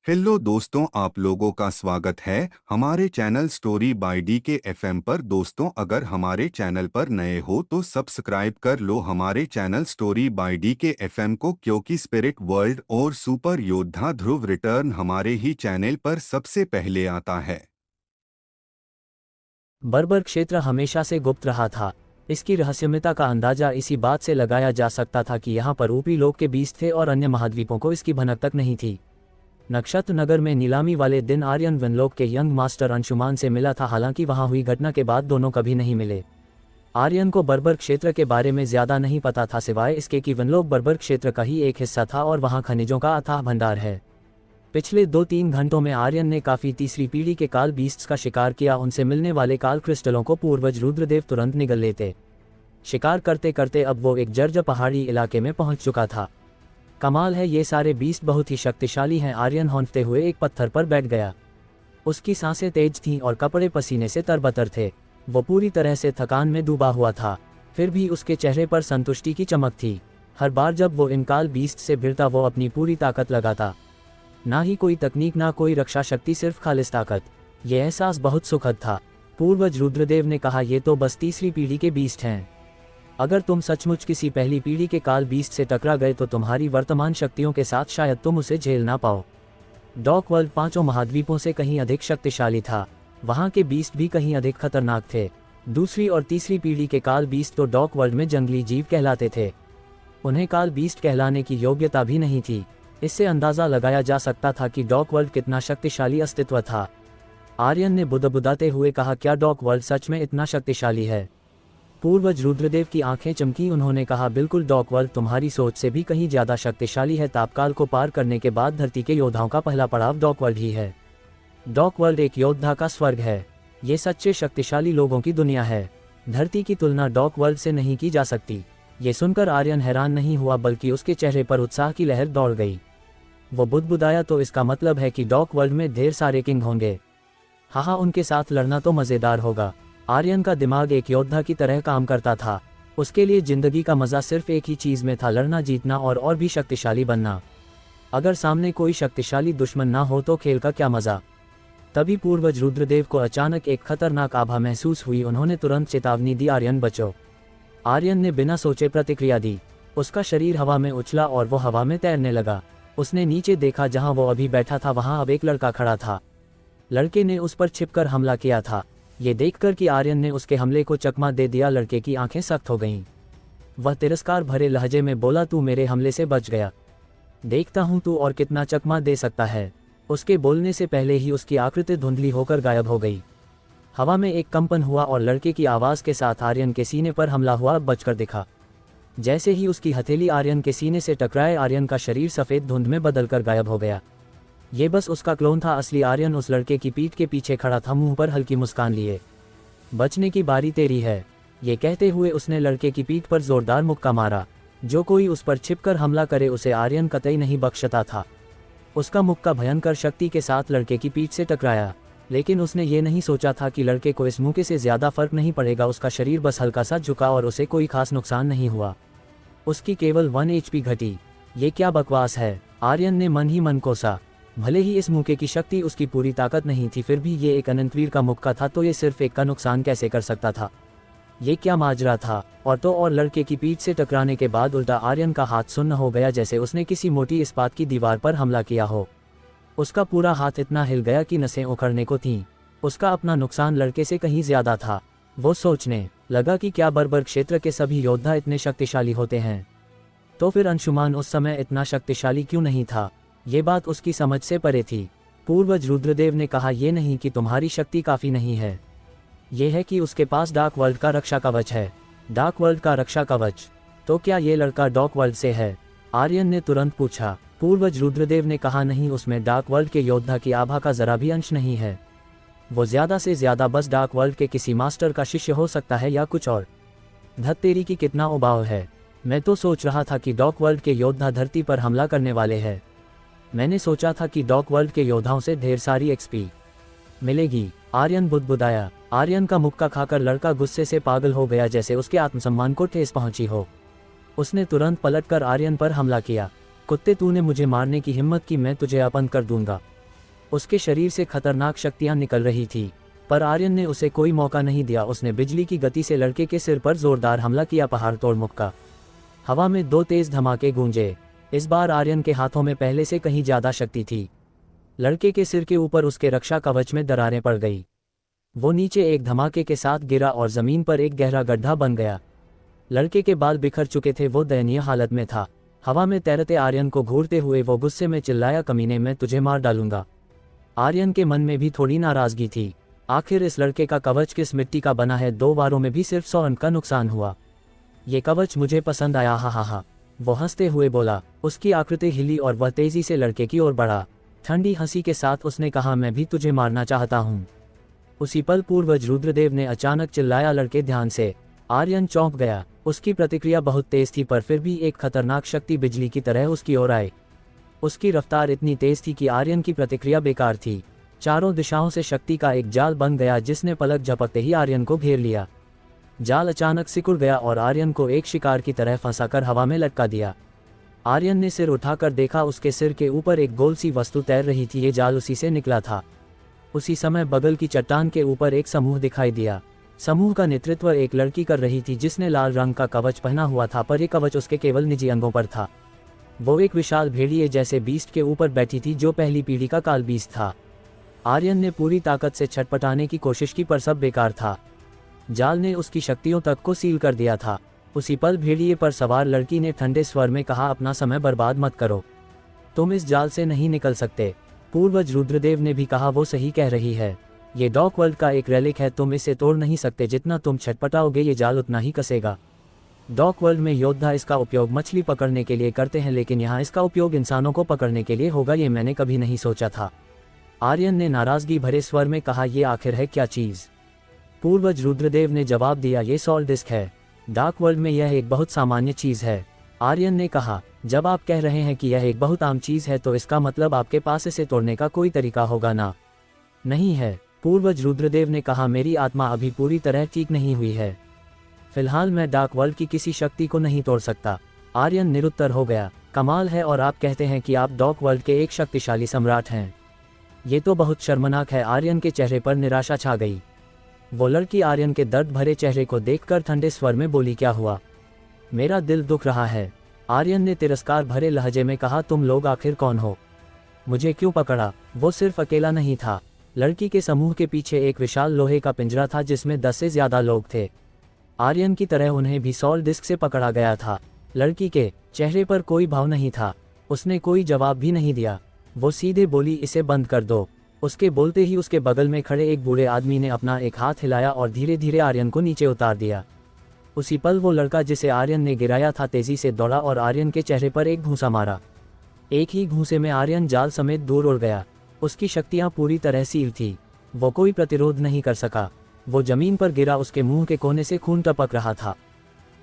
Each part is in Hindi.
हेलो दोस्तों, आप लोगों का स्वागत है हमारे चैनल स्टोरी बाय डी के एफएम पर। दोस्तों, अगर हमारे चैनल पर नए हो तो सब्सक्राइब कर लो हमारे चैनल स्टोरी बाय डी के एफएम को, क्योंकि स्पिरिट वर्ल्ड और सुपर योद्धा ध्रुव रिटर्न हमारे ही चैनल पर सबसे पहले आता है। बर्बर क्षेत्र हमेशा से गुप्त रहा था। इसकी रहस्यमयता का अंदाजा इसी बात से लगाया जा सकता था कि यहाँ पर ऊपरी लोक के बीज थे और अन्य महाद्वीपों को इसकी भनक तक नहीं थी। नक्षत्र नगर में नीलामी वाले दिन आर्यन वनलोक के यंग मास्टर अंशुमान से मिला था, हालांकि वहां हुई घटना के बाद दोनों कभी नहीं मिले। आर्यन को बर्बर क्षेत्र के बारे में ज्यादा नहीं पता था, सिवाय इसके कि वनलोक बर्बर क्षेत्र का ही एक हिस्सा था और वहां खनिजों का अथाह भंडार है। पिछले 2-3 घंटों में आर्यन ने काफी तीसरी पीढ़ी के काल बीस्ट्स का शिकार किया। उनसे मिलने वाले काल क्रिस्टलों को पूर्वज रुद्रदेव तुरंत निगल लेते। शिकार करते करते अब वो एक जर्जर पहाड़ी इलाके में पहुंच चुका था। कमाल है, ये सारे बीस्ट बहुत ही शक्तिशाली हैं। आर्यन हौंफते हुए एक पत्थर पर बैठ गया। उसकी सांसें तेज थीं और कपड़े पसीने से तरबतर थे। वो पूरी तरह से थकान में डूबा हुआ था, फिर भी उसके चेहरे पर संतुष्टि की चमक थी। हर बार जब वो इन काल बीस्ट से भिड़ता वो अपनी पूरी ताकत लगाता। ना ही कोई तकनीक, ना कोई रक्षा शक्ति, सिर्फ खालिस ताकत। ये एहसास बहुत सुखद था। पूर्वज रुद्रदेव ने कहा, ये तो बस तीसरी पीढ़ी के बीस्ट हैं। अगर तुम सचमुच किसी पहली पीढ़ी के काल बीस्ट से टकरा गए तो तुम्हारी वर्तमान शक्तियों के साथ शायद तुम उसे झेल ना पाओ। डॉक वर्ल्ड 5 महाद्वीपों से कहीं अधिक शक्तिशाली था। वहां के बीस्ट भी कहीं अधिक खतरनाक थे। दूसरी और तीसरी पीढ़ी के काल बीस्ट तो डॉक वर्ल्ड में जंगली जीव कहलाते थे। उन्हें काल बीस्ट कहलाने की योग्यता भी नहीं थी। इससे अंदाजा लगाया जा सकता था कि डॉक वर्ल्ड कितना शक्तिशाली अस्तित्व था। आर्यन ने बुदबुदाते हुए कहा, क्या डॉक वर्ल्ड सच में इतना शक्तिशाली है? पूर्वज रुद्रदेव की आंखें चमकी। उन्होंने कहा, बिल्कुल, डॉक वर्ल्ड तुम्हारी सोच से भी कहीं ज्यादा शक्तिशाली है। तापकाल को पार करने के बाद धरती के योद्धाओं का पहला पड़ाव डॉक वर्ल्ड ही है। डॉक वर्ल्ड एक योद्धा का स्वर्ग है। ये सच्चे शक्तिशाली लोगों की दुनिया है। धरती की तुलना डॉक वर्ल्ड से नहीं की जा सकती। ये सुनकर आर्यन हैरान नहीं हुआ, बल्कि उसके चेहरे पर उत्साह की लहर दौड़ गई। वो बुदबुदाया, तो इसका मतलब है कि डॉक वर्ल्ड में ढेर सारे किंग होंगे। हाँ, उनके साथ लड़ना तो मजेदार होगा। आर्यन का दिमाग एक योद्धा की तरह काम करता था। उसके लिए जिंदगी का मजा सिर्फ एक ही चीज में था, लड़ना, जीतना और भी शक्तिशाली बनना। अगर सामने कोई शक्तिशाली दुश्मन ना हो तो खेल का क्या मजा। तभी पूर्वज रुद्रदेव को अचानक एक खतरनाक आभा महसूस हुई। उन्होंने तुरंत चेतावनी दी, आर्यन बचो। आर्यन ने बिना सोचे प्रतिक्रिया दी। उसका शरीर हवा में उछला और वो हवा में तैरने लगा। उसने नीचे देखा, जहां वो अभी बैठा था वहां अब एक लड़का खड़ा था। लड़के ने उस पर छिपकर हमला किया था। ये देखकर कि आर्यन ने उसके हमले को चकमा दे दिया, लड़के की आंखें सख्त हो गईं। वह तिरस्कार भरे लहजे में बोला, तू मेरे हमले से बच गया। देखता हूं तू और कितना चकमा दे सकता है। उसके बोलने से पहले ही उसकी आकृति धुंधली होकर गायब हो गई। हवा में एक कंपन हुआ और लड़के की आवाज के साथ आर्यन के सीने पर हमला हुआ बचकर दिखा। जैसे ही उसकी हथेली आर्यन के सीने से टकराए, आर्यन का शरीर सफेद धुंध में बदलकर गायब हो गया। ये बस उसका क्लोन था। असली आर्यन उस लड़के की पीठ के पीछे खड़ा था, मुंह पर हल्की मुस्कान लिए। बचने की बारी तेरी है, ये कहते हुए उसने लड़के की पीठ पर जोरदार मुक्का मारा। जो कोई उस पर छिपकर हमला करे उसे आर्यन कतई नहीं बख्शता था। उसका मुक्का भयंकर शक्ति के साथ लड़के की पीठ से टकराया, लेकिन उसने ये नहीं सोचा था कि लड़के को इस मुक्के से ज्यादा फर्क नहीं पड़ेगा। उसका शरीर बस हल्का सा झुका और उसे कोई खास नुकसान नहीं हुआ। उसकी केवल 1 HP घटी। ये क्या बकवास है, आर्यन ने मन ही मन कोसा। भले ही इस मुक्के की शक्ति उसकी पूरी ताकत नहीं थी, फिर भी ये एक अनंतवीर का मुक्का था, तो ये सिर्फ एक का नुकसान कैसे कर सकता था? ये क्या माजरा था? और लड़के की पीठ से टकराने के बाद उल्टा आर्यन का हाथ सुन्न हो गया, जैसे उसने किसी मोटी इस्पात की दीवार पर हमला किया हो। उसका पूरा हाथ इतना हिल गया कि नसें उखड़ने को थीं। उसका अपना नुकसान लड़के से कहीं ज्यादा था। वो सोचने लगा कि क्या बर्बर क्षेत्र के सभी योद्धा इतने शक्तिशाली होते हैं? तो फिर अंशुमान उस समय इतना शक्तिशाली क्यों नहीं था? ये बात उसकी समझ से परे थी। पूर्वज रुद्रदेव ने कहा, ये नहीं कि तुम्हारी शक्ति काफी नहीं है, ये है कि उसके पास डार्क वर्ल्ड का रक्षा कवच है। डार्क वर्ल्ड का रक्षा कवच? तो क्या ये लड़का डार्क वर्ल्ड से है? आर्यन ने तुरंत पूछा। पूर्वज रुद्रदेव ने कहा, नहीं, उसमें डार्क वर्ल्ड के योद्धा की आभा का जरा भी अंश नहीं है। वो ज्यादा से ज्यादा बस डार्क वर्ल्ड के किसी मास्टर का शिष्य हो सकता है या कुछ और। धत तेरी की कितना उबाऊ है। मैं तो सोच रहा था कि डार्क वर्ल्ड के योद्धा धरती पर हमला करने वाले हैं। मैंने सोचा था कि डार्क वर्ल्ड के योद्धाओं से ढेर सारी XP मिलेगी। आर्यन बुदबुदाया। आर्यन का मुक्का खाकर लड़का गुस्से से पागल हो गया, जैसे उसके आत्मसम्मान को ठेस पहुंची हो। उसने तुरंत पलटकर आर्यन पर हमला किया। कुत्ते, तूने मुझे मारने की हिम्मत की, मैं तुझे अपंग कर दूंगा। उसके शरीर से खतरनाक शक्तियां निकल रही थी, पर आर्यन ने उसे कोई मौका नहीं दिया। उसने बिजली की गति से लड़के के सिर पर जोरदार हमला किया, पहाड़ तोड़ मुक्का। हवा में 2 तेज धमाके गूंजे। इस बार आर्यन के हाथों में पहले से कहीं ज्यादा शक्ति थी। लड़के के सिर के ऊपर उसके रक्षा कवच में दरारें पड़ गई। वो नीचे एक धमाके के साथ गिरा और जमीन पर एक गहरा गड्ढा बन गया। लड़के के बाल बिखर चुके थे, वो दयनीय हालत में था। हवा में तैरते आर्यन को घूरते हुए वो गुस्से में चिल्लाया, कमीने, मैं तुझे मार डालूंगा। आर्यन के मन में भी थोड़ी नाराजगी थी। आखिर इस लड़के का कवच किस मिट्टी का बना है? 2 वारों में भी सिर्फ 100 अंक का नुकसान हुआ। ये कवच मुझे पसंद आया, हा हा हा। वो हंसते हुए बोला। उसकी आकृति हिली और वह तेजी से लड़के की ओर बढ़ा। ठंडी हंसी के साथ उसने कहा, मैं भी तुझे मारना चाहता हूँ। उसी पल पूर्वज रुद्रदेव ने अचानक चिल्लाया, लड़के ध्यान से। आर्यन चौंक गया। उसकी प्रतिक्रिया बहुत तेज थी, पर फिर भी एक खतरनाक शक्ति बिजली की तरह उसकी ओर आई। उसकी रफ्तार इतनी तेज थी कि आर्यन की प्रतिक्रिया बेकार थी। चारों दिशाओं से शक्ति का एक जाल बन गया, जिसने पलक झपकते ही आर्यन को घेर लिया। जाल अचानक सिकुड़ गया और आर्यन को एक शिकार की तरह फंसाकर हवा में लटका दिया। आर्यन ने सिर उठाकर देखा, उसके सिर के ऊपर एक गोल सी वस्तु तैर रही थी। ये जाल उसी से निकला था। उसी समय बगल की चट्टान के ऊपर एक समूह दिखाई दिया। समूह का नेतृत्व एक लड़की कर रही थी, जिसने लाल रंग का कवच पहना हुआ था, पर यह कवच उसके केवल निजी अंगों पर था। वो एक विशाल भेड़िए जैसे बीस्ट के ऊपर बैठी थी, जो पहली पीढ़ी का काल बीस्ट था। आर्यन ने पूरी ताकत से छटपटाने की कोशिश की, पर सब बेकार था। जाल ने उसकी शक्तियों तक को सील कर दिया था। उसी पल भेड़िए पर सवार लड़की ने ठंडे स्वर में कहा, अपना समय बर्बाद मत करो, तुम इस जाल से नहीं निकल सकते। पूर्वज रुद्रदेव ने भी कहा, वो सही कह रही है। ये डॉक वर्ल्ड का एक रेलिक है, तुम इसे तोड़ नहीं सकते। जितना तुम छटपटाओगे ये जाल उतना ही कसेगा। डॉक वर्ल्ड में योद्धा इसका उपयोग मछली पकड़ने के लिए करते हैं, लेकिन यहाँ इसका उपयोग इंसानों को पकड़ने के लिए होगा, ये मैंने कभी नहीं सोचा था। आर्यन ने नाराजगी भरे स्वर में कहा, ये आखिर है क्या चीज़? पूर्वज रुद्रदेव ने जवाब दिया, ये सोल डिस्क है। डार्क वर्ल्ड में यह एक बहुत सामान्य चीज़ है। आर्यन ने कहा, जब आप कह रहे हैं कि यह एक बहुत आम चीज़ है, तो इसका मतलब आपके पास इसे तोड़ने का कोई तरीका होगा ना? नहीं है। पूर्वज रुद्रदेव ने कहा, मेरी आत्मा अभी पूरी तरह ठीक नहीं हुई है। फिलहाल मैं डार्क वर्ल्ड की किसी शक्ति को नहीं तोड़ सकता। आर्यन निरुत्तर हो गया। कमाल है, और आप कहते हैं कि आप डार्क वर्ल्ड के एक शक्तिशाली सम्राट हैं। ये तो बहुत शर्मनाक है। आर्यन के चेहरे पर निराशा छा गई। वो लड़की आर्यन के दर्द भरे चेहरे को देखकर ठंडे स्वर में बोली, क्या हुआ? मेरा दिल दुख रहा है। आर्यन ने तिरस्कार भरे लहजे में कहा, तुम लोग आखिर कौन हो? मुझे क्यों पकड़ा? वो सिर्फ अकेला नहीं था। लड़की के समूह के पीछे एक विशाल लोहे का पिंजरा था, जिसमें 10 से ज्यादा लोग थे। आर्यन की तरह उन्हें भी सोल डिस्क से पकड़ा गया था। लड़की के चेहरे पर कोई भाव नहीं था। उसने कोई जवाब भी नहीं दिया। वो सीधे बोली, इसे बंद कर दो। उसके बोलते ही उसके बगल में खड़े एक बूढ़े आदमी ने अपना एक हाथ हिलाया और धीरे धीरे आर्यन को नीचे उतार दिया। उसी पल वो लड़का जिसे आर्यन ने गिराया था तेजी से दौड़ा और आर्यन के चेहरे पर एक घूंसा मारा। एक ही घूंसे में आर्यन जाल समेत दूर उड़ गया। उसकी शक्तियां पूरी तरह सील थी। वो कोई प्रतिरोध नहीं कर सका। वो जमीन पर गिरा, उसके मुंह के कोने से खून टपक रहा था।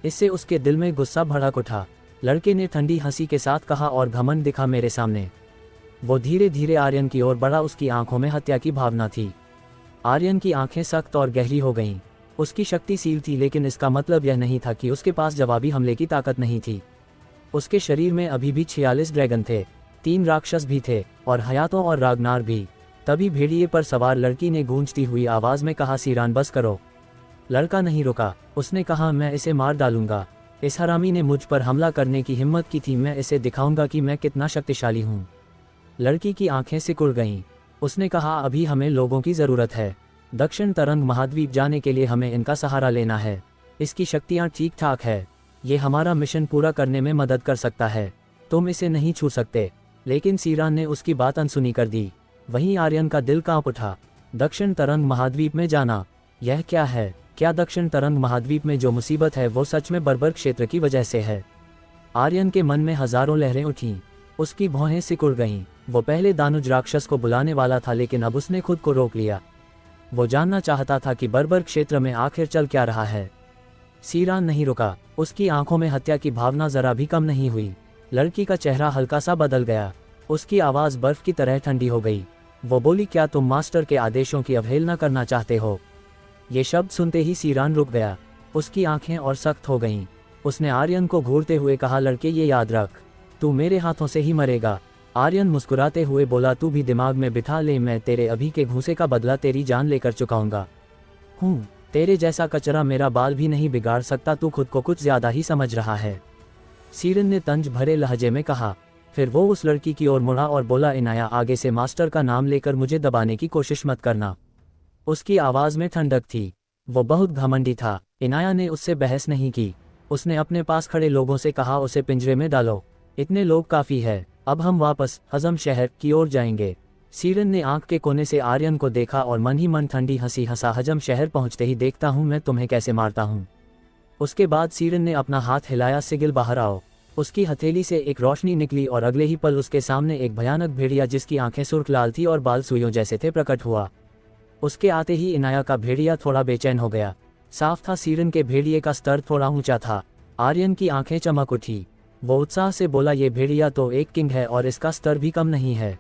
इससे उसके दिल में गुस्सा भड़क उठा। लड़के ने ठंडी हंसी के साथ कहा, और घमंड दिखा मेरे सामने। वो धीरे धीरे आर्यन की ओर बढ़ा। उसकी आंखों में हत्या की भावना थी। आर्यन की आंखें सख्त और गहरी हो गईं। उसकी शक्ति सील थी, लेकिन इसका मतलब यह नहीं था कि उसके पास जवाबी हमले की ताकत नहीं थी। उसके शरीर में अभी भी 46 ड्रैगन थे, 3 राक्षस भी थे, और हयातों और रागनार भी। तभी भेड़िए पर सवार लड़की ने गूंजती हुई आवाज में कहा, सीरान बस करो। लड़का नहीं रुका। उसने कहा, मैं इसे मार डालूंगा। इस हरामी ने मुझ पर हमला करने की हिम्मत की थी। मैं इसे दिखाऊंगा कि मैं कितना शक्तिशाली हूँ। लड़की की आंखें सिकुड़ गईं। उसने कहा, अभी हमें लोगों की जरूरत है। दक्षिण तरंग महाद्वीप जाने के लिए हमें इनका सहारा लेना है। इसकी शक्तियाँ ठीक ठाक है। ये हमारा मिशन पूरा करने में मदद कर सकता है। तुम इसे नहीं छू सकते। लेकिन सीरान ने उसकी बात अनसुनी कर दी। वहीं आर्यन का दिल कांप उठा। दक्षिण तरंग महाद्वीप में जाना, यह क्या है? क्या दक्षिण तरंग महाद्वीप में जो मुसीबत है वो सच में बर्बर क्षेत्र की वजह से है? आर्यन के मन में हजारों लहरें उठीं। उसकी भौहें सिकुड़ गईं। वो पहले दानुज राक्षस को बुलाने वाला था, लेकिन अब उसने खुद को रोक लिया। वो जानना चाहता था कि बर्बर क्षेत्र में आखिर चल क्या रहा है। सीरान नहीं रुका। उसकी आंखों में हत्या की भावना जरा भी कम नहीं हुई। लड़की का चेहरा हल्का सा बदल गया। उसकी आवाज़ बर्फ की तरह ठंडी हो गई। वो बोली, क्या तुम मास्टर के आदेशों की अवहेलना करना चाहते हो? ये शब्द सुनते ही सीरान रुक गया। उसकी आंखें और सख्त हो गईं। उसने आर्यन को घूरते हुए कहा, लड़के ये याद रख, तू मेरे हाथों से ही मरेगा। आर्यन मुस्कुराते हुए बोला, तू भी दिमाग में बिठा ले, मैं तेरे अभी के घूंसे का बदला तेरी जान लेकर चुकाऊंगा। तेरे जैसा कचरा मेरा बाल भी नहीं बिगाड़ सकता, तू खुद को कुछ ज्यादा ही समझ रहा है, सीरन ने तंज भरे लहजे में कहा। फिर वो उस लड़की की ओर मुड़ा और बोला, इनाया, आगे से मास्टर का नाम लेकर मुझे दबाने की कोशिश मत करना। उसकी आवाज में ठंडक थी। वो बहुत घमंडी था। इनाया ने उससे बहस नहीं की। उसने अपने पास खड़े लोगों से कहा, उसे पिंजरे में डालो, इतने लोग काफी है, अब हम वापस हजम शहर की ओर जाएंगे। सीरन ने आंख के कोने से आर्यन को देखा और मन ही मन ठंडी हंसी हंसा, हजम शहर पहुंचते ही देखता हूं मैं तुम्हें कैसे मारता हूं। उसके बाद सीरन ने अपना हाथ हिलाया, सिगिल बाहर आओ। उसकी हथेली से एक रोशनी निकली और अगले ही पल उसके सामने एक भयानक भेड़िया, जिसकी आंखें सुर्ख लाल थी और बाल सुइयों जैसे थे, प्रकट हुआ। उसके आते ही इनाया का भेड़िया थोड़ा बेचैन हो गया। साफ था सीरन के भेड़िए का स्तर थोड़ा ऊंचा था। आर्यन की आंखें चमक उठी। वो उत्साह से बोला, ये भेड़िया तो एक किंग है और इसका स्तर भी कम नहीं है।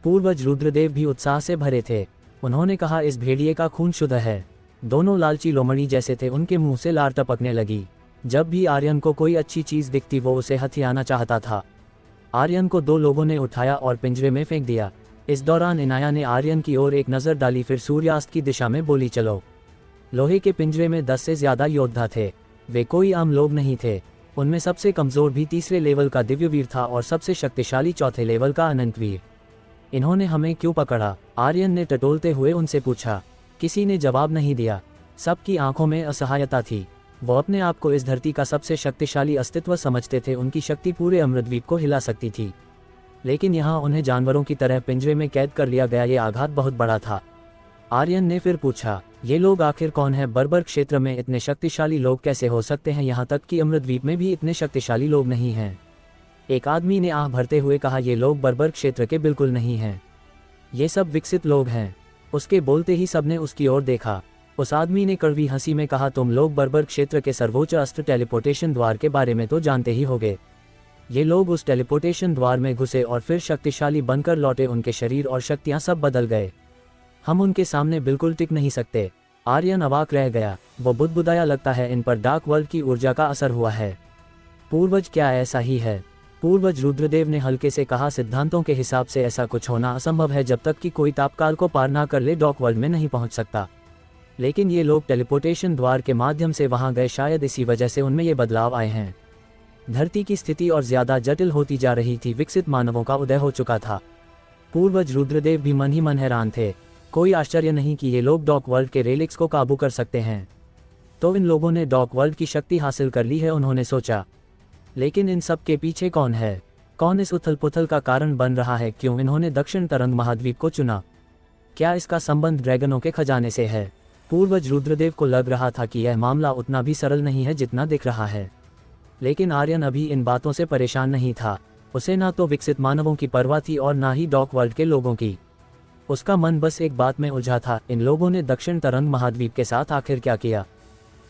पूर्वज रुद्रदेव भी उत्साह से भरे थे। उन्होंने कहा, इस भेड़िए का खून शुद्ध है। दोनों लालची लोमड़ी जैसे थे, उनके मुंह से लार टपकने लगी। जब भी आर्यन को कोई अच्छी चीज दिखती वो उसे हथियाना चाहता था। आर्यन को दो लोगों ने उठाया और पिंजरे में फेंक दिया। इस दौरान इनाया ने आर्यन की ओर एक नजर डाली, फिर सूर्यास्त की दिशा में बोली, चलो। लोहे के पिंजरे में 10 से ज्यादा योद्धा थे। वे कोई आम लोग नहीं थे। उनमें सबसे कमजोर भी तीसरे लेवल का दिव्यवीर था और सबसे शक्तिशाली चौथे लेवल का अनंतवीर। इन्होंने हमें क्यों पकड़ा? आर्यन ने टटोलते हुए उनसे पूछा। किसी ने जवाब नहीं दिया। सबकी आंखों में असहायता थी। वो अपने आप को इस धरती का सबसे शक्तिशाली अस्तित्व समझते थे। उनकी शक्ति पूरे अमृतद्वीप को हिला सकती थी, लेकिन यहाँ उन्हें जानवरों की तरह पिंजरे में कैद कर लिया गया। ये आघात बहुत बड़ा था। आर्यन ने फिर पूछा, ये लोग आखिर कौन है? बर्बर क्षेत्र में इतने शक्तिशाली लोग कैसे हो सकते हैं? यहाँ तक कि अमृतद्वीप में भी इतने शक्तिशाली लोग नहीं हैं। एक आदमी ने आह भरते हुए कहा, ये लोग बर्बर क्षेत्र के बिल्कुल नहीं हैं। ये सब विकसित लोग हैं। उसके बोलते ही सबने उसकी ओर देखा। उस आदमी ने कड़वी हंसी में कहा, तुम लोग बर्बर क्षेत्र के सर्वोच्च अस्त्र टेलीपोर्टेशन द्वार के बारे में तो जानते ही होगे। ये लोग उस टेलीपोर्टेशन द्वार में घुसे और फिर शक्तिशाली बनकर लौटे। उनके शरीर और शक्तियां सब बदल गए। हम उनके सामने बिल्कुल टिक नहीं सकते। आर्यन अवाक रह गया। वो बुदबुदाया, लगता है इन पर डार्क वर्ल्ड की ऊर्जा का असर हुआ है। पूर्वज, क्या ऐसा ही है? पूर्वज रुद्रदेव ने हल्के से कहा, सिद्धांतों के हिसाब से ऐसा कुछ होना असंभव है। जब तक कि कोई तापकाल को पार ना कर ले, डार्क वर्ल्ड में नहीं पहुंच सकता। लेकिन ये लोग टेलीपोर्टेशन द्वार के माध्यम से वहां गए, शायद इसी वजह से उनमें ये बदलाव आए हैं। धरती की स्थिति और ज्यादा जटिल होती जा रही थी। विकसित मानवों का उदय हो चुका था। पूर्वज रुद्रदेव भी मन ही मन हैरान थे। कोई आश्चर्य नहीं कि ये लोग डार्क वर्ल्ड के रेलिक्स को काबू कर सकते हैं। तो इन लोगों ने डार्क वर्ल्ड की शक्ति हासिल कर ली है, उन्होंने सोचा। लेकिन इन सब के पीछे कौन है? कौन इस उथल पुथल का कारण बन रहा है? क्यों इन्होंने दक्षिण तरंग महाद्वीप को चुना? क्या इसका संबंध ड्रैगनों के खजाने से है? पूर्वज रुद्रदेव को लग रहा था कि यह मामला उतना भी सरल नहीं है जितना दिख रहा है। लेकिन आर्यन अभी इन बातों से परेशान नहीं था। उसे ना तो विकसित मानवों की परवाह थी और ना ही डार्क वर्ल्ड के लोगों की। उसका मन बस एक बात में उलझा था, इन लोगों ने दक्षिण तरंग महाद्वीप के साथ आखिर क्या किया?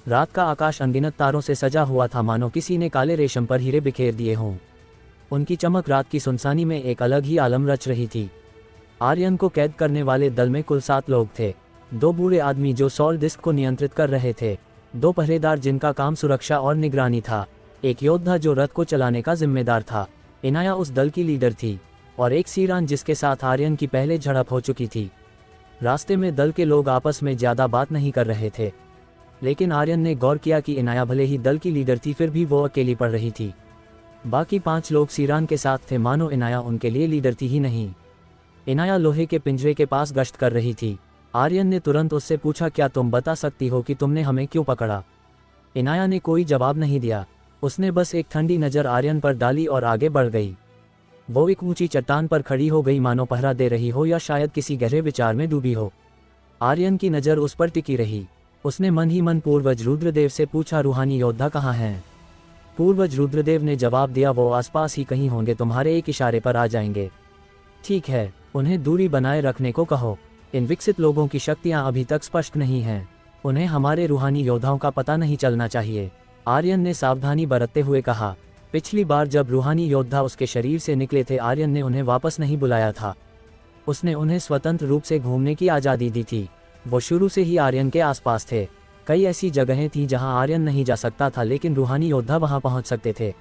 रात का आकाश अनगिनत तारों से सजा हुआ था, मानो किसी ने काले रेशम पर हीरे बिखेर दिए हों। उनकी चमक रात की सुनसानी में एक अलग ही आलम रच रही थी। आर्यन को कैद करने वाले दल में कुल 7 लोग थे। 2 बूढ़े आदमी जो सॉल डिस्क को नियंत्रित कर रहे थे, 2 पहरेदार जिनका काम सुरक्षा और निगरानी था, एक योद्धा जो रथ को चलाने का जिम्मेदार था, इनाया उस दल की लीडर थी, और एक सीरान जिसके साथ आर्यन की पहले झड़प हो चुकी थी। रास्ते में दल के लोग आपस में ज्यादा बात नहीं कर रहे थे, लेकिन आर्यन ने गौर किया कि इनाया भले ही दल की लीडर थी, फिर भी वो अकेली पड़ रही थी। बाकी 5 लोग सीरान के साथ थे, मानो इनाया उनके लिए लीडर थी ही नहीं। इनाया लोहे के पिंजरे के पास गश्त कर रही थी। आर्यन ने तुरंत उससे पूछा, क्या तुम बता सकती हो कि तुमने हमें क्यों पकड़ा? इनाया ने कोई जवाब नहीं दिया। उसने बस एक ठंडी नज़र आर्यन पर डाली और आगे बढ़ गई। वो एक ऊंची चट्टान पर खड़ी हो गई, मानो पहरा दे रही हो या शायद किसी गहरे विचार में डूबी हो। आर्यन की नज़र उस पर टिकी रही। उसने मन ही मन पूर्वज रुद्रदेव से पूछा, रूहानी योद्धा कहाँ हैं? पूर्वज रुद्रदेव ने जवाब दिया, वो आसपास ही कहीं होंगे, तुम्हारे एक इशारे पर आ जाएंगे। ठीक है, उन्हें दूरी बनाए रखने को कहो। इन विकसित लोगों की शक्तियां अभी तक स्पष्ट नहीं हैं। उन्हें हमारे रूहानी योद्धाओं का पता नहीं चलना चाहिए। आर्यन ने सावधानी बरतते हुए कहा। पिछली बार जब रूहानी योद्धा उसके शरीर से निकले थे, आर्यन ने उन्हें वापस नहीं बुलाया था। उसने उन्हें स्वतंत्र रूप से घूमने की आज़ादी दी थी। वो शुरू से ही आर्यन के आसपास थे। कई ऐसी जगहें थीं जहां आर्यन नहीं जा सकता था, लेकिन रूहानी योद्धा वहां पहुंच सकते थे।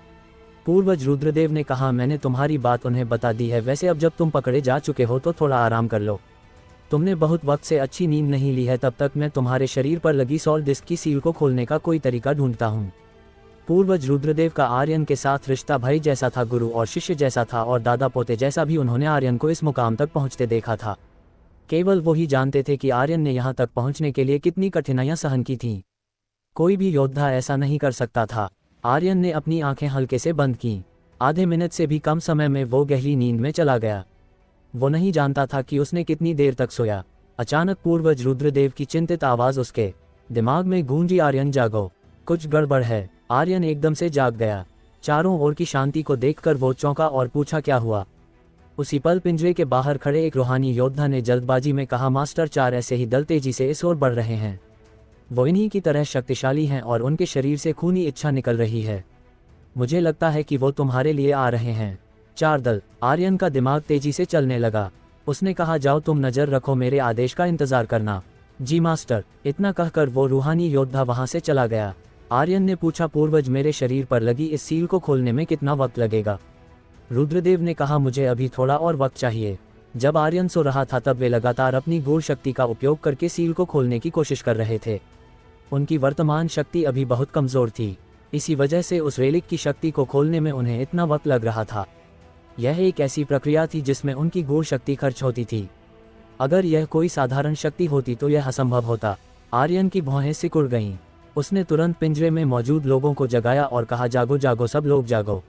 पूर्वज रुद्रदेव ने कहा, मैंने तुम्हारी बात उन्हें बता दी है, वैसे अब जब तुम पकड़े जा चुके हो तो थोड़ा आराम कर लो। तुमने बहुत वक्त से अच्छी नींद नहीं ली है, तब तक मैं तुम्हारे शरीर पर लगी सॉल डिस्क की सील को खोलने का कोई तरीका ढूंढता हूँ। पूर्वज रुद्रदेव का आर्यन के साथ रिश्ता भाई जैसा था, गुरु और शिष्य जैसा था, और दादा पोते जैसा भी उन्होंने आर्यन को इस मुकाम तक पहुंचते देखा था। केवल वो ही जानते थे कि आर्यन ने यहाँ तक पहुंचने के लिए कितनी कठिनाइयां सहन की थीं। कोई भी योद्धा ऐसा नहीं कर सकता था। आर्यन ने अपनी आंखें हल्के से बंद कीं। आधे मिनट से भी कम समय में वो गहरी नींद में चला गया। वो नहीं जानता था कि उसने कितनी देर तक सोया। अचानक पूर्वज रुद्रदेव की चिंतित आवाज उसके दिमाग में गूंजी, आर्यन जागो, कुछ गड़बड़ है। आर्यन एकदम से जाग गया। चारों ओर की शांति को देखकर वो चौंका और पूछा, क्या हुआ? उसी पल पिंजरे के बाहर खड़े एक रूहानी योद्धा ने जल्दबाजी में कहा, मास्टर, 4 ऐसे ही दल तेजी से इस ओर बढ़ रहे हैं। वो इन्हीं की तरह शक्तिशाली हैं और उनके शरीर से खूनी इच्छा निकल रही है। मुझे लगता है कि वो तुम्हारे लिए आ रहे हैं। 4 दल। आर्यन का दिमाग तेजी से चलने लगा। उसने कहा, जाओ, तुम नजर रखो, मेरे आदेश का इंतजार करना। जी मास्टर। इतना कहकर वो रूहानी योद्धा वहां से चला गया। आर्यन ने पूछा, पूर्वज, मेरे शरीर पर लगी इस सील को खोलने में कितना वक्त लगेगा? रुद्रदेव ने कहा, मुझे अभी थोड़ा और वक्त चाहिए। जब आर्यन सो रहा था तब वे लगातार अपनी गूढ़ शक्ति का उपयोग करके सील को खोलने की कोशिश कर रहे थे। उनकी वर्तमान शक्ति अभी बहुत कमजोर थी, इसी वजह से उस रेलिक की शक्ति को खोलने में उन्हें इतना वक्त लग रहा था। यह एक ऐसी प्रक्रिया थी जिसमें उनकी गूढ़ शक्ति खर्च होती थी। अगर यह कोई साधारण शक्ति होती तो यह असंभव होता। आर्यन की भौहें सिकुड़ गईं। उसने तुरंत पिंजरे में मौजूद लोगों को जगाया और कहा, जागो जागो, सब लोग जागो।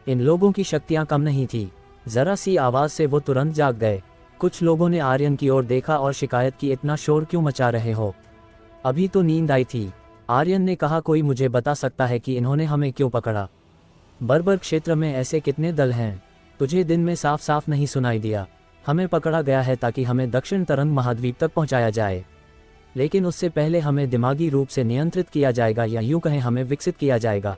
इन लोगों की शक्तियां कम नहीं थी। जरा सी आवाज से वो तुरंत जाग गए। कुछ लोगों ने आर्यन की ओर देखा और शिकायत की, इतना शोर क्यों मचा रहे हो? अभी तो नींद आई थी। आर्यन ने कहा, कोई मुझे बता सकता है कि इन्होंने हमें क्यों पकड़ा? बर्बर क्षेत्र में ऐसे कितने दल हैं? तुझे दिन में साफ साफ नहीं सुनाई दिया? हमें पकड़ा गया है ताकि हमें दक्षिण तरंग महाद्वीप तक पहुंचाया जाए, लेकिन उससे पहले हमें दिमागी रूप से नियंत्रित किया जाएगा, या यूं कहें हमें विकसित किया जाएगा।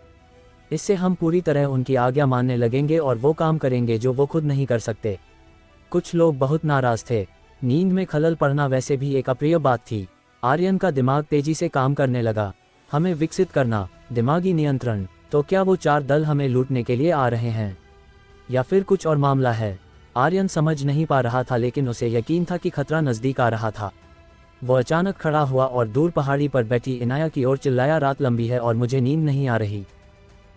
इससे हम पूरी तरह उनकी आज्ञा मानने लगेंगे और वो काम करेंगे जो वो खुद नहीं कर सकते। कुछ लोग बहुत नाराज थे। नींद में खलल पड़ना वैसे भी एक अप्रिय बात थी। आर्यन का दिमाग तेजी से काम करने लगा। हमें विकसित करना, दिमागी नियंत्रण। तो क्या वो 4 दल हमें लूटने के लिए आ रहे हैं, या फिर कुछ और मामला है? आर्यन समझ नहीं पा रहा था, लेकिन उसे यकीन था कि खतरा नजदीक आ रहा था। वो अचानक खड़ा हुआ और दूर पहाड़ी पर बैठी इनाया की ओर चिल्लाया, रात लंबी है और मुझे नींद नहीं आ रही।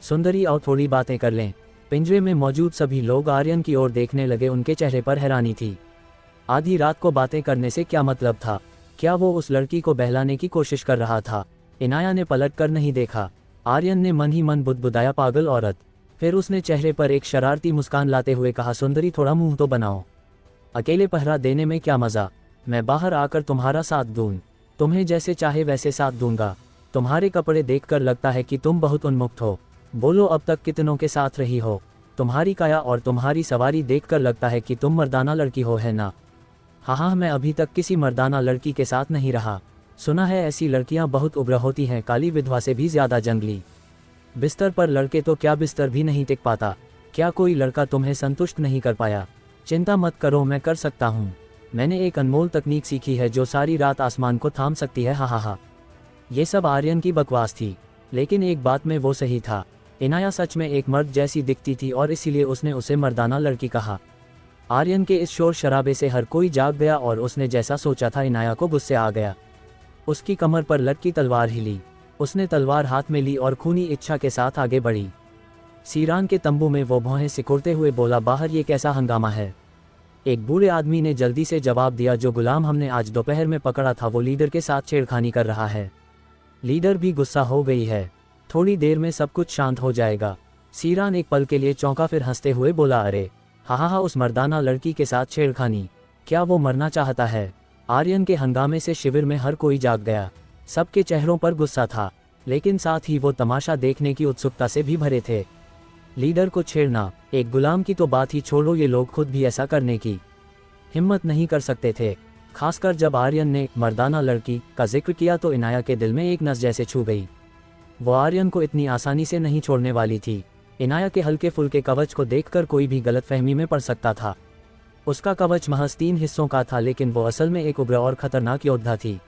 सुंदरी, आओ थोड़ी बातें कर लें। पिंजरे में मौजूद सभी लोग आर्यन की ओर देखने लगे। उनके चेहरे पर हैरानी थी। आधी रात को बातें करने से क्या मतलब था? क्या वो उस लड़की को बहलाने की कोशिश कर रहा था? इनाया ने पलट कर नहीं देखा। आर्यन ने मन ही मन बुदबुदाया, पागल औरत। फिर उसने चेहरे पर एक शरारती मुस्कान लाते हुए कहा, सुंदरी, थोड़ा मुंह तो बनाओ। अकेले पहरा देने में क्या मजा? मैं बाहर आकर तुम्हारा साथ दूं। तुम्हें जैसे चाहे वैसे साथ दूंगा। तुम्हारे कपड़े देखकर लगता है कि तुम बहुत उन्मुक्त हो। बोलो, अब तक कितनों के साथ रही हो? तुम्हारी काया और तुम्हारी सवारी देखकर लगता है कि तुम मर्दाना लड़की हो, है ना? हाँ, मैं अभी तक किसी मर्दाना लड़की के साथ नहीं रहा। सुना है ऐसी लड़कियां बहुत उग्र होती हैं, काली विधवा से भी ज्यादा जंगली। बिस्तर पर लड़के तो क्या बिस्तर भी नहीं टिक पाता। क्या कोई लड़का तुम्हें संतुष्ट नहीं कर पाया? चिंता मत करो, मैं कर सकता हूँ। मैंने एक अनमोल तकनीक सीखी है जो सारी रात आसमान को थाम सकती है। हा। ये सब आर्यन की बकवास थी, लेकिन एक बात में वो सही था। इनाया सच में एक मर्द जैसी दिखती थी और इसीलिए उसने उसे मर्दाना लड़की कहा। आर्यन के इस शोर शराबे से हर कोई जाग गया और उसने जैसा सोचा था, इनाया को गुस्से आ गया। उसकी कमर पर लटकी तलवार हिली। उसने तलवार हाथ में ली और खूनी इच्छा के साथ आगे बढ़ी। सीरान के तंबू में वो भौहें सिकुड़ते हुए बोला, बाहर ये कैसा हंगामा है? एक बूढ़े आदमी ने जल्दी से जवाब दिया, जो गुलाम हमने आज दोपहर में पकड़ा था वो लीडर के साथ छेड़खानी कर रहा है। लीडर भी गुस्सा हो गई है। थोड़ी देर में सब कुछ शांत हो जाएगा। सीरान एक पल के लिए चौंका, फिर हंसते हुए बोला, अरे हा, उस मर्दाना लड़की के साथ छेड़खानी? क्या वो मरना चाहता है? आर्यन के हंगामे से शिविर में हर कोई जाग गया। सबके चेहरों पर गुस्सा था, लेकिन साथ ही वो तमाशा देखने की उत्सुकता से भी भरे थे। लीडर को छेड़ना, एक गुलाम की तो बात ही छोड़ो, ये लोग खुद भी ऐसा करने की हिम्मत नहीं कर सकते थे। खासकर जब आर्यन ने मर्दाना लड़की का जिक्र किया तो इनाया के दिल में एक नस जैसे छू गई। वो आर्यन को इतनी आसानी से नहीं छोड़ने वाली थी। इनाया के हल्के फुल्के कवच को देखकर कोई भी गलतफहमी में पड़ सकता था। उसका कवच महज 3 हिस्सों का था, लेकिन वो असल में एक उग्र और खतरनाक योद्धा थी।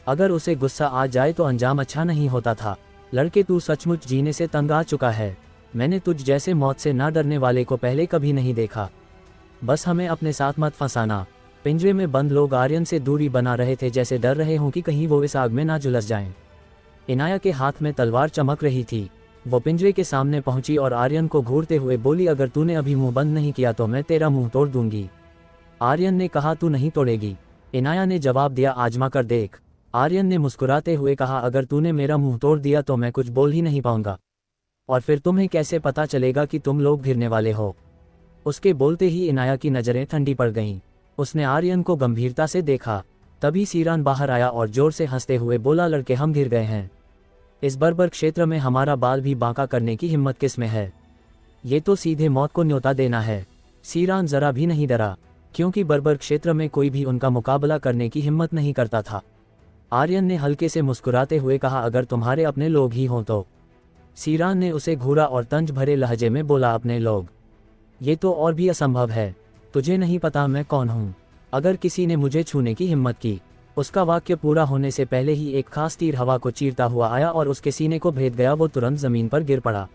अगर उसे गुस्सा आ जाए तो अंजाम अच्छा नहीं होता था। लड़के, तू सचमुच जीने से तंग आ चुका है। मैंने तुझ जैसे मौत से ना डरने वाले को पहले कभी नहीं देखा। बस हमें अपने साथ मत फंसाना। पिंजरे में बंद लोग आर्यन से दूरी बना रहे थे, जैसे डर रहे हों कि कहीं वो इस आग में ना झुलस जाएं। इनाया के हाथ में तलवार चमक रही थी। वो पिंजरे के सामने पहुंची और आर्यन को घूरते हुए बोली, अगर तूने अभी मुंह बंद नहीं किया तो मैं तेरा मुंह तोड़ दूंगी। आर्यन ने कहा, तू नहीं तोड़ेगी। इनाया ने जवाब दिया, आजमा कर देख। आर्यन ने मुस्कुराते हुए कहा, अगर तूने मेरा मुंह तोड़ दिया तो मैं कुछ बोल ही नहीं पाऊंगा, और फिर तुम्हें कैसे पता चलेगा कि तुम लोग भिड़ने वाले हो। उसके बोलते ही इनाया की नज़रें ठंडी पड़ गईं। उसने आर्यन को गंभीरता से देखा। तभी सीरान बाहर आया और जोर से हंसते हुए बोला, लड़के हम घिर गए हैं। इस बर्बर क्षेत्र में हमारा बाल भी बांका करने की हिम्मत किस में है? ये तो सीधे मौत को न्योता देना है। सीरान जरा भी नहीं डरा, क्योंकि बर्बर क्षेत्र में कोई भी उनका मुकाबला करने की हिम्मत नहीं करता था। आर्यन ने हल्के से मुस्कुराते हुए कहा, अगर तुम्हारे अपने लोग ही हों तो। सीरान ने उसे घूरा और तंज भरे लहजे में बोला, अपने लोग? ये तो और भी असंभव है। तुझे नहीं पता मैं कौन हूँ? अगर किसी ने मुझे छूने की हिम्मत की। उसका वाक्य पूरा होने से पहले ही एक खास तीर हवा को चीरता हुआ आया और उसके सीने को भेद गया। वो तुरंत जमीन पर गिर पड़ा।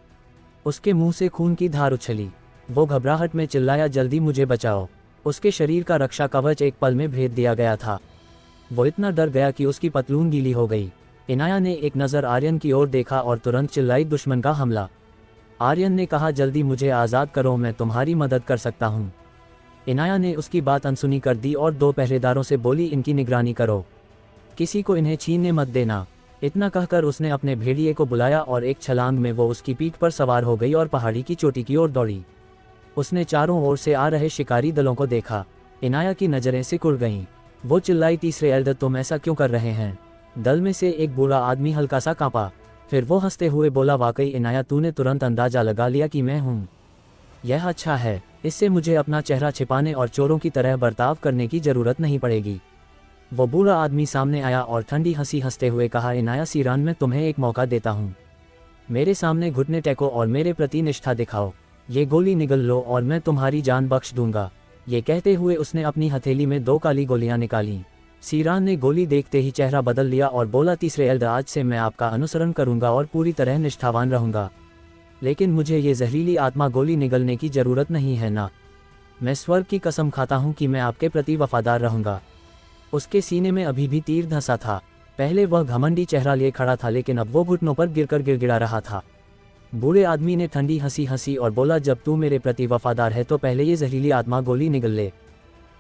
उसके मुंह से खून की धार उछली। वो घबराहट में चिल्लाया, जल्दी मुझे बचाओ। उसके शरीर का रक्षा कवच एक पल में भेद दिया गया था। वो इतना डर गया कि उसकी पतलून गीली हो गई। इनाया ने एक नज़र आर्यन की ओर देखा और तुरंत चिल्लाई, दुश्मन का हमला। आर्यन ने कहा, जल्दी मुझे आज़ाद करो, मैं तुम्हारी मदद कर सकता हूँ। इनाया ने उसकी बात अनसुनी कर दी और 2 पहरेदारों से बोली, इनकी निगरानी करो, किसी को इन्हें छीनने मत देना। इतना कहकर उसने अपने भेड़िए को बुलाया और एक छलांग में वो उसकी पीठ पर सवार हो गई और पहाड़ी की चोटी की ओर दौड़ी। उसने चारों ओर से आ रहे शिकारी दलों को देखा। इनाया की नज़रें सिकुड़ गईं। वो चिल्लाई, तीसरे एल्डर तुम ऐसा क्यों कर रहे हैं? दल में से एक बूढ़ा आदमी हल्का सा कांपा। फिर वो हंसते हुए बोला, वाकई इनाया, तूने तुरंत अंदाजा लगा लिया कि मैं हूँ। यह अच्छा है, इससे मुझे अपना चेहरा छिपाने और चोरों की तरह बर्ताव करने की जरूरत नहीं पड़ेगी। वो बूढ़ा आदमी सामने आया और ठंडी हंसी हंसते हुए कहा, इनाया सीरान, मैं तुम्हें एक मौका देता हूँ। मेरे सामने घुटने टेको और मेरे प्रति निष्ठा दिखाओ। ये गोली निगल लो और मैं तुम्हारी जान बख्श दूंगा। ये कहते हुए उसने अपनी हथेली में 2 काली गोलियां निकाली। सीरान ने गोली देखते ही चेहरा बदल लिया और बोला, तीसरे एल्डर, आज से मैं आपका अनुसरण करूंगा और पूरी तरह निष्ठावान रहूंगा। लेकिन मुझे ये जहरीली आत्मा गोली निगलने की जरूरत नहीं है ना। मैं स्वर्ग की कसम खाता हूँ कि मैं आपके प्रति वफादार रहूंगा। उसके सीने में अभी भी तीर धंसा था। पहले वह घमंडी चेहरा लिए खड़ा था, लेकिन अब वो घुटनों पर गिरकर गिड़गिड़ा रहा था। बूढ़े आदमी ने ठंडी हंसी हंसी और बोला, जब तू मेरे प्रति वफादार है तो पहले ये जहरीली आत्मा गोली निगल ले,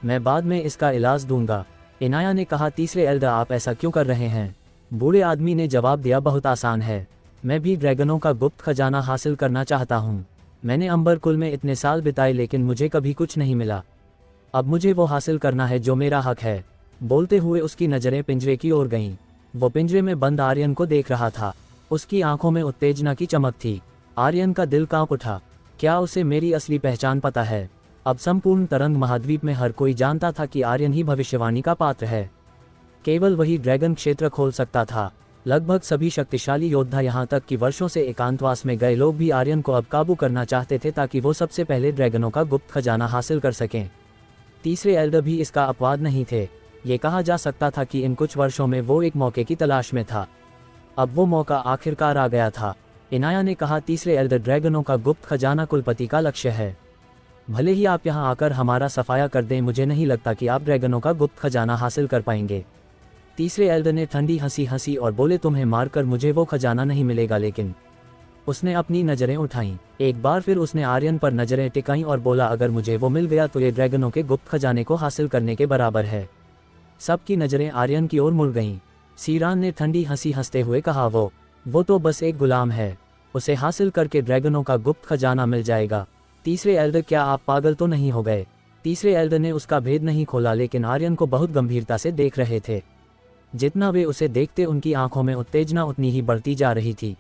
मैं बाद में इसका इलाज दूंगा। इनाया ने कहा, तीसरे एल्डर, आप ऐसा क्यों कर रहे हैं? बूढ़े आदमी ने जवाब दिया, बहुत आसान है। मैं भी ड्रैगनों का गुप्त खजाना हासिल करना चाहता हूँ। मैंने अंबर कुल में इतने साल बिताए, लेकिन मुझे कभी कुछ नहीं मिला। अब मुझे वो हासिल करना है जो मेरा हक है। बोलते हुए उसकी नज़रें पिंजरे की ओर गईं। वो पिंजरे में बंद आर्यन को देख रहा था। उसकी आंखों में उत्तेजना की चमक थी। आर्यन का दिल कांप उठा। क्या उसे मेरी असली पहचान पता है? अब संपूर्ण तरंग महाद्वीप में हर कोई जानता था कि आर्यन ही भविष्यवाणी का पात्र है। केवल वही ड्रैगन क्षेत्र खोल सकता था। लगभग सभी शक्तिशाली योद्धा, यहाँ तक कि वर्षों से एकांतवास में गए लोग भी आर्यन को अब काबू करना चाहते थे, ताकि वो सबसे पहले ड्रैगनों का गुप्त खजाना हासिल कर सकें। तीसरे एल्डर भी इसका अपवाद नहीं थे। ये कहा जा सकता था कि इन कुछ वर्षों में वो एक मौके की तलाश में था। अब वो मौका आखिरकार आ गया था। इनाया ने कहा, तीसरे एल्डर, ड्रैगनों का गुप्त खजाना कुलपति का लक्ष्य है। भले ही आप यहाँ आकर हमारा सफाया कर दें, मुझे नहीं लगता कि आप ड्रैगनों का गुप्त खजाना हासिल कर पाएंगे। तीसरे एल्डर ने ठंडी हंसी हंसी और बोले, तुम्हें मारकर मुझे वो खजाना नहीं मिलेगा। लेकिन उसने अपनी नज़रें उठाईं। एक बार फिर उसने आर्यन पर नज़रें टिकाईं और बोला, अगर मुझे वो मिल गया तो ये ड्रैगनों के गुप्त खजाने को हासिल करने के बराबर है। सबकी नज़रें आर्यन की ओर मुड़ गईं। सीरान ने ठंडी हंसी हंसते हुए कहा, वो तो बस एक गुलाम है। उसे हासिल करके ड्रैगनों का गुप्त खजाना मिल जाएगा। तीसरे एल्डर, क्या आप पागल तो नहीं हो गए? तीसरे एल्डर ने उसका भेद नहीं खोला, लेकिन आर्यन को बहुत गंभीरता से देख रहे थे। जितना वे उसे देखते, उनकी आंखों में उत्तेजना उतनी ही बढ़ती जा रही थी।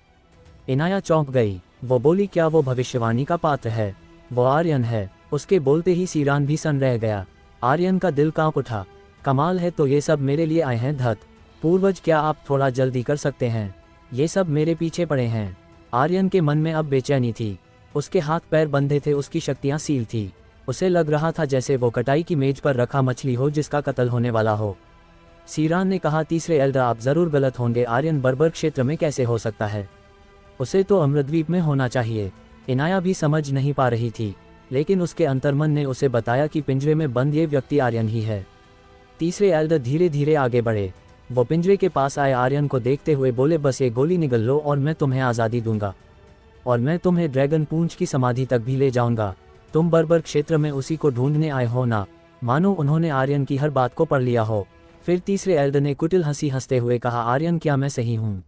इनाया चौंक गई। वो बोली, क्या वो भविष्यवाणी का पात्र है? वो आर्यन है। उसके बोलते ही सीरान भी सन रह गया। आर्यन का दिल कांप उठा। कमाल है, तो ये सब मेरे लिए आए हैं? धत पूर्वज, क्या आप थोड़ा जल्दी कर सकते हैं? ये सब मेरे पीछे पड़े हैं। आर्यन के मन में अब बेचैनी थी। उसके हाथ पैर बंधे थे, उसकी शक्तियां सील थी। उसे लग रहा था जैसे वो कटाई की मेज पर रखा मछली हो जिसका कत्ल होने वाला हो। सीरान ने कहा, तीसरे एल्डर, आप जरूर गलत होंगे। आर्यन बर्बर क्षेत्र में कैसे हो सकता है? उसे तो अमृतद्वीप में होना चाहिए। इनाया भी समझ नहीं पा रही थी, लेकिन उसके अंतर्मन ने उसे बताया कि पिंजरे में बंद ये व्यक्ति आर्यन ही है। तीसरे एल्डर धीरे धीरे आगे बढ़े। वो पिंजरे के पास आए आर्यन को देखते हुए बोले, बस ये गोली निगल लो और मैं तुम्हें आज़ादी दूंगा, और मैं तुम्हें ड्रैगन पूंछ की समाधि तक भी ले जाऊंगा। तुम बर्बर क्षेत्र में उसी को ढूंढने आए हो ना। मानो उन्होंने आर्यन की हर बात को पढ़ लिया हो। फिर तीसरे एल्डर ने कुटिल हंसी हंसते हुए कहा, आर्यन क्या मैं सही हूँ?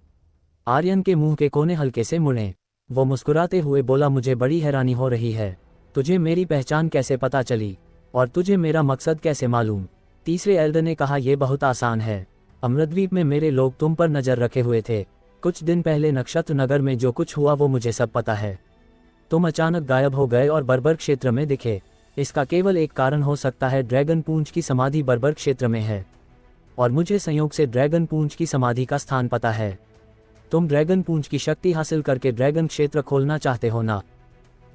आर्यन के मुंह के कोने हल्के से मुड़े। वो मुस्कुराते हुए बोला, मुझे बड़ी हैरानी हो रही है, तुझे मेरी पहचान कैसे पता चली और तुझे मेरा मकसद कैसे मालूम? तीसरे एल्डर ने कहा, यह बहुत आसान है। अमृतद्वीप में मेरे लोग तुम पर नजर रखे हुए थे। कुछ दिन पहले नक्षत्र नगर में जो कुछ हुआ वो मुझे सब पता है। तुम अचानक गायब हो गए और बर्बर क्षेत्र में दिखे। इसका केवल एक कारण हो सकता है, ड्रैगन पूंछ की समाधि बर्बर क्षेत्र में है, और मुझे संयोग से ड्रैगन पूंछ की समाधि का स्थान पता है। तुम ड्रैगन पूंछ की शक्ति हासिल करके ड्रैगन क्षेत्र खोलना चाहते हो ना?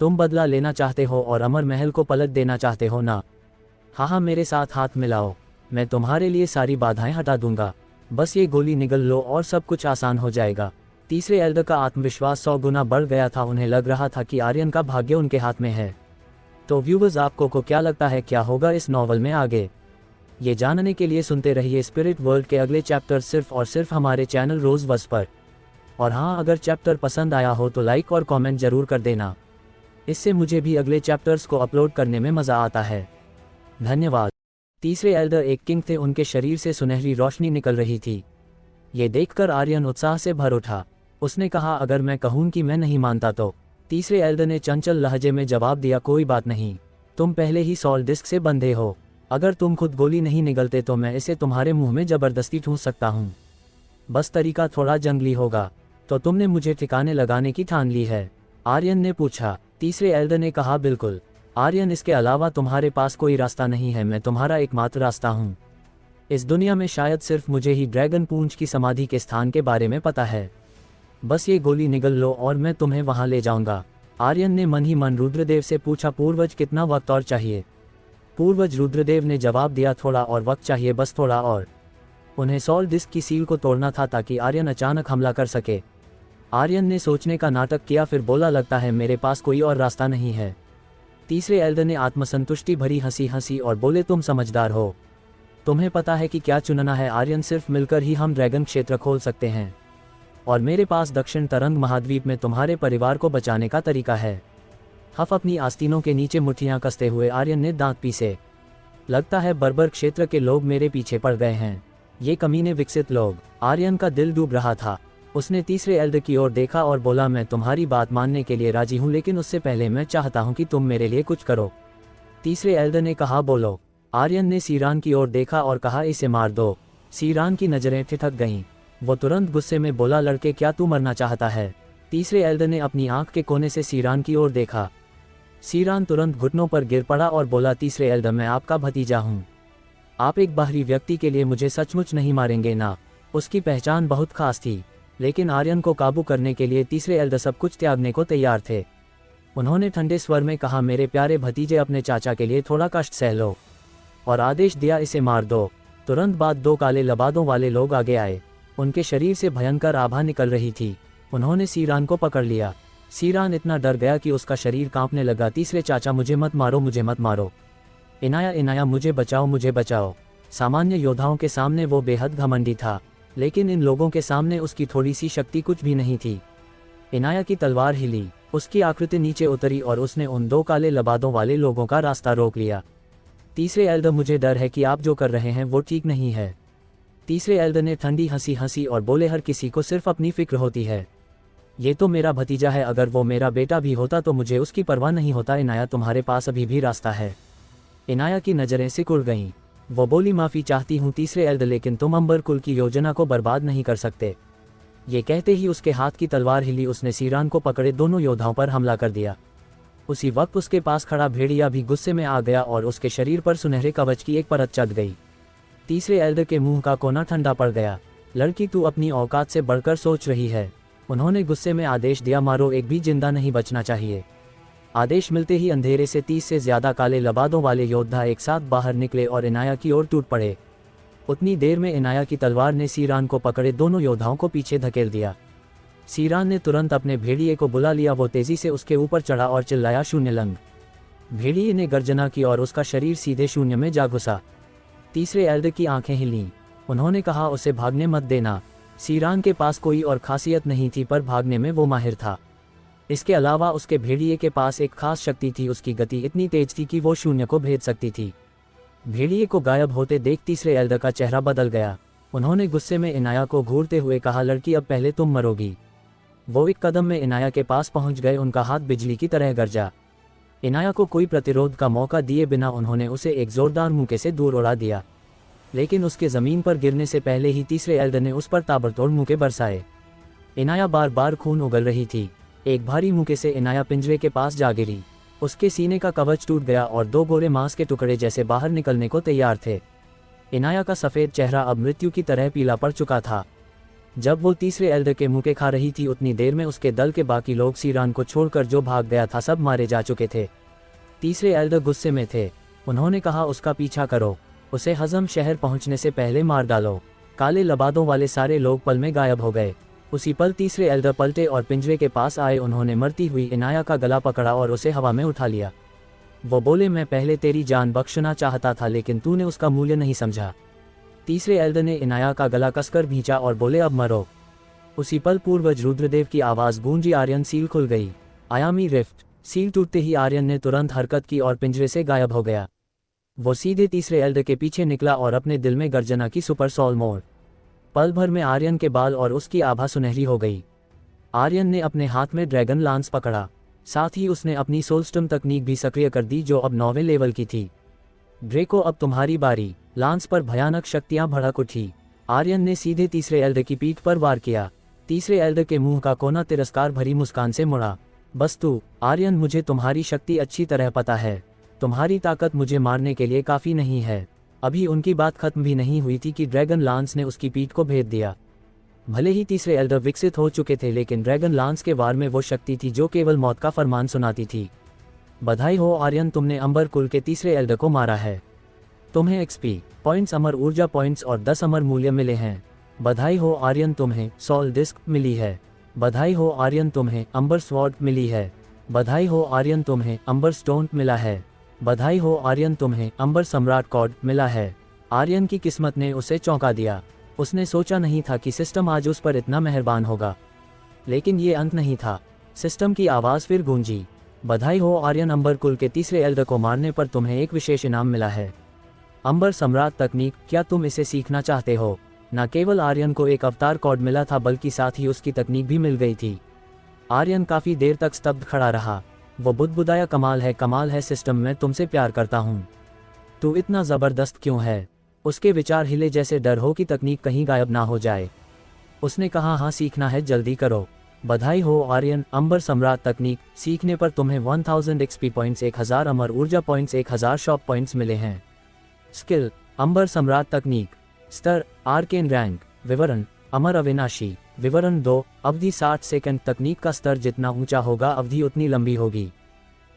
तुम बदला लेना चाहते हो और अमर महल को पलट देना चाहते हो ना? हाँ हाँ, मेरे साथ हाथ मिलाओ, मैं तुम्हारे लिए सारी बाधाएं हटा दूंगा। बस ये गोली निगल लो और सब कुछ आसान हो जाएगा। तीसरे एल्डर का आत्मविश्वास 100 गुना बढ़ गया था। उन्हें लग रहा था कि आर्यन का भाग्य उनके हाथ में है। तो व्यूवर्स, आपको को क्या लगता है, क्या होगा इस नॉवल में आगे? ये जानने के लिए सुनते रहिए स्पिरिट वर्ल्ड के अगले चैप्टर सिर्फ और सिर्फ हमारे चैनल रोज बस पर। और हाँ, अगर चैप्टर पसंद आया हो तो लाइक और कमेंट जरूर कर देना। इससे मुझे भी अगले चैप्टर्स को अपलोड करने में मज़ा आता है। धन्यवाद। तीसरे एल्डर एक किंग थे। उनके शरीर से सुनहरी रोशनी निकल रही थी। ये देखकर आर्यन उत्साह से भर उठा। उसने कहा, अगर मैं कहूँ कि मैं नहीं मानता तो? तीसरे एल्डर ने चंचल लहजे में जवाब दिया, कोई बात नहीं, तुम पहले ही सॉल डिस्क से बंधे हो। अगर तुम खुद गोली नहीं निगलते तो मैं इसे तुम्हारे मुंह में जबरदस्ती ठूंस सकता हूँ। बस तरीका थोड़ा जंगली होगा। तो तुमने मुझे ठिकाने लगाने की ठान ली है? आर्यन ने पूछा। तीसरे एल्डर ने कहा, बिल्कुल आर्यन, इसके अलावा तुम्हारे पास कोई रास्ता नहीं है। मैं तुम्हारा एकमात्र रास्ता हूँ। इस दुनिया में शायद सिर्फ मुझे ही ड्रैगन पूंछ की समाधि के स्थान के बारे में पता है। बस ये गोली निगल लो और मैं तुम्हें वहां ले जाऊंगा। आर्यन ने मन ही मन रुद्रदेव से पूछा, पूर्वज कितना वक्त और चाहिए? पूर्वज रुद्रदेव ने जवाब दिया, थोड़ा और वक्त चाहिए, बस थोड़ा और। उन्हें सॉल डिस्क की सील को तोड़ना था ताकि आर्यन अचानक हमला कर सके। आर्यन ने सोचने का नाटक किया, फिर बोला, लगता है मेरे पास कोई और रास्ता नहीं है। तीसरे एल्डर ने आत्मसंतुष्टि भरी हंसी हंसी और बोले, तुम समझदार हो, तुम्हें पता है कि क्या चुनना है। आर्यन, सिर्फ मिलकर ही हम ड्रैगन क्षेत्र खोल सकते हैं, और मेरे पास दक्षिण तरंग महाद्वीप में तुम्हारे परिवार को बचाने का तरीका है। हफ अपनी आस्तीनों के नीचे मुट्ठियां कसते हुए आर्यन ने दांत पीसे। लगता है बर्बर क्षेत्र के लोग मेरे पीछे पड़ गए हैं, ये कमीने विकसित लोग। आर्यन का दिल डूब रहा था। उसने तीसरे एल्डर की ओर देखा और बोला, मैं तुम्हारी बात मानने के लिए राजी हूँ, लेकिन उससे पहले मैं चाहता हूँ कि तुम मेरे लिए कुछ करो। तीसरे एल्डर ने कहा, बोलो। आर्यन ने सीरान की ओर देखा और कहा, इसे मार दो। सीरान की नजरें ठिठक गईं। वो तुरंत गुस्से में बोला, लड़के, क्या तू मरना चाहता है? तीसरे एल्डर ने अपनी आंख के कोने से सीरान की ओर देखा। सीरान तुरंत घुटनों पर गिर पड़ा और बोला, तीसरे एल्डर, मैं आपका भतीजा हूँ। आप एक बाहरी व्यक्ति के लिए मुझे सचमुच नहीं मारेंगे ना? उसकी पहचान बहुत खास थी, लेकिन आर्यन को काबू करने के लिए तीसरे एल्डर सब कुछ त्यागने को तैयार थे। उन्होंने ठंडे स्वर में कहा, मेरे प्यारे भतीजे, अपने चाचा के लिए थोड़ा कष्ट सह लो, और आदेश दिया, इसे मार दो। तुरंत बाद 2 काले लबादों वाले लोग आगे आए। उनके शरीर से भयंकर आभा निकल रही थी। उन्होंने सीरान को पकड़ लिया। सीरान इतना डर गया कि उसका शरीर कांपने लगा। तीसरे चाचा, मुझे मत मारो, मुझे मत मारो। इनाया, इनाया, मुझे बचाओ, मुझे बचाओ। सामान्य योद्धाओं के सामने वो बेहद घमंडी था, लेकिन इन लोगों के सामने उसकी थोड़ी सी शक्ति कुछ भी नहीं थी। इनाया की तलवार हिली, उसकी आकृति नीचे उतरी और उसने उन 2 काले लबादों वाले लोगों का रास्ता रोक लिया। तीसरे एल्डर, मुझे डर है कि आप जो कर रहे हैं वो ठीक नहीं है। तीसरे एल्डर ने ठंडी हंसी हंसी और बोले, हर किसी को सिर्फ अपनी फिक्र होती है। ये तो मेरा भतीजा है, अगर वो मेरा बेटा भी होता तो मुझे उसकी परवाह नहीं होता। इनाया, तुम्हारे पास अभी भी रास्ता है। इनाया की नज़रें सिकुड़ गईं। वो बोली, माफ़ी चाहती हूँ तीसरे एल्डर, लेकिन तुम अंबर कुल की योजना को बर्बाद नहीं कर सकते। ये कहते ही उसके हाथ की तलवार हिली। उसने सीरान को पकड़े दोनों योद्धाओं पर हमला कर दिया। उसी वक्त उसके पास खड़ा भेड़िया भी गुस्से में आ गया और उसके शरीर पर सुनहरे कवच की एक परत चढ़ गई। तीसरे एल्डर के मुंह का कोना ठंडा पड़ गया। लड़की, तू अपनी औकात से बढ़कर सोच रही है। उन्होंने गुस्से में आदेश दिया, मारो, एक भी जिंदा नहीं बचना चाहिए। आदेश मिलते ही अंधेरे से 30 से ज्यादा काले लबादों वाले योद्धा एक साथ बाहर निकले और इनाया की ओर टूट पड़े। उतनी देर में इनाया की तलवार ने सीरान को पकड़े दोनों योद्धाओं को पीछे धकेल दिया। सीरान ने तुरंत अपने भेड़िए को बुला लिया। वो तेजी से उसके ऊपर चढ़ा और चिल्लाया, शून्य लंग। भेड़िए ने गर्जना की और उसका शरीर सीधे शून्य में जा घुसा। तीसरे एल्डर की आंखें हिलीं। उन्होंने कहा, उसे भागने मत देना। सीरान के पास कोई और खासियत नहीं थी, पर भागने में वो माहिर था। इसके अलावा उसके भेड़िए के पास एक खास शक्ति थी, उसकी गति इतनी तेज थी कि वो शून्य को भेद सकती थी। भेड़िए को गायब होते देख तीसरे एल्डर का चेहरा बदल गया। उन्होंने गुस्से में इनाया को घूरते हुए कहा, लड़की अब पहले तुम मरोगी। वो एक कदम में इनाया के पास पहुंच गए। उनका हाथ बिजली की तरह गरजा। इनाया को कोई प्रतिरोध का मौका दिए बिना उन्होंने उसे एक जोरदार मुक्के से दूर उड़ा दिया। लेकिन उसके ज़मीन पर गिरने से पहले ही तीसरे एल्डर ने उस पर ताबड़तोड़ मुक्के बरसाए। इनाया बार बार खून उगल रही थी। एक भारी मुक्के से इनाया पिंजरे के पास जा गिरी। उसके सीने का कवच टूट गया और 2 गोरे मांस के टुकड़े जैसे बाहर निकलने को तैयार थे। इनाया का सफ़ेद चेहरा अब मृत्यु की तरह पीला पड़ चुका था। जब वो तीसरे एल्डर के मुक्के खा रही थी, उतनी देर में उसके दल के बाकी लोग सीरान को छोड़कर जो भाग गया था सब मारे जा चुके थे। तीसरे एल्डर गुस्से में थे। उन्होंने कहा, उसका पीछा करो, उसे हजम शहर पहुंचने से पहले मार डालो। काले लबादों वाले सारे लोग पल में गायब हो गए। उसी पल तीसरे एल्डर पलटे और पिंजरे के पास आए। उन्होंने मरती हुई इनाया का गला पकड़ा और उसे हवा में उठा लिया। वो बोले, मैं पहले तेरी जान बख्शना चाहता था, लेकिन तूने उसका मूल्य नहीं समझा। तीसरे एल्डर ने इनाया का गला कसकर भींचा और बोले, अब मरो। उसी पल पूर्वज रुद्रदेव की आवाज़ गूंजी। आर्यन सील खुल गई। आयामी रिफ्ट। सील टूटते ही आर्यन ने तुरंत हरकत की और पिंजरे से गायब हो गया। वो सीधे तीसरे एल्डर के पीछे निकला और अपने दिल में गर्जना की सुपर सोल मोड़। पल भर में आर्यन के बाल और उसकी आभा सुनहरी हो गई। आर्यन ने अपने हाथ में ड्रैगन लांस पकड़ा। साथ ही उसने अपनी सोलस्टम तकनीक भी सक्रिय कर दी, जो अब 9वें लेवल की थी। ड्रेको, अब तुम्हारी बारी। लांस पर भयानक शक्तियां भड़क उठी। आर्यन ने सीधे तीसरे एल्डर की पीठ पर वार किया। तीसरे एल्डर के मुंह का कोना तिरस्कार भरी मुस्कान से मुड़ा। बस तू। आर्यन, मुझे तुम्हारी शक्ति अच्छी तरह पता है। तुम्हारी ताकत मुझे मारने के लिए काफ़ी नहीं है। अभी उनकी बात खत्म भी नहीं हुई थी कि ड्रैगन लांस ने उसकी पीठ को भेद दिया। भले ही तीसरे एल्डर विकसित हो चुके थे, लेकिन ड्रैगन लांस के वार में वो शक्ति थी जो केवल मौत का फरमान सुनाती थी। बधाई हो आर्यन, तुमने अंबर कुल के तीसरे एल्डर को मारा है। तुम्हें एक्सपी पॉइंट्स, अमर ऊर्जा पॉइंट्स और 10 अमर मूल्य मिले हैं। बधाई हो आर्यन, तुम्हें सोल डिस्क मिली है। बधाई हो आर्यन, तुम्हें अंबर स्वॉर्ड मिली है। बधाई हो आर्यन, तुम्हें अंबर स्टोन मिला है। बधाई हो आर्यन, तुम्हें अंबर सम्राट कॉर्ड मिला है। आर्यन की किस्मत ने उसे चौंका दिया। उसने सोचा नहीं था कि सिस्टम आज उस पर इतना मेहरबान होगा। लेकिन ये अंत नहीं था। सिस्टम की आवाज़ फिर गूंजी। बधाई हो आर्यन, अंबर कुल के तीसरे एल्डर को मारने पर तुम्हें एक विशेष इनाम मिला है। अंबर सम्राट तकनीक, क्या तुम इसे सीखना चाहते हो? न केवल आर्यन को एक अवतार कॉर्ड मिला था, बल्कि साथ ही उसकी तकनीक भी मिल गई थी। आर्यन काफ़ी देर तक स्तब्ध खड़ा रहा। वो बुदबुदाया, कमाल है सिस्टम, मैं तुमसे प्यार करता हूँ। तू इतना ज़बरदस्त क्यों है? उसके विचार हिले, जैसे डर हो कि तकनीक कहीं गायब ना हो जाए। उसने कहा, हाँ सीखना है, जल्दी करो। बधाई हो आर्यन, अंबर सम्राट तकनीक सीखने पर तुम्हें 1000 एक्सपी पॉइंट्स, 1000 अमर ऊर्जा पॉइंट्स, 1000 शॉप पॉइंट्स मिले हैं। स्किल, अंबर सम्राट तकनीक। स्तर, आर्केन रैंक। विवरण, अमर अविनाशी। विवरण 2, अवधि 60 सेकंड। तकनीक का स्तर जितना ऊंचा होगा, अवधि उतनी लंबी होगी।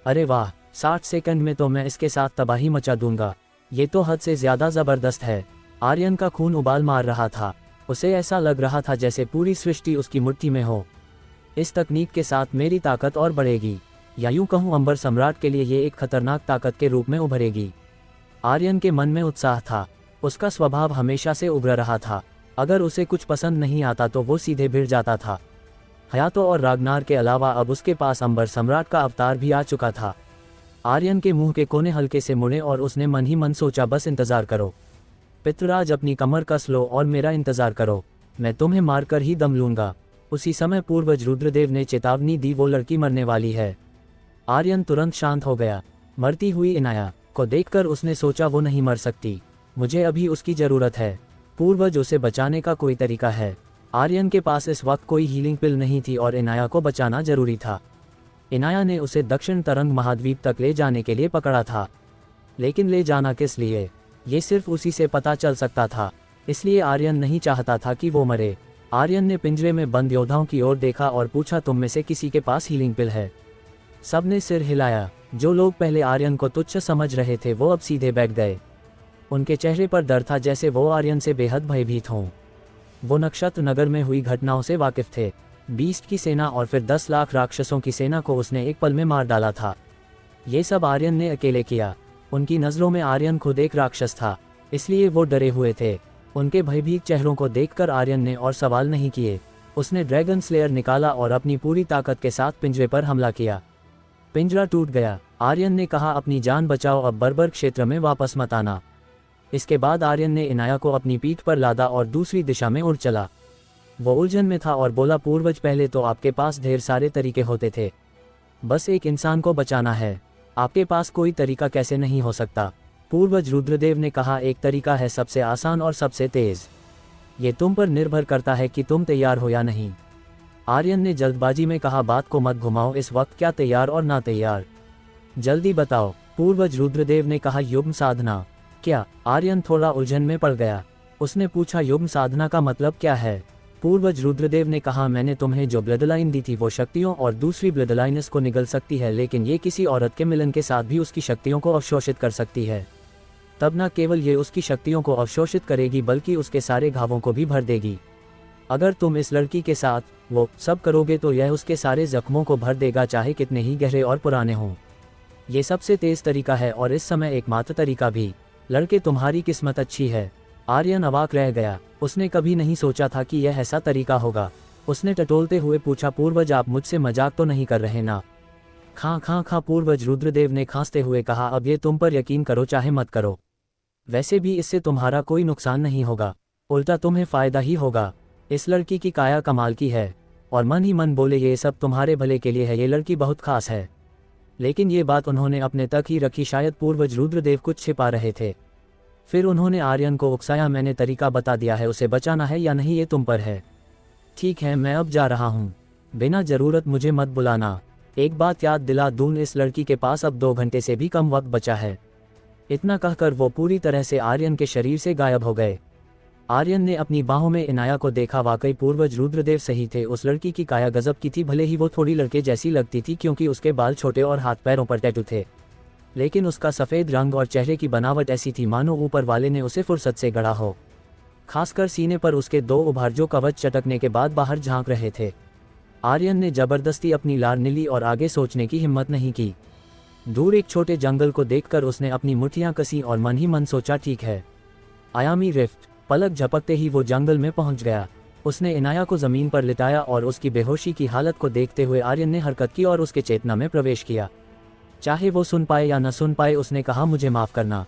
अरे वाह, 60 सेकंड में तो मैं इसके साथ तबाही मचा दूंगा। ये तो हद से ज़्यादा ज़बरदस्त है। आर्यन का खून उबाल मार रहा था। उसे ऐसा लग रहा था जैसे पूरी सृष्टि उसकी मुट्ठी में हो। इस तकनीक के साथ मेरी ताकत और बढ़ेगी, या यूं कहूं अंबर सम्राट के लिए ये एक खतरनाक ताकत के रूप में उभरेगी। आर्यन के मन में उत्साह था। उसका स्वभाव हमेशा से उभर रहा था। अगर उसे कुछ पसंद नहीं आता तो वो सीधे भिड़ जाता था। हयातो और रागनार के अलावा अब उसके पास अंबर सम्राट का अवतार भी आ चुका था। आर्यन के मुंह के कोने हल्के से मुड़े और उसने मन ही मन सोचा, बस इंतजार करो पितृराज, अपनी कमर कस लो और मेरा इंतजार करो, मैं तुम्हें मारकर ही दम लूंगा। उसी समय पूर्वज रुद्रदेव ने चेतावनी दी, वो लड़की मरने वाली है। आर्यन तुरंत शांत हो गया। मरती हुई इनाया को देखकर उसने सोचा, वो नहीं मर सकती, मुझे अभी उसकी ज़रूरत है। पूर्वज, उसे बचाने का कोई तरीका है। आर्यन के पास इस वक्त कोई हीलिंग पिल नहीं थी और इनाया को बचाना जरूरी था। इनाया ने उसे दक्षिण तरंग महाद्वीप तक ले जाने के लिए पकड़ा था, लेकिन ले जाना किस लिए, ये सिर्फ उसी से पता चल सकता था। इसलिए आर्यन नहीं चाहता था कि वो मरे। आर्यन ने पिंजरे में बंद योद्धाओं की ओर देखा और पूछा, तुम में से किसी के पास हीलिंग पिल है? सबने सिर हिलाया। जो लोग पहले आर्यन को तुच्छ समझ रहे थे वो अब सीधे बैठ गए। उनके चेहरे पर डर था, जैसे वो आर्यन से बेहद भयभीत हों। वो नक्षत्र नगर में हुई घटनाओं से वाकिफ थे। बीस्ट की सेना और फिर 10 लाख राक्षसों की सेना को उसने एक पल में मार डाला था। ये सब आर्यन ने अकेले किया। उनकी नज़रों में आर्यन खुद एक राक्षस था, इसलिए वो डरे हुए थे। उनके भयभीत चेहरों को देखकर आर्यन ने और सवाल नहीं किए। उसने ड्रैगन स्लेयर निकाला और अपनी पूरी ताकत के साथ पिंजरे पर हमला किया। पिंजरा टूट गया। आर्यन ने कहा, अपनी जान बचाओ, अब बर्बर क्षेत्र में वापस मत आना। इसके बाद आर्यन ने इनाया को अपनी पीठ पर लादा और दूसरी दिशा में उड़ चला। वो उलझन में था और बोला, पूर्वज, पहले तो आपके पास ढेर सारे तरीके होते थे, बस एक इंसान को बचाना है। आपके पास कोई तरीका कैसे नहीं हो सकता? पूर्वज रुद्रदेव ने कहा, एक तरीका है, सबसे आसान और सबसे तेज। ये तुम पर निर्भर करता है कि तुम तैयार हो या नहीं। आर्यन ने जल्दबाजी में कहा, बात को मत घुमाओ, इस वक्त क्या तैयार और ना तैयार, जल्दी बताओ। पूर्वज रुद्रदेव ने कहा, युग्म साधना। क्या? आर्यन थोड़ा उलझन में पड़ गया। उसने पूछा, युग्म साधना का मतलब क्या है? पूर्वज रुद्रदेव ने कहा, मैंने तुम्हें जो ब्लड लाइन दी थी वो शक्तियों और दूसरी ब्लड लाइन्स को निगल सकती है, लेकिन ये किसी औरत के मिलन के साथ भी उसकी शक्तियों को अवशोषित कर सकती है। तब न केवल ये उसकी शक्तियों को अवशोषित करेगी बल्कि उसके सारे घावों को भी भर देगी। अगर तुम इस लड़की के साथ वो सब करोगे तो यह उसके सारे जख्मों को भर देगा, चाहे कितने ही गहरे और पुराने हों। ये सबसे तेज तरीका है और इस समय एकमात्र तरीका भी। लड़के, तुम्हारी किस्मत अच्छी है। आर्यन अवाक रह गया। उसने कभी नहीं सोचा था कि यह ऐसा तरीका होगा। उसने टटोलते हुए पूछा, पूर्वज, आप मुझसे मजाक तो नहीं कर रहे ना? खां खां खां, पूर्वज रुद्रदेव ने खांसते हुए कहा, अब ये तुम पर यकीन करो चाहे मत करो। वैसे भी इससे तुम्हारा कोई नुकसान नहीं होगा, उल्टा तुम्हें फायदा ही होगा। इस लड़की की काया कमाल की है। और मन ही मन बोले, ये सब तुम्हारे भले के लिए है, ये लड़की बहुत खास है। लेकिन ये बात उन्होंने अपने तक ही रखी, शायद पूर्वज रुद्रदेव कुछ छिपा रहे थे। फिर उन्होंने आर्यन को उकसाया, मैंने तरीका बता दिया है, उसे बचाना है या नहीं ये तुम पर है। ठीक है, मैं अब जा रहा हूँ, बिना जरूरत मुझे मत बुलाना। एक बात याद दिला दूं, इस लड़की के पास अब 2 घंटे से भी कम वक्त बचा है। इतना कहकर वो पूरी तरह से आर्यन के शरीर से गायब हो गए। आर्यन ने अपनी बाहों में इनाया को देखा। वाकई पूर्वज रुद्रदेव सही थे, उस लड़की की काया गजब की थी। भले ही वो थोड़ी लड़के जैसी लगती थी क्योंकि उसके बाल छोटे और हाथ पैरों पर टैटू थे, लेकिन उसका सफ़ेद रंग और चेहरे की बनावट ऐसी थी मानो ऊपर वाले ने उसे फुर्सत से गढ़ा हो। खासकर सीने पर उसके 2 उभार जो कवच चटकने के बाद बाहर झांक रहे थे। आर्यन ने जबरदस्ती अपनी लार ली और आगे सोचने की हिम्मत नहीं की। दूर एक छोटे जंगल को देखकर उसने अपनी मुट्ठियां कसी और मन ही मन सोचा, ठीक है, आयामी रिफ्ट। पलक झपकते ही वो जंगल में पहुंच गया। उसने इनाया को जमीन पर लिटाया और उसकी बेहोशी की हालत को देखते हुए आर्यन ने हरकत की और उसके चेतना में प्रवेश किया। चाहे वो सुन पाए या न सुन पाए, उसने कहा, मुझे माफ़ करना,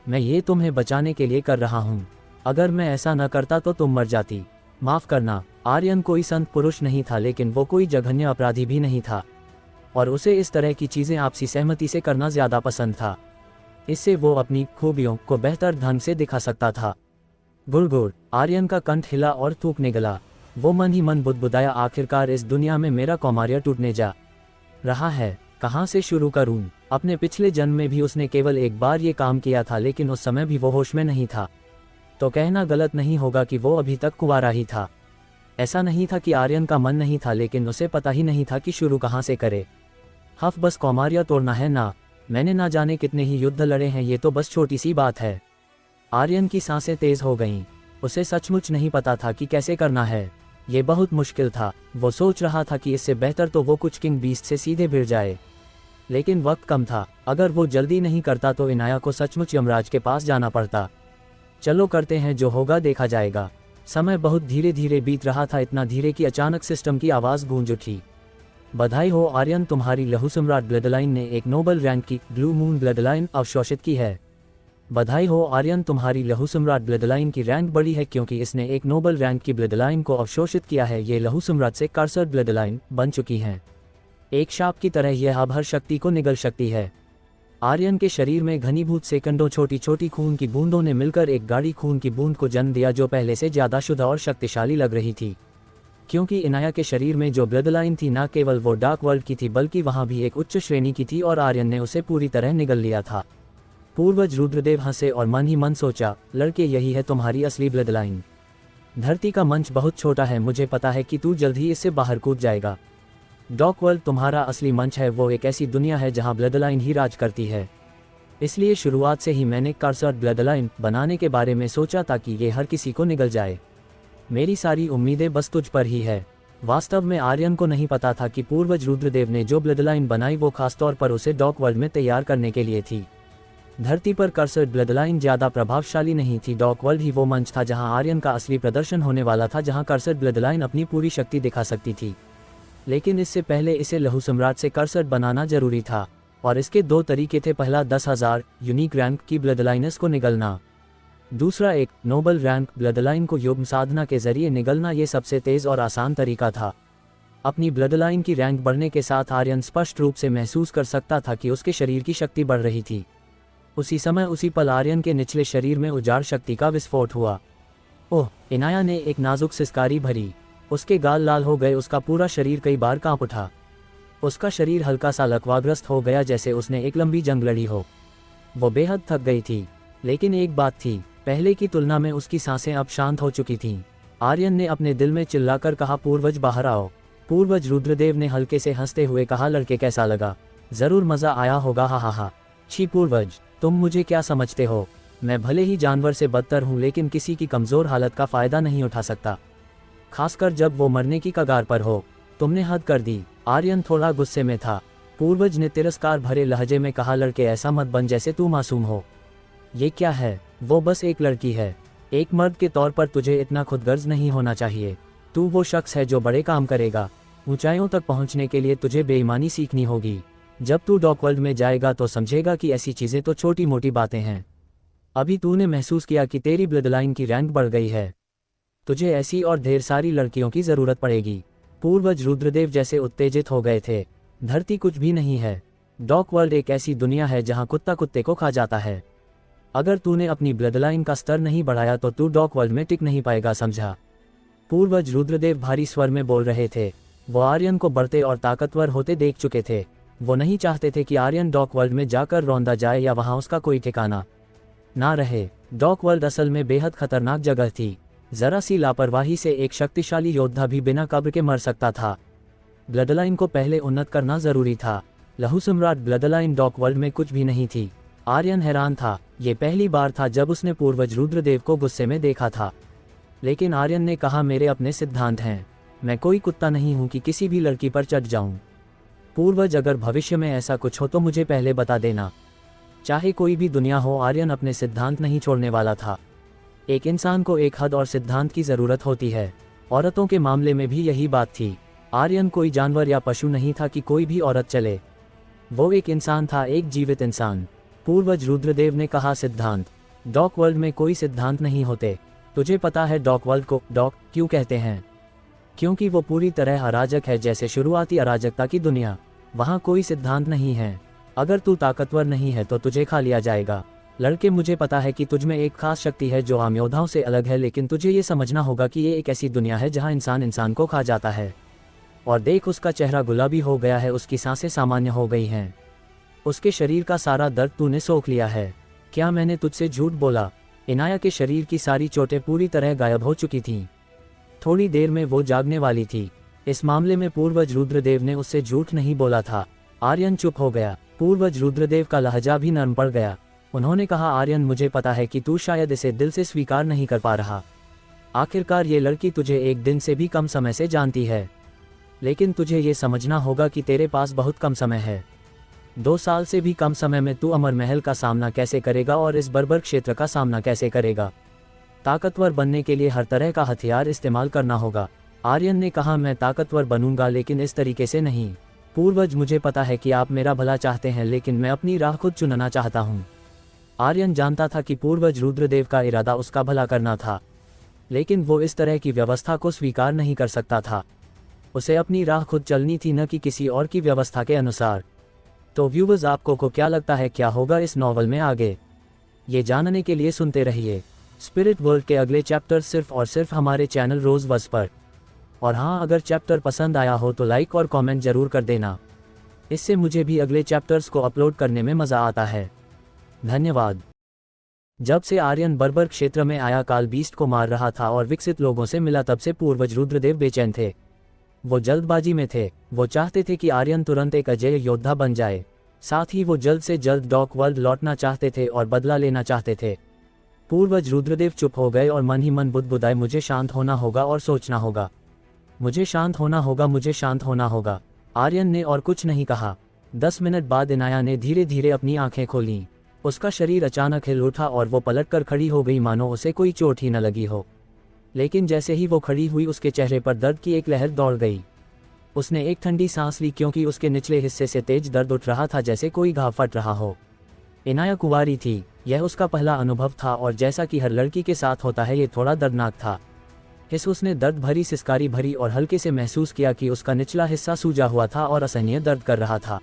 मैं ये तुम्हें बचाने के लिए कर रहा हूँ। अगर मैं ऐसा न करता तो तुम मर जाती। माफ़ करना। आर्यन कोई संत पुरुष नहीं था, लेकिन वो कोई जघन्य अपराधी भी नहीं था और उसे इस तरह की चीज़ें आपसी सहमति से करना ज़्यादा पसंद था। इससे वो अपनी खूबियों को बेहतर ढंग से दिखा सकता था। गुड़गुड़। आर्यन का कंठ हिला और थूकने गला। वो मन ही मन बुदबुदाया, आखिरकार इस दुनिया में मेरा कौमार्य टूटने जा रहा है। कहाँ से शुरू करूं? अपने पिछले जन्म में भी उसने केवल एक बार ये काम किया था, लेकिन उस समय भी वो होश में नहीं था, तो कहना गलत नहीं होगा कि वो अभी तक कुंवारा ही था। ऐसा नहीं था कि आर्यन का मन नहीं था, लेकिन उसे पता ही नहीं था कि शुरू कहाँ से करे। हफ बस कौमार्य तोड़ना है ना? मैंने ना जाने कितने ही युद्ध लड़े हैं, ये तो बस छोटी सी बात है। आर्यन की सांसें तेज हो गईं। उसे सचमुच नहीं पता था कि कैसे करना है। ये बहुत मुश्किल था। वो सोच रहा था कि इससे बेहतर तो वो कुछ किंग बीस्ट से सीधे भिड़ जाए, लेकिन वक्त कम था। अगर वो जल्दी नहीं करता तो इनाया को सचमुच यमराज के पास जाना पड़ता। चलो करते हैं, जो होगा देखा जाएगा। समय बहुत धीरे धीरे बीत रहा था, इतना धीरे कि अचानक सिस्टम की आवाज़ गूंज उठी। बधाई हो आर्यन, तुम्हारी लहू सम्राट ब्लड लाइन ने एक नोबल रैंक की ब्लू मून ब्लड लाइन अवशोषित की है। बधाई हो आर्यन, तुम्हारी लहू सम्राट ब्लड लाइन की रैंक बढ़ी है क्योंकि इसने एक नोबल रैंक की ब्लड लाइन को अवशोषित किया है। ये लहू सम्राट से कर्सर ब्लड लाइन बन चुकी हैं। एक शाप की तरह यह अब हर शक्ति को निगल सकती है। आर्यन के शरीर में घनीभूत सेकंडों छोटी छोटी खून की बूंदों ने मिलकर एक गाढ़ी खून की बूंद को जन्म दिया, जो पहले से ज्यादा शुद्ध और शक्तिशाली लग रही थी। क्योंकि इनाया के शरीर में जो ब्लड लाइन थी, न केवल वो डार्क वर्ल्ड की थी बल्कि वहां भी एक उच्च श्रेणी की थी और आर्यन ने उसे पूरी तरह निगल लिया था। पूर्वज रुद्रदेव हंसे और मन ही मन सोचा, लड़के, यही है तुम्हारी असली ब्लड लाइन। धरती का मंच बहुत छोटा है, मुझे पता है कि तू जल्द ही इससे बाहर कूद जाएगा। डॉक वर्ल्ड तुम्हारा असली मंच है, वो एक ऐसी दुनिया है जहां ब्लड लाइन ही राज करती है। इसलिए शुरुआत से ही मैंने कर्सर ब्लड लाइन बनाने के बारे में सोचा ताकि ये हर किसी को निगल जाए। मेरी सारी उम्मीदें बस तुझ पर ही है। वास्तव में आर्यन को नहीं पता था कि पूर्वज रुद्रदेव ने जो ब्लड लाइन बनाई वो खासतौर पर उसे डॉक वर्ल्ड में तैयार करने के लिए थी। धरती पर कर्सर ब्लड लाइन ज़्यादा प्रभावशाली नहीं थी, डॉक वर्ल्ड ही वो मंच था जहां आर्यन का असली प्रदर्शन होने वाला था, जहां कर्सर ब्लड लाइन अपनी पूरी शक्ति दिखा सकती थी। लेकिन इससे पहले इसे लहू सम्राट से कर्सर बनाना जरूरी था, और इसके दो तरीके थे। पहला 10,000 यूनिक रैंक की ब्लड लाइनस को निगलना, दूसरा एक नोबल रैंक ब्लड लाइन को युग्म साधना के जरिए निगलना। ये सबसे तेज और आसान तरीका था। अपनी ब्लड लाइन की रैंक बढ़ने के साथ आर्यन स्पष्ट रूप से महसूस कर सकता था कि उसके शरीर की शक्ति बढ़ रही थी। उसी समय उसी पल आर्यन के निचले शरीर में उजाड़ शक्ति का विस्फोट हुआ। ओह! इनाया ने एक नाजुक सिसकारी भरी। उसके गाल लाल हो गए, उसका पूरा शरीर कई बार कांप उठा। उसका शरीर हल्का सा लकवाग्रस्त हो गया, जैसे उसने एक लंबी जंग लड़ी हो। वो बेहद थक गई थी, लेकिन एक बात थी, पहले की तुलना में उसकी सांसें अब शांत हो चुकी थीं। आर्यन ने अपने दिल में चिल्लाकर कहा, पूर्वज बाहर आओ। पूर्वज रुद्रदेव ने हल्के से हंसते हुए कहा, लड़के कैसा लगा? जरूर मजा आया होगा, हा हा हा। छी पूर्वज, तुम मुझे क्या समझते हो? मैं भले ही जानवर से बदतर हूँ, लेकिन किसी की कमजोर हालत का फायदा नहीं उठा सकता, खासकर जब वो मरने की कगार पर हो। तुमने हद कर दी। आर्यन थोड़ा गुस्से में था। पूर्वज ने तिरस्कार भरे लहजे में कहा, लड़के ऐसा मत बन जैसे तू मासूम हो। ये क्या है? वो बस एक लड़की है। एक मर्द के तौर पर तुझे इतना खुदगर्ज नहीं होना चाहिए। तू वो शख्स है जो बड़े काम करेगा। ऊंचाइयों तक पहुंचने के लिए तुझे बेईमानी सीखनी होगी। जब तू डॉक वर्ल्ड में जाएगा तो समझेगा कि ऐसी चीजें तो छोटी मोटी बातें हैं। अभी तूने महसूस किया कि तेरी ब्लड लाइन की रैंक बढ़ गई है। तुझे ऐसी और ढेर सारी लड़कियों की जरूरत पड़ेगी। पूर्वज रुद्रदेव जैसे उत्तेजित हो गए थे। धरती कुछ भी नहीं है। डॉक वर्ल्ड एक ऐसी दुनिया है जहां कुत्ता कुत्ते को खा जाता है। अगर तूने अपनी ब्लड लाइन का स्तर नहीं बढ़ाया तो तू डॉक वर्ल्ड में टिक नहीं पाएगा, समझा? पूर्वज रुद्रदेव भारी स्वर में बोल रहे थे। वो आर्यन को बढ़ते और ताकतवर होते देख चुके थे। वो नहीं चाहते थे कि आर्यन डॉक वर्ल्ड में जाकर रौंदा जाए या वहां उसका कोई ठिकाना ना रहे। डॉक वर्ल्ड असल में बेहद खतरनाक जगह थी। जरा सी लापरवाही से एक शक्तिशाली योद्धा भी बिना कब्र के मर सकता था। ब्लड लाइन को पहले उन्नत करना जरूरी था। लहू सम्राट ब्लड लाइन डॉक वर्ल्ड में कुछ भी नहीं थी। आर्यन हैरान था। ये पहली बार था जब उसने पूर्वज रुद्रदेव को गुस्से में देखा था। लेकिन आर्यन ने कहा, मेरे अपने सिद्धांत हैं। मैं कोई कुत्ता नहीं हूं कि किसी भी लड़की पर चढ़ जाऊं। पूर्वज, अगर भविष्य में ऐसा कुछ हो तो मुझे पहले बता देना। चाहे कोई भी दुनिया हो, आर्यन अपने सिद्धांत नहीं छोड़ने वाला था। एक इंसान को एक हद और सिद्धांत की जरूरत होती है। औरतों के मामले में भी यही बात थी। आर्यन कोई जानवर या पशु नहीं था कि कोई भी औरत चले। वो एक इंसान था, एक जीवित इंसान। पूर्वज रुद्रदेव ने कहा, सिद्धांत? डॉक वर्ल्ड में कोई सिद्धांत नहीं होते। तुझे पता है डॉक वर्ल्ड को डॉक क्यों कहते हैं? क्योंकि वो पूरी तरह अराजक है, जैसे शुरुआती अराजकता की दुनिया। वहाँ कोई सिद्धांत नहीं है। अगर तू ताकतवर नहीं है तो तुझे खा लिया जाएगा। लड़के, मुझे पता है कि तुझ में एक खास शक्ति है जो आम योद्धाओं से अलग है, लेकिन तुझे ये समझना होगा कि ये एक ऐसी दुनिया है जहाँ इंसान इंसान को खा जाता है। और देख, उसका चेहरा गुलाबी हो गया है, उसकी सांसें सामान्य हो गई हैं। उसके शरीर का सारा दर्द तूने सोख लिया है। क्या मैंने तुझसे झूठ बोला? इनाया के शरीर की सारी चोटें पूरी तरह गायब हो चुकी थीं। थोड़ी देर में वो जागने वाली थी। इस मामले में पूर्वज रुद्रदेव ने उससे झूठ नहीं बोला था। आर्यन चुप हो गया। पूर्वज रुद्रदेव का लहजा भी नरम पड़ गया। उन्होंने कहा, आर्यन, मुझे पता है कि तू शायद इसे दिल से स्वीकार नहीं कर पा रहा। आखिरकार ये लड़की तुझे एक दिन से भी कम समय से जानती है। लेकिन तुझे ये समझना होगा कि तेरे पास बहुत कम समय है। 2 साल से भी कम समय में तू अमर महल का सामना कैसे करेगा और इस बर्बर क्षेत्र का सामना कैसे करेगा? ताकतवर बनने के लिए हर तरह का हथियार इस्तेमाल करना होगा। आर्यन ने कहा, मैं ताकतवर बनूंगा, लेकिन इस तरीके से नहीं। पूर्वज, मुझे पता है कि आप मेरा भला चाहते हैं, लेकिन मैं अपनी राह खुद चुनना चाहता हूँ। आर्यन जानता था कि पूर्वज रुद्रदेव का इरादा उसका भला करना था, लेकिन वो इस तरह की व्यवस्था को स्वीकार नहीं कर सकता था। उसे अपनी राह खुद चलनी थी, न कि किसी और की व्यवस्था के अनुसार। तो व्यूवर्स, आपको को क्या लगता है क्या होगा इस नॉवल में आगे? ये जानने के लिए सुनते रहिए स्पिरिट वर्ल्ड के अगले चैप्टर सिर्फ और सिर्फ हमारे चैनल रोज बस पर। और हाँ, अगर चैप्टर पसंद आया हो तो लाइक और कमेंट जरूर कर देना। इससे मुझे भी अगले चैप्टर्स को अपलोड करने में मज़ा आता है। धन्यवाद। जब से आर्यन बर्बर क्षेत्र में आया काल बीस्ट को मार रहा था और विकसित लोगों से मिला, तब से पूर्वज रुद्रदेव बेचैन थे। वो जल्दबाजी में थे। वो चाहते थे कि आर्यन तुरंत एक अजेय योद्धा बन जाए। साथ ही वो जल्द से जल्द डॉक वर्ल्ड लौटना चाहते थे और बदला लेना चाहते थे। पूर्वज रुद्रदेव चुप हो गए और मन ही मन बुदबुदाए, मुझे शांत होना होगा और सोचना होगा। मुझे शांत होना होगा, मुझे शांत होना होगा। आर्यन ने और कुछ नहीं कहा। 10 मिनट बाद इनाया ने धीरे धीरे अपनी आंखें खोलीं। उसका शरीर अचानक हिल उठा और वो पलटकर खड़ी हो गई, मानो उसे कोई चोट ही न लगी हो। लेकिन जैसे ही वो खड़ी हुई उसके चेहरे पर दर्द की एक लहर दौड़ गई। उसने एक ठंडी सांस ली क्योंकि उसके निचले हिस्से से तेज दर्द उठ रहा था, जैसे कोई घाव फट रहा हो। इनाया कुंवारी थी, यह उसका पहला अनुभव था और जैसा कि हर लड़की के साथ होता है, ये थोड़ा दर्दनाक था। उसने दर्द भरी सिसकारी भरी और हल्के से महसूस किया कि उसका निचला हिस्सा सूजा हुआ था और असहनीय दर्द कर रहा था।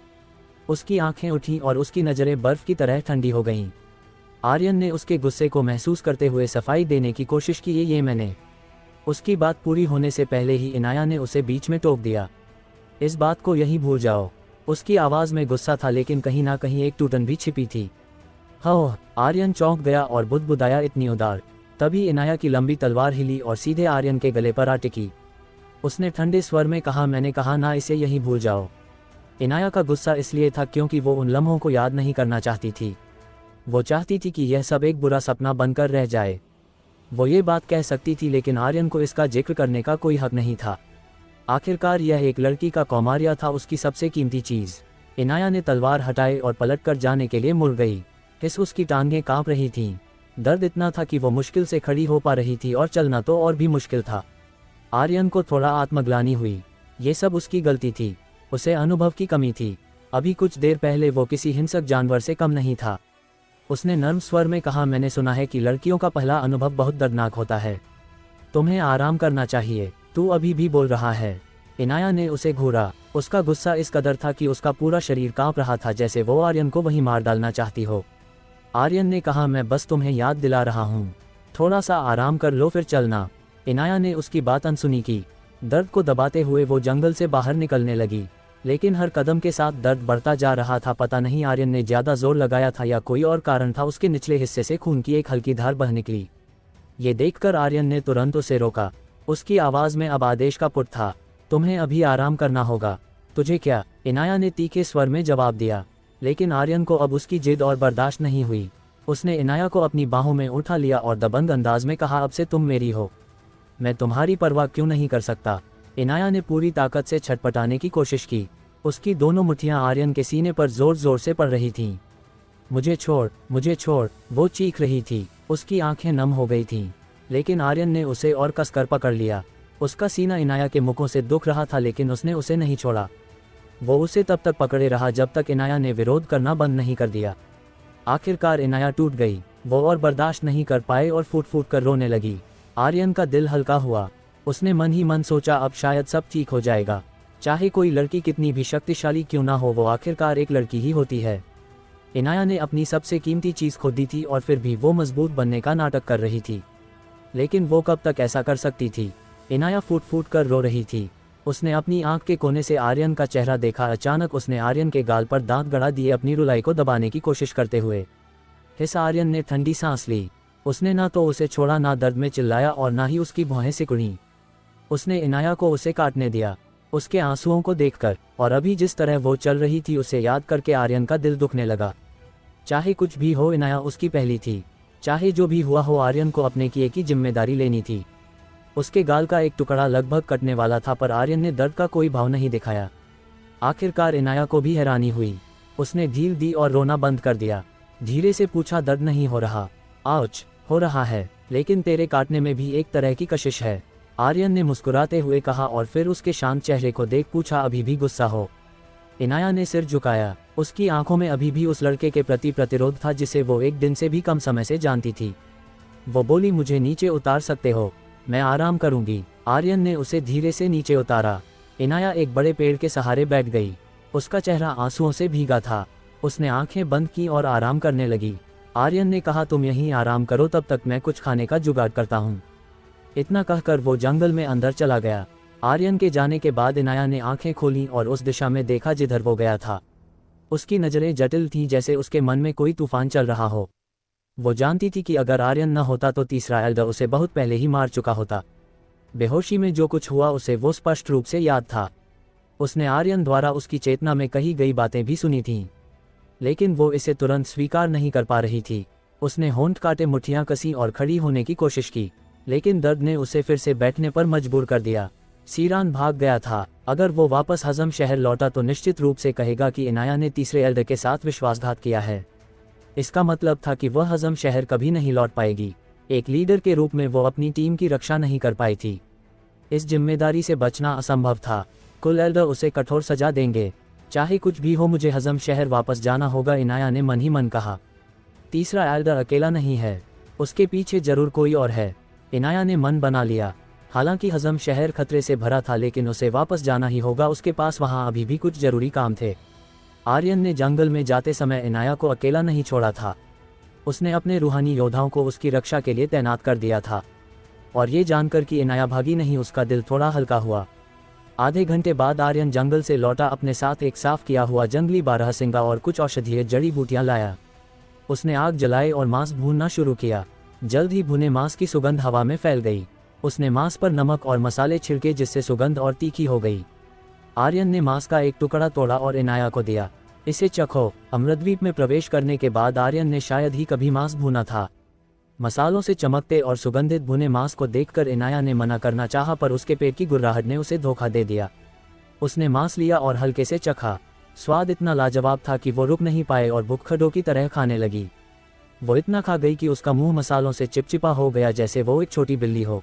उसकी आंखें उठी और उसकी नज़रें बर्फ की तरह ठंडी हो गईं। आर्यन ने उसके गुस्से को महसूस करते हुए सफाई देने की कोशिश की, ये मैंने। उसकी बात पूरी होने से पहले ही इनाया ने उसे बीच में टोक दिया। इस बात को यही भूल जाओ। उसकी आवाज़ में गुस्सा था, लेकिन कहीं ना कहीं एक टूटन भी छिपी थी। हाँ, आर्यन चौंक गया और बुदबुदाया, इतनी उदार। तभी इनाया की लंबी तलवार हिली और सीधे आर्यन के गले पर आ टिकी। उसने ठंडे स्वर में कहा, मैंने कहा ना, इसे यहीं भूल जाओ। इनाया का गुस्सा इसलिए था क्योंकि वो उन लम्हों को याद नहीं करना चाहती थी। वो चाहती थी कि यह सब एक बुरा सपना बनकर रह जाए। वो ये बात कह सकती थी, लेकिन आर्यन को इसका जिक्र करने का कोई हक नहीं था। आखिरकार यह एक लड़की का कौमार्या था, उसकी सबसे कीमती चीज़। इनाया ने तलवार हटाई और पलटकर जाने के लिए मुड़ गई। उसकी टांगें कांप रही थीं। दर्द इतना था कि वो मुश्किल से खड़ी हो पा रही थी और चलना तो और भी मुश्किल था। आर्यन को थोड़ा आत्मग्लानि हुई। ये सब उसकी गलती थी, उसे अनुभव की कमी थी। अभी कुछ देर पहले वो किसी हिंसक जानवर से कम नहीं था। उसने नर्म स्वर में कहा, मैंने सुना है कि लड़कियों का पहला अनुभव बहुत दर्दनाक होता है। तुम्हें आराम करना चाहिए। तू अभी भी बोल रहा है। इनाया ने उसे घूरा। उसका गुस्सा इस कदर था कि उसका पूरा शरीर कांप रहा था, जैसे वो आर्यन को वहीं मार डालना चाहती हो। आर्यन ने कहा, मैं बस तुम्हें याद दिला रहा हूँ, थोड़ा सा आराम कर लो फिर चलना। इनाया ने उसकी बात अनसुनी की। दर्द को दबाते हुए वो जंगल से बाहर निकलने लगी, लेकिन हर कदम के साथ दर्द बढ़ता जा रहा था। पता नहीं आर्यन ने ज़्यादा जोर लगाया था या कोई और कारण था। उसके निचले हिस्से से खून की एक हल्की धार बह निकली। ये देखकर आर्यन ने तुरंत उसे रोका। उसकी आवाज़ में अब आदेश का पुट था। तुम्हें अभी आराम करना होगा। तुझे क्या? इनाया ने तीखे स्वर में जवाब दिया। लेकिन आर्यन को अब उसकी जिद और बर्दाश्त नहीं हुई। उसने इनाया को अपनी बाहों में उठा लिया और दबंग अंदाज में कहा, अब से तुम मेरी हो। मैं तुम्हारी परवाह क्यों नहीं कर सकता? इनाया ने पूरी ताकत से छटपटाने की कोशिश की। उसकी दोनों मुट्ठियां आर्यन के सीने पर जोर जोर से पड़ रही थीं। मुझे छोड़, मुझे छोड़, वो चीख रही थी। उसकी आंखें नम हो गई थीं। लेकिन आर्यन ने उसे और कसकर पकड़ लिया। उसका सीना इनाया के मुखों से दुख रहा था, लेकिन उसने उसे नहीं छोड़ा। वो उसे तब तक पकड़े रहा जब तक इनाया ने विरोध करना बंद नहीं कर दिया। आखिरकार इनाया टूट गई। वो और बर्दाश्त नहीं कर पाए और फूट फूट कर रोने लगी। आर्यन का दिल हल्का हुआ। उसने मन ही मन सोचा, अब शायद सब ठीक हो जाएगा। चाहे कोई लड़की कितनी भी शक्तिशाली क्यों ना हो, वो आखिरकार एक लड़की ही होती है। इनाया ने अपनी सबसे कीमती चीज़ खो दी थी और फिर भी वो मजबूत बनने का नाटक कर रही थी। लेकिन वो कब तक ऐसा कर सकती थी? इनाया फूट फूट कर रो रही थी। उसने अपनी आंख के कोने से आर्यन का चेहरा देखा। अचानक उसने आर्यन के गाल पर दांत गड़ा दिए, अपनी रुलाई को दबाने की कोशिश करते हुए। आर्यन ने ठंडी सांस ली। उसने ना तो उसे छोड़ा, ना दर्द में चिल्लाया और ना ही उसकी भौहें सिकुड़ी। उसने इनाया को उसे काटने दिया, उसके आंसुओं को देखकर। और अभी जिस तरह वो चल रही थी उसे याद करके आर्यन का दिल दुखने लगा। चाहे कुछ भी हो, इनाया उसकी पहली थी। चाहे जो भी हुआ हो, आर्यन को अपने किए की जिम्मेदारी लेनी थी। उसके गाल का एक टुकड़ा लगभग कटने वाला था, पर आर्यन ने दर्द का कोई भाव नहीं दिखाया। आखिरकार इनाया को भी हैरानी हुई। उसने ढील दी और रोना बंद कर दिया। धीरे से पूछा, दर्द नहीं हो रहा? आउच, हो रहा है, लेकिन तेरे काटने में भी एक तरह की कशिश है, आर्यन ने मुस्कुराते हुए कहा और फिर उसके शांत चेहरे को देख पूछा, अभी भी गुस्सा हो? इनाया ने सिर झुकाया। उसकी आंखों में अभी भी उस लड़के के प्रति प्रतिरोध था जिसे वो एक दिन से भी कम समय से जानती थी। वो बोली, मुझे नीचे उतार सकते हो, मैं आराम करूंगी। आर्यन ने उसे धीरे से नीचे उतारा। इनाया एक बड़े पेड़ के सहारे बैठ गई। उसका चेहरा आंसुओं से भीगा था। उसने आंखें बंद की और आराम करने लगी। आर्यन ने कहा, तुम यहीं आराम करो, तब तक मैं कुछ खाने का जुगाड़ करता हूँ। इतना कहकर वो जंगल में अंदर चला गया। आर्यन के जाने के बाद इनाया ने आंखें खोलीं और उस दिशा में देखा जिधर वो गया था। उसकी नज़रें जटिल थीं, जैसे उसके मन में कोई तूफान चल रहा हो। वो जानती थी कि अगर आर्यन न होता तो तीसरा एल्डर उसे बहुत पहले ही मार चुका होता। बेहोशी में जो कुछ हुआ उसे वो स्पष्ट रूप से याद था। उसने आर्यन द्वारा उसकी चेतना में कही गई बातें भी सुनी थीं, लेकिन वो इसे तुरंत स्वीकार नहीं कर पा रही थी। उसने होंठ काटे, मुट्ठियां कसी और खड़ी होने की कोशिश की, लेकिन दर्द ने उसे फिर से बैठने पर मजबूर कर दिया। सीरान भाग गया था। अगर वो वापस हजम शहर लौटा तो निश्चित रूप से कहेगा कि इनाया ने तीसरे एल्डर के साथ विश्वासघात किया है। इसका मतलब था कि वह हजम शहर कभी नहीं लौट पाएगी। एक लीडर के रूप में वो अपनी टीम की रक्षा नहीं कर पाई थी। इस जिम्मेदारी से बचना असंभव था। कुल एल्डर उसे कठोर सजा देंगे। चाहे कुछ भी हो, मुझे हजम शहर वापस जाना होगा, इनाया ने मन ही मन कहा। तीसरा एल्डर अकेला नहीं है, उसके पीछे जरूर कोई और है, इनाया ने मन बना लिया। हालांकि हजम शहर खतरे से भरा था, लेकिन उसे वापस जाना ही होगा। उसके पास वहां अभी भी कुछ जरूरी काम थे। आर्यन ने जंगल में जाते समय इनाया को अकेला नहीं छोड़ा था। उसने अपने रूहानी योद्धाओं को उसकी रक्षा के लिए तैनात कर दिया था। और ये जानकर कि इनाया भागी नहीं, उसका दिल थोड़ा हल्का हुआ। आधे घंटे बाद आर्यन जंगल से लौटा। अपने साथ एक साफ किया हुआ जंगली बारहसिंगा और कुछ औषधीय जड़ी बूटियां लाया। उसने आग जलाई और मांस भूनना शुरू किया। जल्द ही भुने मांस की सुगंध हवा में फैल गई। उसने मांस पर नमक और मसाले छिड़के, जिससे सुगंध और तीखी हो गई। आर्यन ने मांस का एक टुकड़ा तोड़ा और इनाया को दिया। इसे चखो। अमृतद्वीप में प्रवेश करने के बाद आर्यन ने शायद ही कभी मांस भुना था। मसालों से चमकते और सुगंधित भुने मांस को देखकर इनाया ने मना करना चाहा, पर उसके पेट की गुर्राहट ने उसे धोखा दे दिया। उसने मांस लिया और हल्के से चखा। स्वाद इतना लाजवाब था कि वो रुक नहीं पाए और भुक्खड़ों की तरह खाने लगी। वो इतना खा गई कि उसका मुंह मसालों से चिपचिपा हो गया, जैसे वो एक छोटी बिल्ली हो।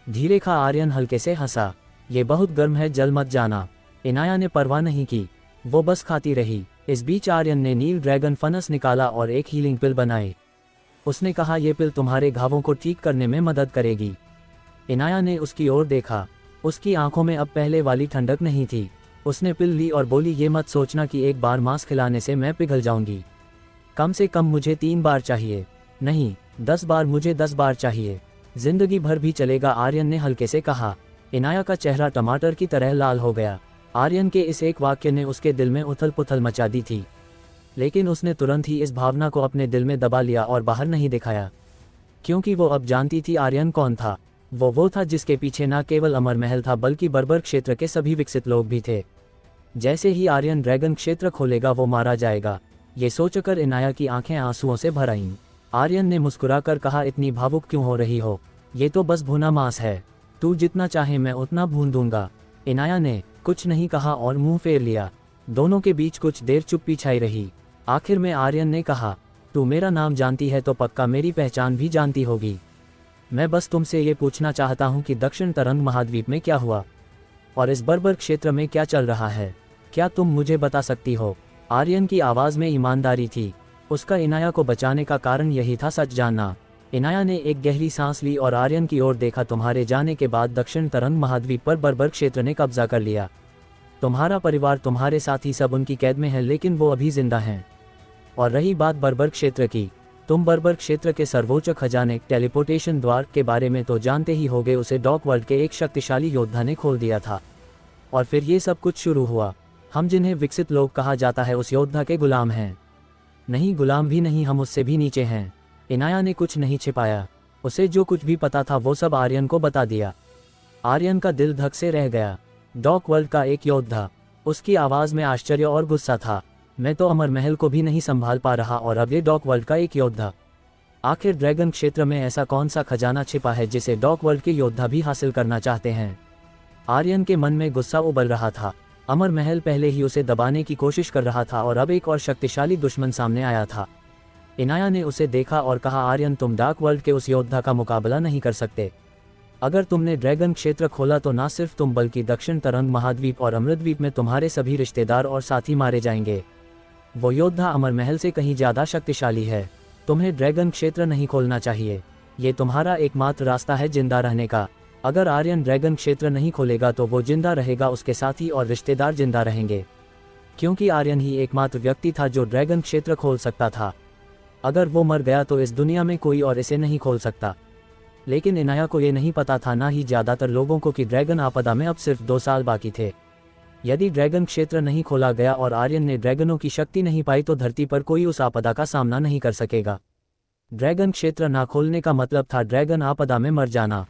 धीरे खा। आर्यन हल्के से हंसा। ये बहुत गर्म है, जल मत जाना। इनाया ने परवाह नहीं की, वो बस खाती रही। इस बीच आर्यन ने नील ड्रैगन फनस निकाला और एक हीलिंग पिल बनाई। उसने कहा, ये पिल तुम्हारे घावों को ठीक करने में मदद करेगी। इनाया ने उसकी ओर देखा। उसकी आंखों में अब पहले वाली ठंडक नहीं थी। उसने पिल ली और बोली, ये मत सोचना कि एक बार मांस खिलाने से मैं पिघल जाऊंगी। कम से कम मुझे 3 बार चाहिए। नहीं, 10 बार, मुझे 10 बार चाहिए। जिंदगी भर भी चलेगा, आर्यन ने हल्के से कहा। इनाया का चेहरा टमाटर की तरह लाल हो गया। आर्यन के इस एक वाक्य ने उसके दिल में उथल पुथल मचा दी थी, लेकिन उसने तुरंत ही इस भावना को अपने दिल में दबा लिया और बाहर नहीं दिखाया, क्योंकि वो अब जानती थी आर्यन कौन था। वो था जिसके पीछे न केवल अमर महल था, बल्कि बर्बर क्षेत्र के सभी विकसित लोग भी थे। जैसे ही आर्यन ड्रैगन क्षेत्र खोलेगा, वो मारा जाएगा। ये सोचकर इनाया की आंखें आंसुओं से भर आईं। आर्यन ने मुस्कुराकर कहा, इतनी भावुक क्यों हो रही हो? ये तो बस भुना मांस है। तू जितना चाहे मैं उतना भून दूंगा। इनाया ने कुछ नहीं कहा और मुंह फेर लिया। दोनों के बीच कुछ देर चुप्पी छाई रही। आखिर में आर्यन ने कहा, तू मेरा नाम जानती है तो पक्का मेरी पहचान भी जानती होगी। मैं बस तुमसे ये पूछना चाहता हूँ कि दक्षिण तरंग महाद्वीप में क्या हुआ और इस बर्बर क्षेत्र में क्या चल रहा है? क्या तुम मुझे बता सकती हो? आर्यन की आवाज़ में ईमानदारी थी। उसका इनाया को बचाने का कारण यही था, सच जानना। इनाया ने एक गहरी सांस ली और आर्यन की ओर देखा। तुम्हारे जाने के बाद दक्षिण तरंग महाद्वीप पर बर्बर क्षेत्र ने कब्जा कर लिया। तुम्हारा परिवार, तुम्हारे साथी सब उनकी कैद में है, लेकिन वो अभी जिंदा हैं। और रही बात बर्बर क्षेत्र की, तुम बर्बर क्षेत्र के सर्वोच्च खजाने टेलीपोर्टेशन द्वार के बारे में तो जानते ही होगे। उसे डॉक वर्ल्ड के एक शक्तिशाली योद्धा ने खोल दिया था और फिर ये सब कुछ शुरू हुआ। हम जिन्हें विकसित लोग कहा जाता है, उस योद्धा के गुलाम हैं। नहीं, गुलाम भी नहीं, हम उससे भी नीचे हैं। इनाया ने कुछ नहीं छिपाया। उसे जो कुछ भी पता था वो सब आर्यन को बता दिया। आर्यन का दिल धक से रह गया। डॉक वर्ल्ड का एक योद्धा। उसकी आवाज़ में आश्चर्य और गुस्सा था। मैं तो अमर महल को भी नहीं संभाल पा रहा और अब ये डॉक वर्ल्ड का एक योद्धा। आखिर ड्रैगन क्षेत्र में ऐसा कौन सा खजाना छिपा है जिसे डॉक वर्ल्ड के योद्धा भी हासिल करना चाहते हैं? आर्यन के मन में गुस्सा उबल रहा था। अमर महल पहले ही उसे दबाने की कोशिश कर रहा था और अब एक और शक्तिशाली दुश्मन सामने आया था। इनाया ने उसे देखा और कहा, आर्यन, तुम डार्क वर्ल्ड के उस योद्धा का मुकाबला नहीं कर सकते। अगर तुमने ड्रैगन क्षेत्र खोला तो ना सिर्फ तुम बल्कि दक्षिण तरंग महाद्वीप और अमृतद्वीप में तुम्हारे सभी रिश्तेदार और साथी मारे जाएंगे। वो योद्धा अमर महल से कहीं ज़्यादा शक्तिशाली है। तुम्हें ड्रैगन क्षेत्र नहीं खोलना चाहिए। ये तुम्हारा एकमात्र रास्ता है जिंदा रहने का। अगर आर्यन ड्रैगन क्षेत्र नहीं खोलेगा तो वो जिंदा रहेगा, उसके साथी और रिश्तेदार जिंदा रहेंगे, क्योंकि आर्यन ही एकमात्र व्यक्ति था जो ड्रैगन क्षेत्र खोल सकता था। अगर वो मर गया तो इस दुनिया में कोई और इसे नहीं खोल सकता। लेकिन इनाया को ये नहीं पता था, ना ही ज़्यादातर लोगों को, कि ड्रैगन आपदा में अब सिर्फ 2 साल बाकी थे। यदि ड्रैगन क्षेत्र नहीं खोला गया और आर्यन ने ड्रैगनों की शक्ति नहीं पाई तो धरती पर कोई उस आपदा का सामना नहीं कर सकेगा। ड्रैगन क्षेत्र ना खोलने का मतलब था ड्रैगन आपदा में मर जाना,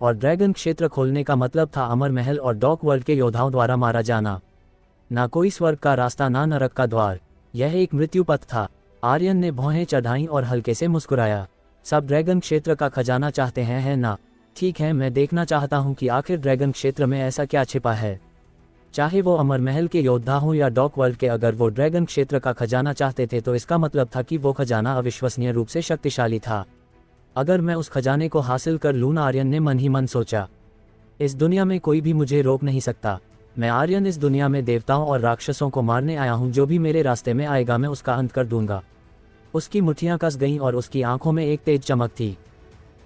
और ड्रैगन क्षेत्र खोलने का मतलब था अमर महल और डॉक वर्ल्ड के योद्धाओं द्वारा मारा जाना। ना कोई स्वर्ग का रास्ता, ना नरक का द्वार। यह एक मृत्यु पथ था। आर्यन ने भौहें चढ़ाईं और हल्के से मुस्कुराया। सब ड्रैगन क्षेत्र का खजाना चाहते हैं, है ना? ठीक है, मैं देखना चाहता हूँ कि आखिर ड्रैगन क्षेत्र में ऐसा क्या छिपा है। चाहे वो अमर महल के योद्धा हों या डॉक वर्ल्ड के, अगर वो ड्रैगन क्षेत्र का खजाना चाहते थे तो इसका मतलब था कि वो खजाना अविश्वसनीय रूप से शक्तिशाली था। अगर मैं उस खजाने को हासिल कर लूँ, आर्यन ने मन ही मन सोचा, इस दुनिया में कोई भी मुझे रोक नहीं सकता। मैं आर्यन इस दुनिया में देवताओं और राक्षसों को मारने आया हूँ। जो भी मेरे रास्ते में आएगा मैं उसका अंत कर दूंगा। उसकी मुट्ठियाँ कस गईं और उसकी आंखों में एक तेज चमक थी।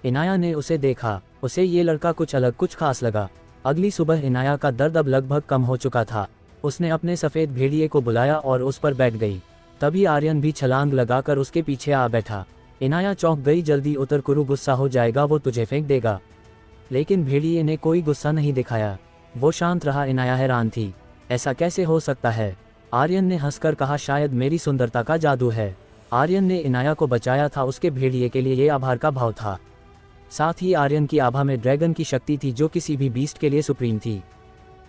इनाया ने उसे देखा। उसे ये लड़का कुछ अलग, कुछ खास लगा। अगली सुबह इनाया का दर्द अब लगभग कम हो चुका था। उसने अपने सफ़ेद भेड़िए को बुलाया और उस पर बैठ गई। तभी आर्यन भी छलांग लगाकर उसके पीछे आ बैठा। इनाया चौंक गई। जल्दी उतर कुरु, गुस्सा हो जाएगा, वो तुझे फेंक देगा। लेकिन भेड़िए ने कोई गुस्सा नहीं दिखाया। वो शांत रहा। इनाया हैरान थी, ऐसा कैसे हो सकता है। आर्यन ने हंसकर कहा, शायद मेरी सुंदरता का जादू है। आर्यन ने इनाया को बचाया था। उसके भेड़िए के लिए ये आभार का भाव था। साथ ही आर्यन की आभा में ड्रैगन की शक्ति थी जो किसी भी बीस्ट के लिए सुप्रीम थी।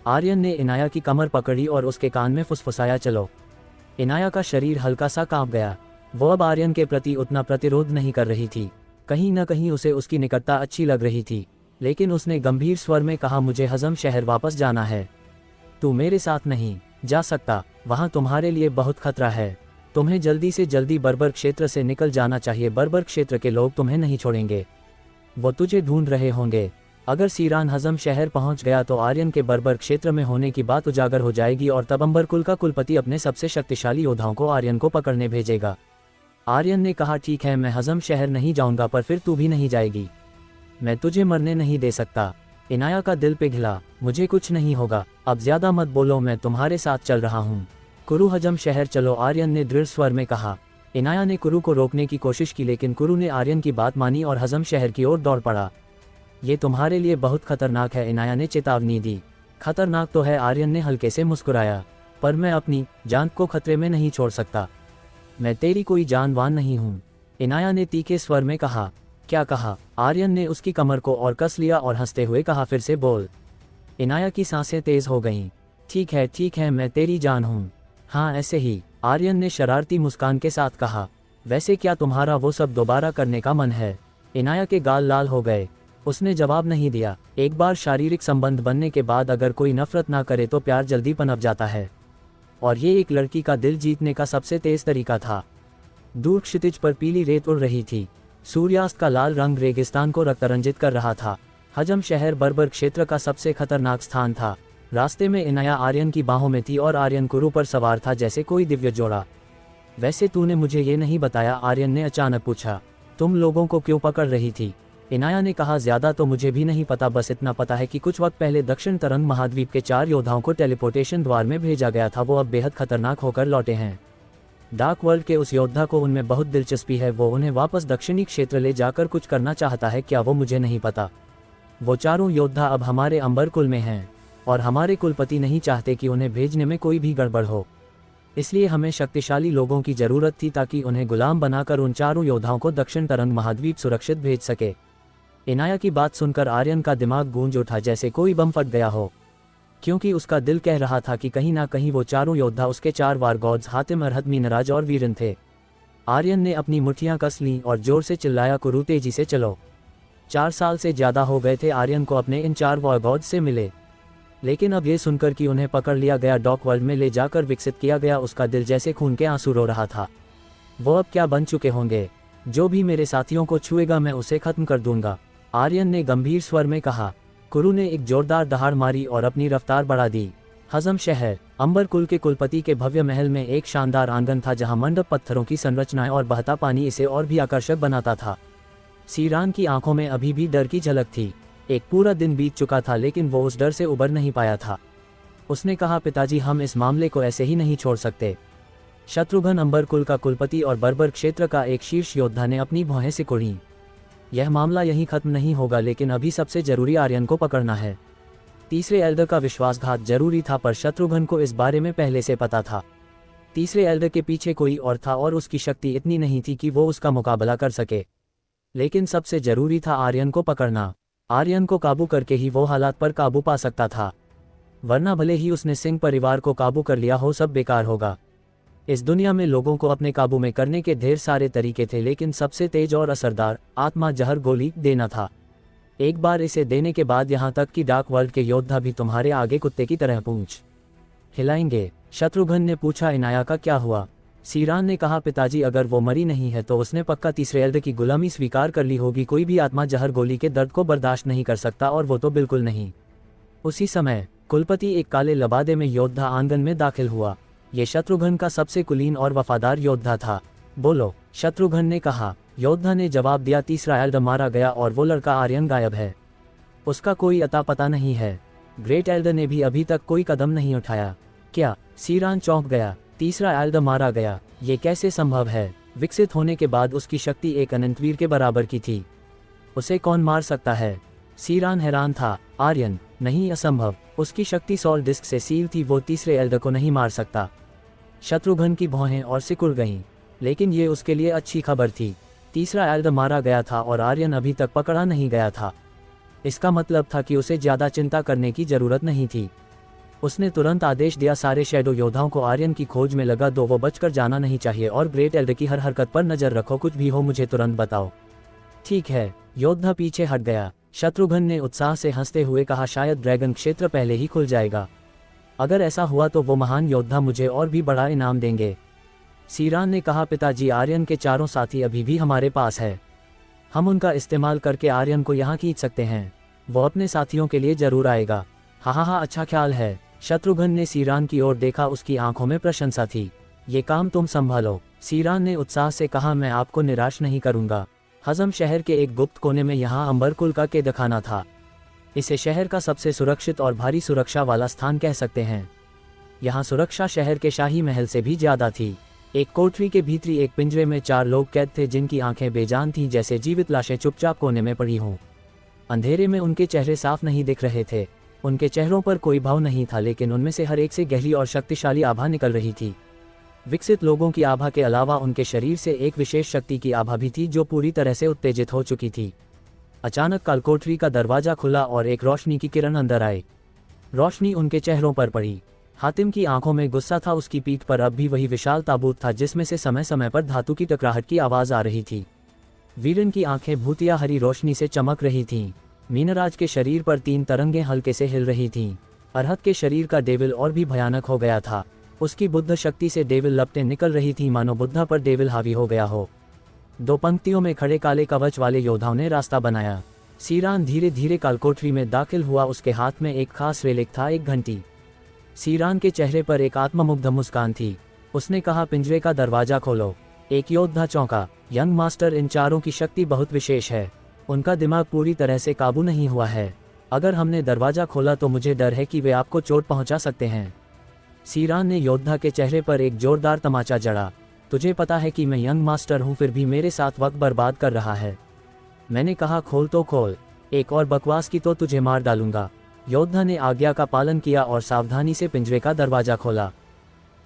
आर्यन ने इनाया की कमर पकड़ी और उसके कान में फुसफुसाया, चलो। इनाया का शरीर हल्का सा कांप गया। वो अब आर्यन के प्रति उतना प्रतिरोध नहीं कर रही थी। कहीं न कहीं उसे उसकी निकटता अच्छी लग रही थी। लेकिन उसने गंभीर स्वर में कहा, मुझे हजम शहर वापस जाना है। तू मेरे साथ नहीं जा सकता, वहाँ तुम्हारे लिए बहुत खतरा है। तुम्हें जल्दी से जल्दी बर्बर क्षेत्र से निकल जाना चाहिए। बर्बर क्षेत्र के लोग तुम्हें नहीं छोड़ेंगे, वो तुझे ढूंढ रहे होंगे। अगर सीरान हजम शहर पहुंच गया तो आर्यन के बर्बर क्षेत्र में होने की बात उजागर हो जाएगी और तब अंबर कुल का कुलपति अपने सबसे शक्तिशाली योद्धाओं को आर्यन को पकड़ने भेजेगा। आर्यन ने कहा, ठीक है, मैं हजम शहर नहीं जाऊंगा, पर फिर तू भी नहीं जाएगी। मैं तुझे मरने नहीं दे सकता। इनाया का दिल पिघला। मुझे कुछ नहीं होगा, अब ज्यादा मत बोलो, मैं तुम्हारे साथ चल रहा हूँ। कुरु, हजम शहर चलो, आर्यन ने दृढ़ स्वर में कहा। इनाया ने कुरु को रोकने की कोशिश की, लेकिन कुरु ने आर्यन की बात मानी और हजम शहर की ओर दौड़ पड़ा। ये तुम्हारे लिए बहुत खतरनाक है, इनाया ने चेतावनी दी। खतरनाक तो है, आर्यन ने हल्के से मुस्कुराया, पर मैं अपनी जान को खतरे में नहीं छोड़ सकता। मैं तेरी कोई जानवान नहीं हूँ, इनाया ने तीखे स्वर में कहा। क्या कहा? आर्यन ने उसकी कमर को और कस लिया और हंसते हुए कहा, फिर से बोल। इनाया की सांसें तेज हो गईं। ठीक है, मैं तेरी जान हूँ। हाँ, ऐसे ही, आर्यन ने शरारती मुस्कान के साथ कहा। वैसे क्या तुम्हारा वो सब दोबारा करने का मन है? इनाया के गाल लाल हो गए। उसने जवाब नहीं दिया। एक बार शारीरिक संबंध बनने के बाद अगर कोई नफरत ना करे तो प्यार जल्दी पनप जाता है, और ये एक लड़की का दिल जीतने का सबसे तेज तरीका था। दूर क्षितिज पर पीली रेत उड़ रही थी। सूर्यास्त का लाल रंग रेगिस्तान को रक्तरंजित कर रहा था। हजम शहर बर्बर क्षेत्र का सबसे खतरनाक स्थान था। रास्ते में इनाया आर्यन की बाहों में थी और आर्यन कुरु पर सवार था जैसे कोई दिव्य जोड़ा। वैसे तूने मुझे ये नहीं बताया, आर्यन ने अचानक पूछा। तुम लोगों को क्यों पकड़ रही थी? इनाया ने कहा, ज्यादा तो मुझे भी नहीं पता, बस इतना पता है कि कुछ वक्त पहले दक्षिण तरंग महाद्वीप के 4 योद्धाओं को टेलीपोर्टेशन द्वार में भेजा गया था। वो अब बेहद खतरनाक होकर लौटे हैं। डार्क वर्ल्ड के उस योद्धा को उनमें बहुत दिलचस्पी है। वो उन्हें वापस दक्षिणी क्षेत्र ले जाकर कुछ करना चाहता है। क्या वो मुझे नहीं पता। वो 4 योद्धा अब हमारे अंबर कुल में हैं, और हमारे कुलपति नहीं चाहते कि उन्हें भेजने में कोई भी गड़बड़ हो। इसलिए हमें शक्तिशाली लोगों की जरूरत थी ताकि उन्हें गुलाम बनाकर उन 4 योद्धाओं को दक्षिण तरंग महाद्वीप सुरक्षित भेज सके। इनाया की बात सुनकर आर्यन का दिमाग गूंज उठा जैसे कोई बम फट गया हो, क्योंकि उसका दिल कह रहा था कि कहीं ना कहीं वो 4 योद्धा उसके 4 वार गॉड्स हातिम, अरहद, मीनराज और वीरन थे। आर्यन ने अपनी मुट्ठियां कस लीं और जोर से चिल्लाया, कुरु, तेजी से चलो। 4 साल से ज्यादा हो गए थे आर्यन को अपने इन 4 वार गॉड्स से मिले, लेकिन अब ये सुनकर कि उन्हें पकड़ लिया गया, डॉक वर्ल्ड में ले जाकर विकसित किया गया, उसका दिल जैसे खून के आंसू रो रहा था। वो अब क्या बन चुके होंगे? जो भी मेरे साथियों को छुएगा मैं उसे खत्म कर दूंगा, आर्यन ने गंभीर स्वर में कहा। कुरु ने एक जोरदार दहाड़ मारी और अपनी रफ्तार बढ़ा दी। हजम शहर अंबर कुल के कुलपति के भव्य महल में एक शानदार आंगन था जहां मंडप, पत्थरों की संरचनाएं और बहता पानी इसे और भी आकर्षक बनाता था। सीरान की आंखों में अभी भी डर की झलक थी। एक पूरा दिन बीत चुका था लेकिन वो उस डर से उबर नहीं पाया था। उसने कहा, पिताजी, हम इस मामले को ऐसे ही नहीं छोड़ सकते। शत्रुघ्न अंबर कुल का कुलपति और बर्बर क्षेत्र का एक शीर्ष योद्धा ने अपनी भौहें सिकुड़ी। यह मामला यहीं खत्म नहीं होगा, लेकिन अभी सबसे जरूरी आर्यन को पकड़ना है। तीसरे एल्डर का विश्वासघात जरूरी था, पर शत्रुघ्न को इस बारे में पहले से पता था। तीसरे एल्डर के पीछे कोई और था और उसकी शक्ति इतनी नहीं थी कि वो उसका मुकाबला कर सके। लेकिन सबसे जरूरी था आर्यन को पकड़ना। आर्यन को काबू करके ही वो हालात पर काबू पा सकता था, वरना भले ही उसने सिंह परिवार को काबू कर लिया हो, सब बेकार होगा। इस दुनिया में लोगों को अपने काबू में करने के ढेर सारे तरीके थे, लेकिन सबसे तेज और असरदार आत्मा जहर गोली देना था। एक बार इसे देने के बाद यहाँ तक कि डार्क वर्ल्ड के योद्धा भी तुम्हारे आगे कुत्ते की तरह पूंछ हिलाएंगे। शत्रुघ्न ने पूछा, इनाया का क्या हुआ? सीरान ने कहा, पिताजी अगर वो मरी नहीं है तो उसने पक्का तीसरे एल्ड की गुलामी स्वीकार कर ली होगी। कोई भी आत्मा जहर गोली के दर्द को बर्दाश्त नहीं कर सकता, और वो तो बिल्कुल नहीं। उसी समय कुलपति एक काले लबादे में योद्धा आंगन में दाखिल हुआ। ये शत्रुघ्न का सबसे कुलीन और वफादार योद्धा था। बोलो, शत्रुघ्न ने कहा। योद्धा ने जवाब दिया, तीसरा एल्डर मारा गया और वो लड़का आर्यन गायब है। उसका कोई अता पता नहीं है। ग्रेट एल्डर ने भी अभी तक कोई कदम नहीं उठाया। क्या? सीरान चौंक गया। तीसरा एल्डर मारा गया? ये कैसे संभव है? विकसित होने के बाद उसकी शक्ति एक अनंतवीर के बराबर की थी। उसे कौन मार सकता है? सीरान हैरान था। आर्यन? नहीं, असंभव। उसकी शक्ति सोल डिस्क से सील थी, वो तीसरे एल्डर को नहीं मार सकता। शत्रुघ्न की भौहें और सिकुड़ गईं। लेकिन ये उसके लिए अच्छी खबर थी। तीसरा एल्डर मारा गया था और आर्यन अभी तक पकड़ा नहीं गया था। इसका मतलब था कि उसे ज्यादा चिंता करने की जरूरत नहीं थी। उसने तुरंत आदेश दिया, सारे शैडो योद्धाओं को आर्यन की खोज में लगा दो। वो बचकर जाना नहीं चाहिए और ग्रेट एल्डर की हर हरकत पर नजर रखो। कुछ भी हो मुझे तुरंत बताओ। ठीक है। योद्धा पीछे हट गया। शत्रुघ्न ने उत्साह से हंसते हुए कहा, शायद ड्रैगन क्षेत्र पहले ही खुल जाएगा। अगर ऐसा हुआ तो वो महान योद्धा मुझे और भी बड़ा इनाम देंगे। सीरान ने कहा, पिताजी आर्यन के चारों साथी अभी भी हमारे पास है। हम उनका इस्तेमाल करके आर्यन को यहाँ खींच सकते हैं। वो अपने साथियों के लिए जरूर आएगा। हाँ, अच्छा ख्याल है। शत्रुघ्न ने सीरान की ओर देखा, उसकी आंखों में प्रशंसा थी। ये काम तुम संभालो। सीरान ने उत्साह से कहा, मैं आपको निराश नहीं करूंगा। हजम शहर के एक गुप्त कोने में यहाँ अंबरकुल का कैदखाना था। इसे शहर का सबसे सुरक्षित और भारी सुरक्षा वाला स्थान कह सकते हैं। यहाँ सुरक्षा शहर के शाही महल से भी ज्यादा थी। एक कोठरी के भीतरी एक पिंजरे में 4 लोग कैद थे, जिनकी आंखें बेजान थीं, जैसे जीवित लाशें चुपचाप कोने में पड़ी हों। अंधेरे में उनके चेहरे साफ नहीं दिख रहे थे। उनके चेहरों पर कोई भाव नहीं था, लेकिन उनमें से हर एक से गहरी और शक्तिशाली आभा निकल रही थी। विकसित लोगों की आभा के अलावा उनके शरीर से एक विशेष शक्ति की आभा भी थी, जो पूरी तरह से उत्तेजित हो चुकी थी। अचानक कालकोठरी का दरवाजा खुला और एक रोशनी की किरण अंदर आई। रोशनी उनके चेहरों पर पड़ी। हातिम की आंखों में गुस्सा था। उसकी पीठ पर अब भी वही विशाल ताबूत था, जिसमें से समय समय पर धातु की टकराहट की आवाज आ रही थी। वीरन की आंखें भूतिया हरी रोशनी से चमक रही थीं। मीनराज के शरीर पर 3 तरंगें हल्के से हिल रही थीं। अरहत के शरीर का डेविल और भी भयानक हो गया था। उसकी बुद्ध शक्ति से डेविल लपटें निकल रही थीं, मानो बुद्धा पर डेविल हावी हो गया हो। 2 पंक्तियों में खड़े काले कवच वाले योद्धाओं ने रास्ता बनाया। सीरान धीरे धीरे कालकोठरी में दाखिल हुआ। उसके हाथ में एक खास रेलिक था, एक घंटी। सीरान के चेहरे पर एक आत्ममुग्ध मुस्कान थी। उसने कहा, पिंजरे का दरवाजा खोलो। एक योद्धा चौंका। यंग मास्टर, इन चारों की शक्ति बहुत विशेष है। उनका दिमाग पूरी तरह से काबू नहीं हुआ है। अगर हमने दरवाजा खोला तो मुझे डर है कि वे आपको चोट पहुंचा सकते हैं। सीरान ने योद्धा के चेहरे पर एक जोरदार तमाचा जड़ा। तुझे पता है कि मैं यंग मास्टर हूं, फिर भी मेरे साथ वक्त बर्बाद कर रहा है। मैंने कहा, खोल तो खोल। एक और बकवास की तो तुझे मार डालूंगा। योद्धा ने आज्ञा का पालन किया और सावधानी से पिंजरे का दरवाजा खोला।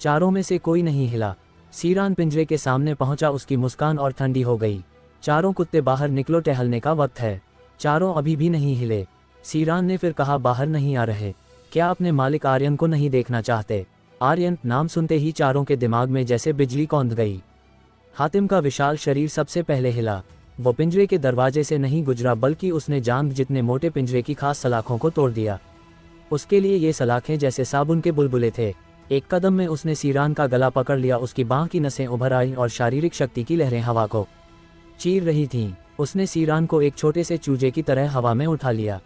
चारों में से कोई नहीं हिला। सीरान पिंजरे के सामने पहुंचा। उसकी मुस्कान और ठंडी हो गई। चारों कुत्ते बाहर निकलो, टहलने का वक्त है। चारों अभी भी नहीं हिले। सीरान ने फिर कहा, बाहर नहीं आ रहे? क्या अपने मालिक आर्यन को नहीं देखना चाहते? आर्यन नाम सुनते ही चारों के दिमाग में जैसे बिजली कौंध गई। हातिम का विशाल शरीर सबसे पहले हिला। वो पिंजरे के दरवाजे से नहीं गुजरा, बल्कि उसने जांघ जितने मोटे पिंजरे की खास सलाखों को तोड़ दिया। उसके लिए ये सलाखें जैसे साबुन के बुलबुले थे। एक कदम में उसने सीरान का गला पकड़ लिया। उसकी बांह की नसें उभर आईं और शारीरिक शक्ति की लहरें हवा को चीर रही थीं। उसने सीरान को एक छोटे से चूजे की तरह हवा में उठा लिया।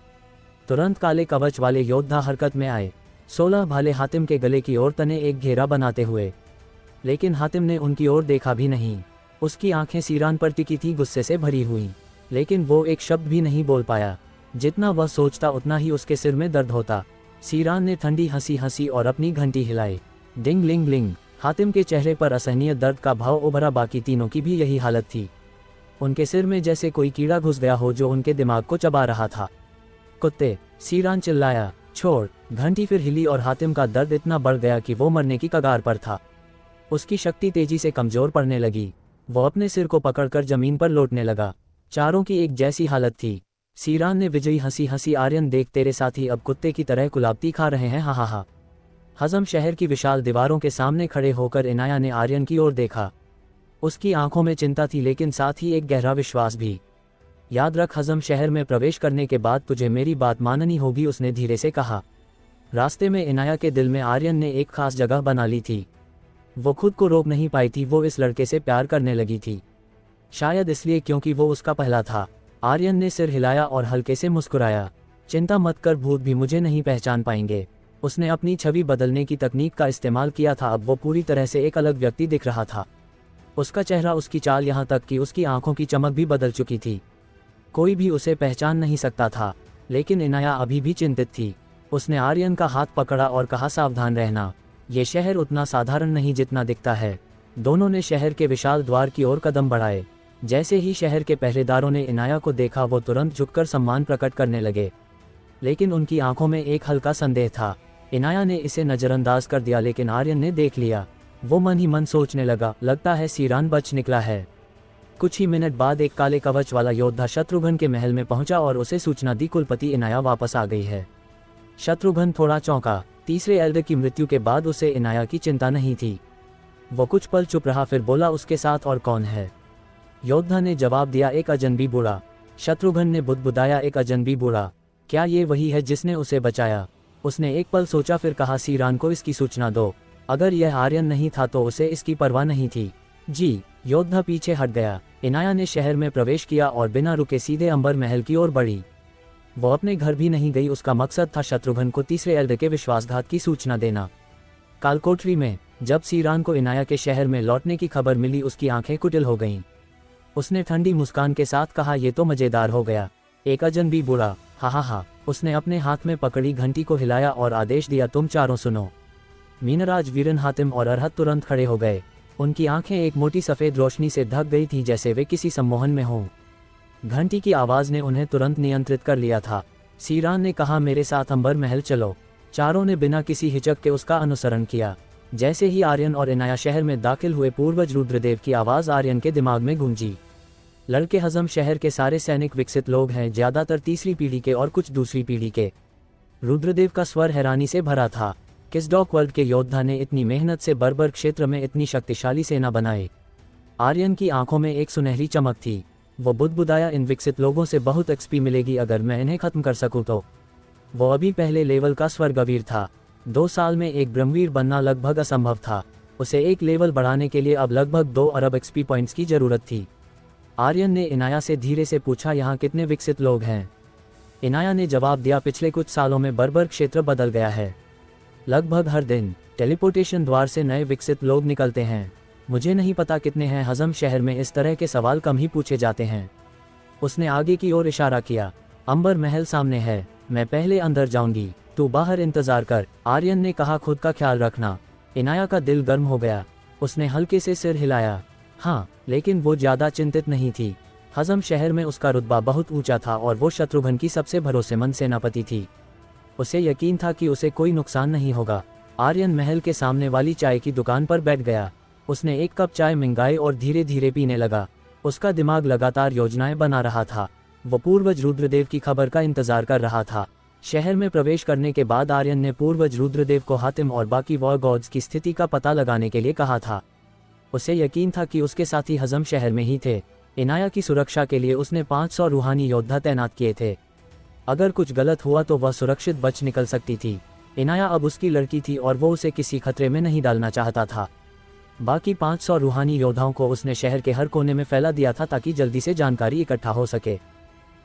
तुरंत काले कवच वाले योद्धा हरकत में आए। 16 भाले हातिम के गले की ओर तने एक घेरा बनाते हुए। लेकिन हातिम ने उनकी ओर देखा भी नहीं। उसकी आंखें सीरान पर टिकी थी, गुस्से से भरी हुई। लेकिन वो एक शब्द भी नहीं बोल पाया। जितना वह सोचता उतना ही उसके सिर में दर्द होता। सीरान ने ठंडी हंसी हंसी और अपनी घंटी हिलाई। डिंग लिंग लिंग। हातिम के चेहरे पर असहनीय दर्द का भाव उभरा। बाकी तीनों की भी यही हालत थी। उनके सिर में जैसे कोई कीड़ा घुस गया हो, जो उनके दिमाग को चबा रहा था। कुत्ते! सीरान चिल्लाया। छोड़! घंटी फिर हिली और हातिम का दर्द इतना बढ़ गया कि वो मरने की कगार पर था। उसकी शक्ति तेजी से कमजोर पड़ने लगी। वो अपने सिर को पकड़कर जमीन पर लौटने लगा। चारों की एक जैसी हालत थी। सीरान ने विजयी हंसी हंसी, आर्यन देख, तेरे साथी अब कुत्ते की तरह कुलाब्ती खा रहे हैं, हा। हजम शहर की विशाल दीवारों के सामने खड़े होकर इनाया ने आर्यन की ओर देखा। उसकी आंखों में चिंता थी, लेकिन साथ ही एक गहरा विश्वास भी। याद रख, हजम शहर में प्रवेश करने के बाद तुझे मेरी बात माननी होगी, उसने धीरे से कहा। रास्ते में इनाया के दिल में आर्यन ने एक खास जगह बना ली थी। वो खुद को रोक नहीं पाई थी, वो इस लड़के से प्यार करने लगी थी। शायद इसलिए क्योंकि वो उसका पहला था। आर्यन ने सिर हिलाया और हल्के से मुस्कुराया। चिंता मत कर, भूत भी मुझे नहीं पहचान पाएंगे। उसने अपनी छवि बदलने की तकनीक का इस्तेमाल किया था। अब वो पूरी तरह से एक अलग व्यक्ति दिख रहा था। उसका चेहरा, उसकी चाल, यहाँ तक कि उसकी आंखों की चमक भी बदल चुकी थी। कोई भी उसे पहचान नहीं सकता था। लेकिन इनाया अभी भी चिंतित थी। उसने आर्यन का हाथ पकड़ा और कहा, सावधान रहना, ये शहर उतना साधारण नहीं जितना दिखता है। दोनों ने शहर के विशाल द्वार की ओर कदम बढ़ाए। जैसे ही शहर के पहरेदारों ने इनाया को देखा, वो तुरंत झुककर सम्मान प्रकट करने लगे। लेकिन उनकी आंखों में एक हल्का संदेह था। इनाया ने इसे नजरअंदाज कर दिया, लेकिन आर्यन ने देख लिया। वो मन ही मन सोचने लगा, लगता है सीरान बच निकला है। कुछ ही मिनट बाद एक काले कवच वाला योद्धा शत्रुघ्न के महल में पहुंचा और उसे सूचना दी, कुलपति इनाया वापस आ गई है। शत्रुघ्न थोड़ा चौंका। तीसरे एल्डर की मृत्यु के बाद उसे इनाया की चिंता नहीं थी। वो कुछ पल चुप रहा, फिर बोला, उसके साथ और कौन है? योद्धा ने जवाब दिया, एक अजनबी बूढ़ा। शत्रुघ्न ने बुदबुदाया, एक अजनबी बूढ़ा? क्या ये वही है जिसने उसे बचाया? उसने एक पल सोचा, फिर कहा, सीरान को इसकी सूचना दो। अगर यह आर्यन नहीं था तो उसे इसकी परवाह नहीं थी। जी। योद्धा पीछे हट गया। इनाया ने शहर में प्रवेश किया और बिना रुके सीधे अंबर महल की ओर बढ़ी। वो अपने घर भी नहीं गई। उसका मकसद था शत्रुघ्न को तीसरे एल्डर के विश्वासघात की सूचना देना। कालकोठरी में जब सीरान को इनाया के शहर में लौटने की खबर मिली, उसकी आंखें कुटिल हो गईं। उसने ठंडी मुस्कान के साथ कहा, यह तो मजेदार हो गया। एक अजनबी बूढ़ा? हा हा हा। उसने अपने हाथ में पकड़ी घंटी को हिलाया और आदेश दिया, तुम चारों सुनो। मीनराज, वीरन, हातिम और अरहत तुरंत खड़े हो गए। उनकी आंखें एक मोटी सफ़ेद रोशनी से ढक गई थीं, जैसे वे किसी सम्मोहन में हों। घंटी की आवाज़ ने उन्हें तुरंत नियंत्रित कर लिया था। सीरान ने कहा, मेरे साथ अंबर महल चलो। चारों ने बिना किसी हिचक के उसका अनुसरण किया। जैसे ही आर्यन और इनाया शहर में दाखिल हुए, पूर्वज रुद्रदेव की आवाज़ आर्यन के दिमाग में गूंजी। लड़के, हजम शहर के सारे सैनिक विकसित लोग हैं, ज़्यादातर तीसरी पीढ़ी के और कुछ दूसरी पीढ़ी के। रुद्रदेव का स्वर हैरानी से भरा था। किसडॉक वर्ल्ड के योद्धा ने इतनी मेहनत से बर्बर क्षेत्र में इतनी शक्तिशाली सेना बनाई। आर्यन की आंखों में एक सुनहरी चमक थी। वो बुदबुदाया, इन विकसित लोगों से बहुत एक्सपी मिलेगी अगर मैं इन्हें खत्म कर सकूं तो। वो अभी पहले लेवल का स्वर्गवीर था। 2 साल में एक ब्रह्मवीर बनना लगभग असंभव था। उसे एक लेवल बढ़ाने के लिए अब लगभग 2 अरब एक्सपी पॉइंट्स की जरूरत थी। आर्यन ने इनाया से धीरे से पूछा, यहाँ कितने विकसित लोग हैं? इनाया ने जवाब दिया, पिछले कुछ सालों में बर्बर क्षेत्र बदल गया है। लगभग हर दिन टेलीपोर्टेशन द्वार से नए विकसित लोग निकलते हैं। मुझे नहीं पता कितने हैं। हजम शहर में इस तरह के सवाल कम ही पूछे जाते हैं। उसने आगे की ओर इशारा किया। अंबर महल सामने है, मैं पहले अंदर जाऊंगी, तू बाहर इंतजार कर। आर्यन ने कहा, खुद का ख्याल रखना। इनाया का दिल गर्म हो गया। उसने हल्के से सिर हिलाया। हाँ, लेकिन वो ज़्यादा चिंतित नहीं थी। हजम शहर में उसका रुतबा बहुत ऊंचा था और वो शत्रुघ्न की सबसे भरोसेमंद सेनापति थी। उसे यकीन था कि उसे कोई नुकसान नहीं होगा। आर्यन महल के सामने वाली चाय की दुकान पर बैठ गया। उसने एक कप चाय मंगाई और धीरे धीरे पीने लगा। उसका दिमाग लगातार योजनाएं बना रहा था। वो पूर्वज रुद्रदेव की खबर का इंतजार कर रहा था। शहर में प्रवेश करने के बाद आर्यन ने पूर्वज रुद्रदेव को हातिम और बाकी वॉर गॉड्स की स्थिति का पता लगाने के लिए कहा था। उसे यकीन था कि उसके साथी हजम शहर में ही थे। इनाया की सुरक्षा के लिए उसने 500 रूहानी योद्धा तैनात किए थे। अगर कुछ गलत हुआ तो वह सुरक्षित बच निकल सकती थी। इनाया अब उसकी लड़की थी और वो उसे किसी खतरे में नहीं डालना चाहता था। बाकी 500 रूहानी योद्धाओं को उसने शहर के हर कोने में फैला दिया था ताकि जल्दी से जानकारी इकट्ठा हो सके।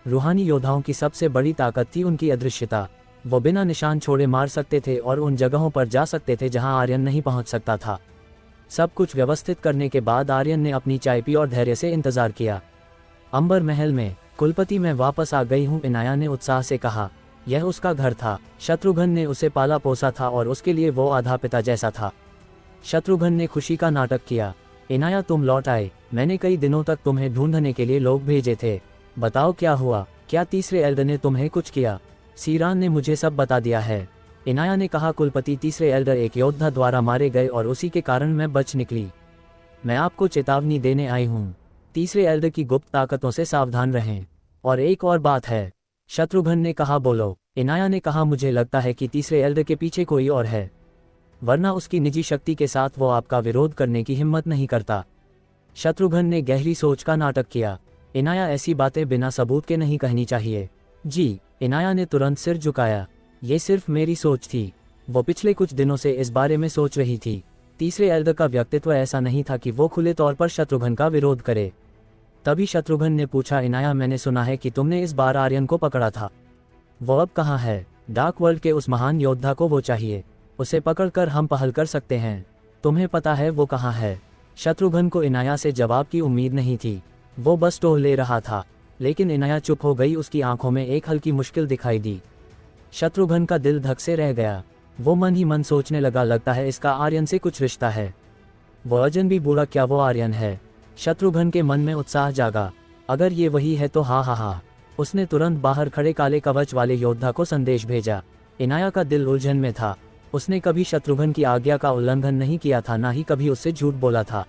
रूहानी योद्धाओं की सबसे बड़ी ताकत थी उनकी अदृश्यता। वो बिना निशान छोड़े मार सकते थे और उन जगहों पर जा सकते थे जहां आर्यन नहीं पहुंच सकता था। सब कुछ व्यवस्थित करने के बाद आर्यन ने अपनी चाय पी और धैर्य से इंतजार किया। अंबर महल में, कुलपति, मैं वापस आ गई हूँ, इनाया ने उत्साह से कहा। यह उसका घर था। शत्रुघ्न ने उसे पाला पोसा था और उसके लिए वो आधा पिता जैसा था। शत्रुघ्न ने खुशी का नाटक किया। इनाया, तुम लौट आए। मैंने कई दिनों तक तुम्हें ढूंढने के लिए लोग भेजे थे। बताओ क्या हुआ? क्या तीसरे एल्डर ने तुम्हें कुछ किया? सीरान ने मुझे सब बता दिया है। इनाया ने कहा, कुलपति, तीसरे एल्डर एक योद्धा द्वारा मारे गए और उसी के कारण मैं बच निकली। मैं आपको चेतावनी देने आई हूँ। तीसरे एल्डर की गुप्त ताकतों से सावधान रहें। और एक और बात है। शत्रुघ्न ने कहा, बोलो। इनाया ने कहा, मुझे लगता है कि तीसरे एल्डर के पीछे कोई और है, वरना उसकी निजी शक्ति के साथ वो आपका विरोध करने की हिम्मत नहीं करता। शत्रुघ्न ने गहरी सोच का नाटक किया। इनाया, ऐसी बातें बिना सबूत के नहीं कहनी चाहिए। जी। इनाया ने तुरंत सिर झुकाया। ये सिर्फ मेरी सोच थी। वो पिछले कुछ दिनों से इस बारे में सोच रही थी। तीसरे एल्डर का व्यक्तित्व ऐसा नहीं था कि वो खुले तौर पर शत्रुघ्न का विरोध करे। तभी शत्रुघ्न ने पूछा, इनाया, मैंने सुना है कि तुमने इस बार आर्यन को पकड़ा था। वो अब कहाँ है? डार्क वर्ल्ड के उस महान योद्धा को वो चाहिए। उसे पकड़कर हम पहल कर सकते हैं। तुम्हें पता है वो कहाँ है? शत्रुघ्न को इनाया से जवाब की उम्मीद नहीं थी। वो बस टोह ले रहा था। लेकिन इनाया चुप हो गई। उसकी आंखों में एक हल्की मुश्किल दिखाई दी। शत्रुघ्न का दिल धक से रह गया। वो मन ही मन सोचने लगा, लगता है इसका आर्यन से कुछ रिश्ता है। वो अजनबी बूढ़ा, क्या वो आर्यन है? शत्रुघ्न के मन में उत्साह जागा। अगर ये वही है तो हा। उसने तुरंत बाहर खड़े काले कवच वाले योद्धा को संदेश भेजा। इनाया का दिल उलझन में था। उसने कभी शत्रुघ्न की आज्ञा का उल्लंघन नहीं किया था, ना ही कभी उससे झूठ बोला था।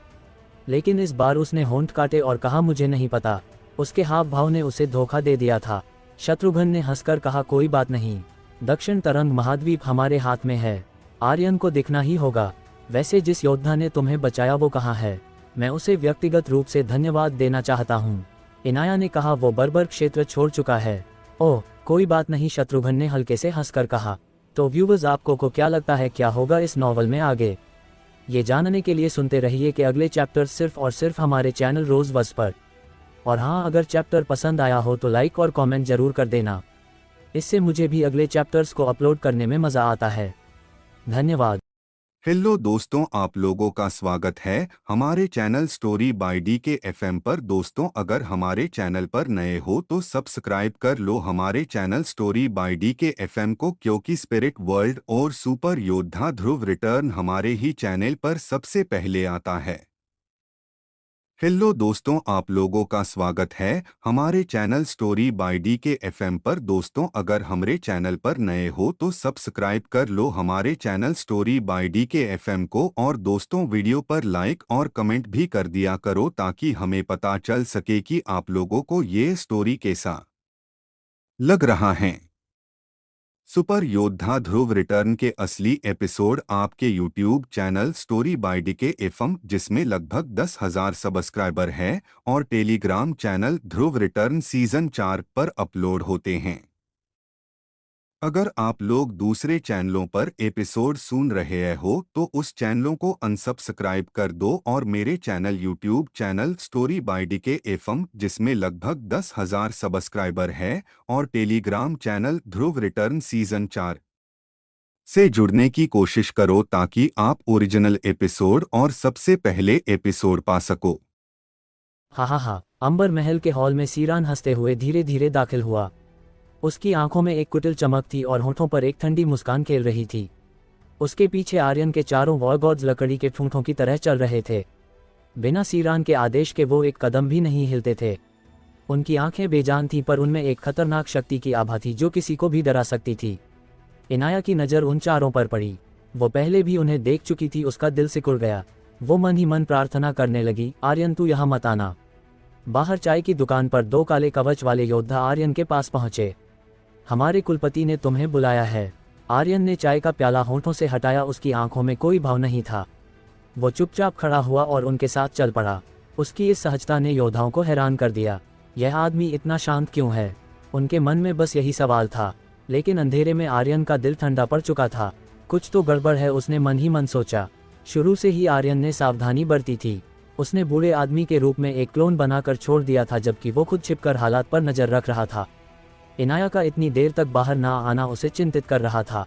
लेकिन इस बार उसने होंठ काटे और कहा, मुझे नहीं पता। उसके हाव भाव ने उसे धोखा दे दिया था। शत्रुघ्न ने हंसकर कहा, कोई बात नहीं। दक्षिण तरंग महाद्वीप हमारे हाथ में है। आर्यन को दिखना ही होगा। वैसे जिस योद्धा ने तुम्हें बचाया वो कहाँ है? मैं उसे व्यक्तिगत रूप से धन्यवाद देना चाहता हूँ। इनाया ने कहा, वो बर्बर क्षेत्र छोड़ चुका है। ओह, कोई बात नहीं, शत्रुघ्न ने हल्के से हंसकर कहा। तो व्यूवर्स, आपको को क्या लगता है क्या होगा इस नॉवल में आगे? ये जानने के लिए सुनते रहिए कि अगले चैप्टर सिर्फ और सिर्फ हमारे चैनल रोज़बज़ पर। और हाँ, अगर चैप्टर पसंद आया हो तो लाइक और कमेंट जरूर कर देना। इससे मुझे भी अगले चैप्टर्स को अपलोड करने में मज़ा आता है। धन्यवाद। हेलो दोस्तों, आप लोगों का स्वागत है हमारे चैनल स्टोरी बाय डी के एफएम पर। दोस्तों, अगर हमारे चैनल पर नए हो तो सब्सक्राइब कर लो हमारे चैनल स्टोरी बाय डी के एफएम को, क्योंकि स्पिरिट वर्ल्ड और सुपर योद्धा ध्रुव रिटर्न हमारे ही चैनल पर सबसे पहले आता है। हेलो दोस्तों, आप लोगों का स्वागत है हमारे चैनल स्टोरी बाय डी के एफएम पर। दोस्तों, अगर हमारे चैनल पर नए हो तो सब्सक्राइब कर लो हमारे चैनल स्टोरी बाय डी के एफएम को। और दोस्तों, वीडियो पर लाइक और कमेंट भी कर दिया करो ताकि हमें पता चल सके कि आप लोगों को ये स्टोरी कैसा लग रहा है। सुपर योद्धा ध्रुव रिटर्न के असली एपिसोड आपके YouTube channel story by D के एफएम, जिसमें लगभग 10,000 सब्सक्राइबर हैं, और टेलीग्राम चैनल ध्रुव रिटर्न सीजन 4 पर अपलोड होते हैं। अगर आप लोग दूसरे चैनलों पर एपिसोड सुन रहे हो तो उस चैनलों को अनसब्सक्राइब कर दो और मेरे channel YouTube channel story by D के एफएम, जिसमें लगभग 10,000 सब्सक्राइबर है, और टेलीग्राम चैनल ध्रुव रिटर्न सीजन 4 से जुड़ने की कोशिश करो ताकि आप ओरिजिनल एपिसोड और सबसे पहले एपिसोड पा सको। हा। अंबर महल के हॉल में सीरान हंसते हुए धीरे धीरे दाखिल हुआ। उसकी आंखों में एक कुटिल चमक थी और होठों पर एक ठंडी मुस्कान खेल रही थी। उसके पीछे आर्यन के चारों वॉर गॉड्स लकड़ी के ठूंठों की तरह चल रहे थे। बिना सीरान के आदेश के वो एक कदम भी नहीं हिलते थे। उनकी आंखें बेजान थीं, पर उनमें एक खतरनाक शक्ति की आभा थी जो किसी को भी डरा सकती थी। इनाया की नज़र उन चारों पर पड़ी। वो पहले भी उन्हें देख चुकी थी। उसका दिल सिकुड़ गया। वो मन ही मन प्रार्थना करने लगी, आर्यन, तू यहाँ मत आना। बाहर चाय की दुकान पर 2 काले कवच वाले योद्धा आर्यन के पास पहुंचे। हमारे कुलपति ने तुम्हें बुलाया है। आर्यन ने चाय का प्याला होंठों से हटाया। उसकी आंखों में कोई भाव नहीं था। वो चुपचाप खड़ा हुआ और उनके साथ चल पड़ा। उसकी इस सहजता ने योद्धाओं को हैरान कर दिया। यह आदमी इतना शांत क्यों है? उनके मन में बस यही सवाल था। लेकिन अंधेरे में आर्यन का दिल ठंडा पड़ चुका था। कुछ तो गड़बड़ है, उसने मन ही मन सोचा। शुरू से ही आर्यन ने सावधानी बरती थी। उसने बूढ़े आदमी के रूप में एक क्लोन बनाकर छोड़ दिया था, जबकि वो खुद छिपकर हालात पर नजर रख रहा था। इनाया का इतनी देर तक बाहर ना आना उसे चिंतित कर रहा था।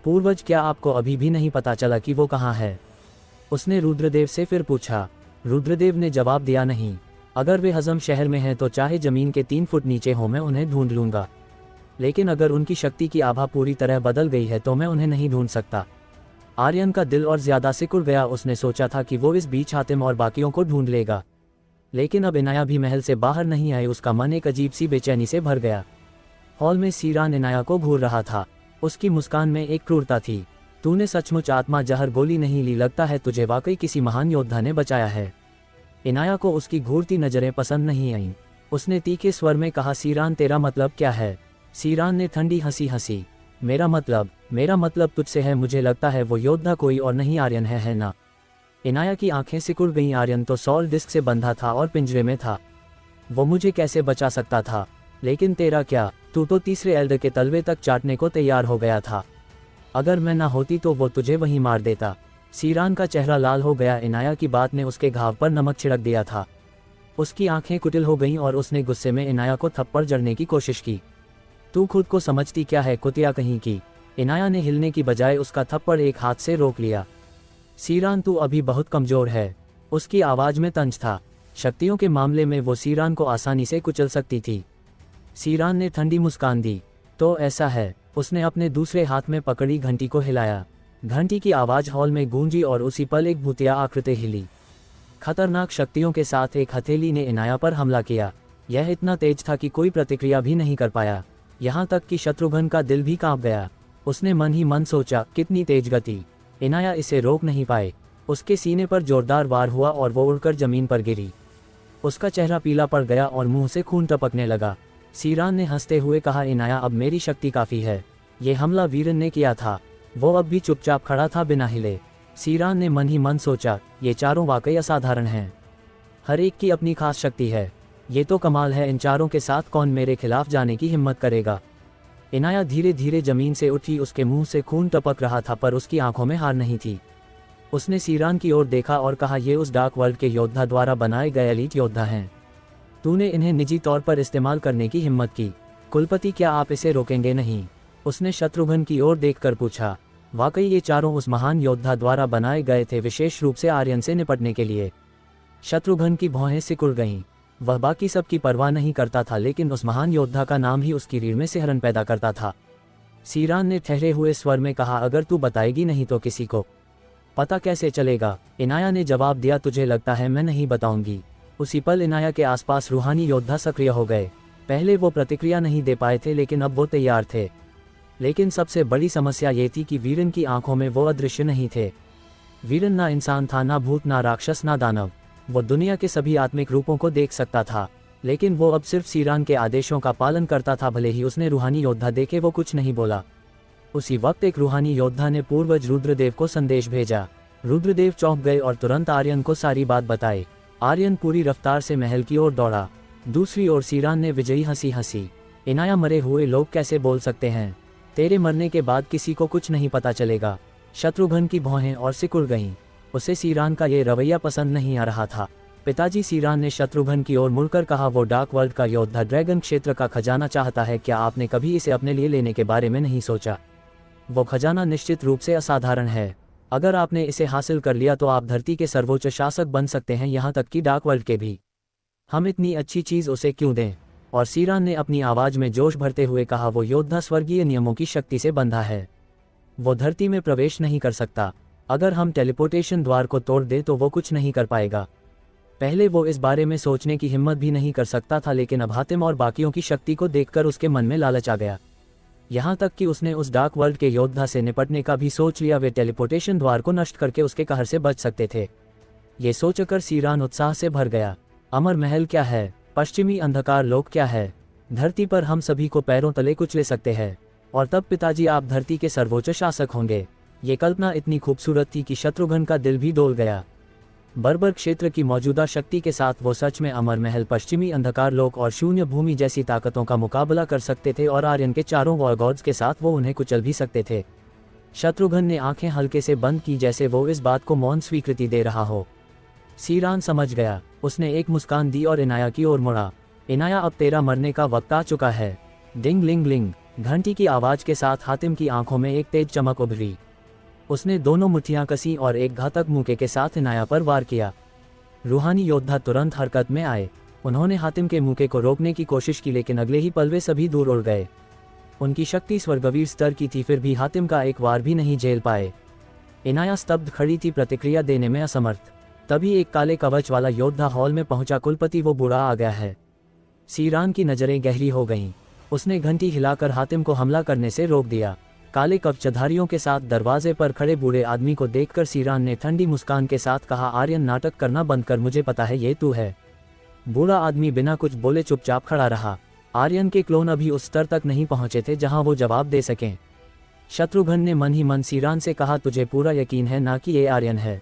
पूर्वज, क्या आपको अभी भी नहीं पता चला कि वो कहाँ है? उसने रुद्रदेव से फिर पूछा। रुद्रदेव ने जवाब दिया, नहीं। अगर वे हजम शहर में हैं तो चाहे जमीन के 3 फुट नीचे हो, मैं उन्हें ढूंढ लूंगा। लेकिन अगर उनकी शक्ति की आभा पूरी तरह बदल गई है तो मैं उन्हें नहीं ढूंढ सकता। आर्यन का दिल और ज्यादा सिकुड़ गया। उसने सोचा था कि वो इस बीच हातिम और बाकियों को ढूंढ लेगा। लेकिन अब इनाया भी महल से बाहर नहीं आई। उसका मन एक अजीब सी बेचैनी से भर गया। हॉल में सीरान इनाया को घूर रहा था। उसकी मुस्कान में एक क्रूरता थी। तूने सचमुच आत्मा जहर गोली नहीं ली। लगता है तुझे वाकई किसी महान योद्धा ने बचाया है। इनाया को उसकी घूरती नजरें पसंद नहीं आईं। उसने तीखे स्वर में कहा, सीरान, तेरा मतलब क्या है? सीरान ने ठंडी हंसी हंसी। मेरा मतलब तुझसे है। मुझे लगता है वो योद्धा कोई और नहीं आर्यन है ना? इनाया की आंखें सिकुड़ गईं। आर्यन तो सॉल डिस्क से बंधा था और पिंजरे में था। वो मुझे कैसे बचा सकता था? लेकिन तेरा क्या, तू तो तीसरे एल्डर के तलवे तक चाटने को तैयार हो गया था। अगर मैं ना होती तो वो तुझे वहीं मार देता। सीरान का चेहरा लाल हो गया। इनाया की बात ने उसके घाव पर नमक छिड़क दिया था। उसकी आंखें कुटिल हो गईं और उसने गुस्से में इनाया को थप्पड़ जड़ने की कोशिश की। तू खुद को समझती क्या है, कुतिया कहीं की? इनाया ने हिलने की बजाय उसका थप्पड़ एक हाथ से रोक लिया। सीरान, तू अभी बहुत कमजोर है। उसकी आवाज में तंज था। शक्तियों के मामले में वो सीरान को आसानी से कुचल सकती थी। सीरान ने ठंडी मुस्कान दी। तो ऐसा है। उसने अपने दूसरे हाथ में पकड़ी घंटी को हिलाया। घंटी की आवाज हॉल में गूंजी और उसी पल एक भूतिया आकृति हिली। खतरनाक शक्तियों के साथ एक हथेली ने इनाया पर हमला किया। यह इतना तेज था कि कोई प्रतिक्रिया भी नहीं कर पाया। यहाँ तक कि शत्रुघ्न का दिल भी कांप गया। उसने मन ही मन सोचा, कितनी तेज गति, इनाया इसे रोक नहीं पाए। उसके सीने पर जोरदार वार हुआ और वो उड़कर जमीन पर गिरी। उसका चेहरा पीला पड़ गया और मुंह से खून टपकने लगा। सीरान ने हंसते हुए कहा, इनाया, अब मेरी शक्ति काफी है। ये हमला वीरन ने किया था। वो अब भी चुपचाप खड़ा था, बिना हिले। सीरान ने मन ही मन सोचा, ये चारों वाकई असाधारण हैं। हर एक की अपनी खास शक्ति है। ये तो कमाल है, इन चारों के साथ कौन मेरे खिलाफ जाने की हिम्मत करेगा? इनाया धीरे धीरे जमीन से उठी। उसके मुंह से खून टपक रहा था पर उसकी आंखों में हार नहीं थी। उसने सीरान की ओर देखा और कहा, ये उस डार्क वर्ल्ड के योद्धा द्वारा बनाए गए एलीट योद्धा हैं। तूने इन्हें निजी तौर पर इस्तेमाल करने की हिम्मत की। कुलपति, क्या आप इसे रोकेंगे नहीं? उसने शत्रुघ्न की ओर देखकर पूछा। वाकई ये चारों उस महान योद्धा द्वारा बनाए गए थे, विशेष रूप से आर्यन से निपटने के लिए। शत्रुघ्न की भौहें सिकुड़ गईं। वह बाकी सब की परवाह नहीं करता था, लेकिन उस महान योद्धा का नाम ही उसकी रीढ़ में सिहरन पैदा करता था। सीरान ने ठहरे हुए स्वर में कहा, अगर तू बताएगी नहीं तो किसी को पता कैसे चलेगा? इनाया ने जवाब दिया, तुझे लगता है मैं नहीं बताऊंगी? उसी पल इनाया के आसपास रूहानी योद्धा सक्रिय हो गए। पहले वो प्रतिक्रिया नहीं दे पाए थे, लेकिन अब वो तैयार थे। लेकिन सबसे बड़ी समस्या ये थी कि वीरन की आंखों में वो अदृश्य नहीं थे। वीरन ना इंसान था, ना भूत, ना राक्षस, ना दानव। वो दुनिया के सभी आत्मिक रूपों को देख सकता था, लेकिन वो अब सिर्फ सीरान के आदेशों का पालन करता था। भले ही उसने रूहानी योद्धा देखे, वो कुछ नहीं बोला। उसी वक्त एक रूहानी योद्धा ने पूर्वज रुद्रदेव को संदेश भेजा। रुद्रदेव चौंक गए और तुरंत आर्यन को सारी बात बताई। आर्यन पूरी रफ्तार से महल की ओर दौड़ा। दूसरी ओर सीरान ने विजयी हंसी हंसी। इनाया, मरे हुए लोग कैसे बोल सकते हैं? तेरे मरने के बाद किसी को कुछ नहीं पता चलेगा। शत्रुघ्न की भौहें और सिकुड़ गईं। उसे सीरान का ये रवैया पसंद नहीं आ रहा था। पिताजी, सीरान ने शत्रुघ्न की ओर मुड़कर कहा, वो डार्क वर्ल्ड का योद्धा ड्रैगन क्षेत्र का खजाना चाहता है। क्या आपने कभी इसे अपने लिए लेने के बारे में नहीं सोचा? वो खजाना निश्चित रूप से असाधारण है। अगर आपने इसे हासिल कर लिया तो आप धरती के सर्वोच्च शासक बन सकते हैं, यहाँ तक कि डार्क वर्ल्ड के भी। हम इतनी अच्छी चीज उसे क्यों दें? और सीरान ने अपनी आवाज में जोश भरते हुए कहा, वो योद्धा स्वर्गीय नियमों की शक्ति से बंधा है। वो धरती में प्रवेश नहीं कर सकता। अगर हम टेलीपोर्टेशन द्वार को तोड़ दें तो वो कुछ नहीं कर पाएगा। पहले वो इस बारे में सोचने की हिम्मत भी नहीं कर सकता था, लेकिन अब हातिम और बाकियों की शक्ति को देखकर उसके मन में लालच आ गया। यहाँ तक कि उसने उस डार्क वर्ल्ड के योद्धा से निपटने का भी सोच लिया। वे टेलीपोर्टेशन द्वार को नष्ट करके उसके कहर से बच सकते थे। ये सोचकर सीरान उत्साह से भर गया। अमर महल क्या है? पश्चिमी अंधकार लोक क्या है? धरती पर हम सभी को पैरों तले कुचले सकते हैं। और तब पिताजी, आप धरती के सर्वोच्च शासक होंगे। ये कल्पना इतनी खूबसूरत थी कि शत्रुघ्न का दिल भी डोल गया। बर्बर क्षेत्र की मौजूदा शक्ति के साथ वो सच में अमर महल, पश्चिमी अंधकार लोक और शून्य भूमि जैसी ताकतों का मुकाबला कर सकते थे, और आर्यन के चारों वॉर गॉड्स के साथ वो उन्हें कुचल भी सकते थे। शत्रुघ्न ने आंखें हल्के से बंद की, जैसे वो इस बात को मौन स्वीकृति दे रहा हो। सीरान समझ गया। उसने एक मुस्कान दी और इनाया की ओर मुड़ा। इनाया, अब तेरा मरने का वक्त आ चुका है। डिंग लिंग लिंग, घंटी की आवाज के साथ हातिम की आंखों में एक तेज चमक उभरी। उसने दोनों मुट्ठियां कसी और एक घातक मुक्के के साथ इनाया पर वार किया। रूहानी योद्धा तुरंत हरकत में आए। उन्होंने हातिम के मुक्के को रोकने की कोशिश की, लेकिन अगले ही पल वे सभी दूर उड़ गए। उनकी शक्ति स्वर्गवीर स्तर की थी, फिर भी हातिम का एक वार भी नहीं झेल पाए। इनाया स्तब्ध खड़ी थी, प्रतिक्रिया देने में असमर्थ। तभी एक काले कवच वाला योद्धा हॉल में पहुंचा। कुलपति, वो बूढ़ा आ गया है। सीरान की नजरें गहरी हो गईं। उसने घंटी हिलाकर हातिम को हमला करने से रोक दिया। काले कवचधारियों के साथ दरवाजे पर खड़े बूढ़े आदमी को देखकर सीरान ने ठंडी मुस्कान के साथ कहा, आर्यन, नाटक करना बंद कर, मुझे पता है ये तू है। बूढ़ा आदमी बिना कुछ बोले चुपचाप खड़ा रहा। आर्यन के क्लोन अभी उस स्तर तक नहीं पहुंचे थे जहां वो जवाब दे सकें। शत्रुघ्न ने मन ही मन सीरान से कहा, तुझे पूरा यकीन है ना कि ये आर्यन है?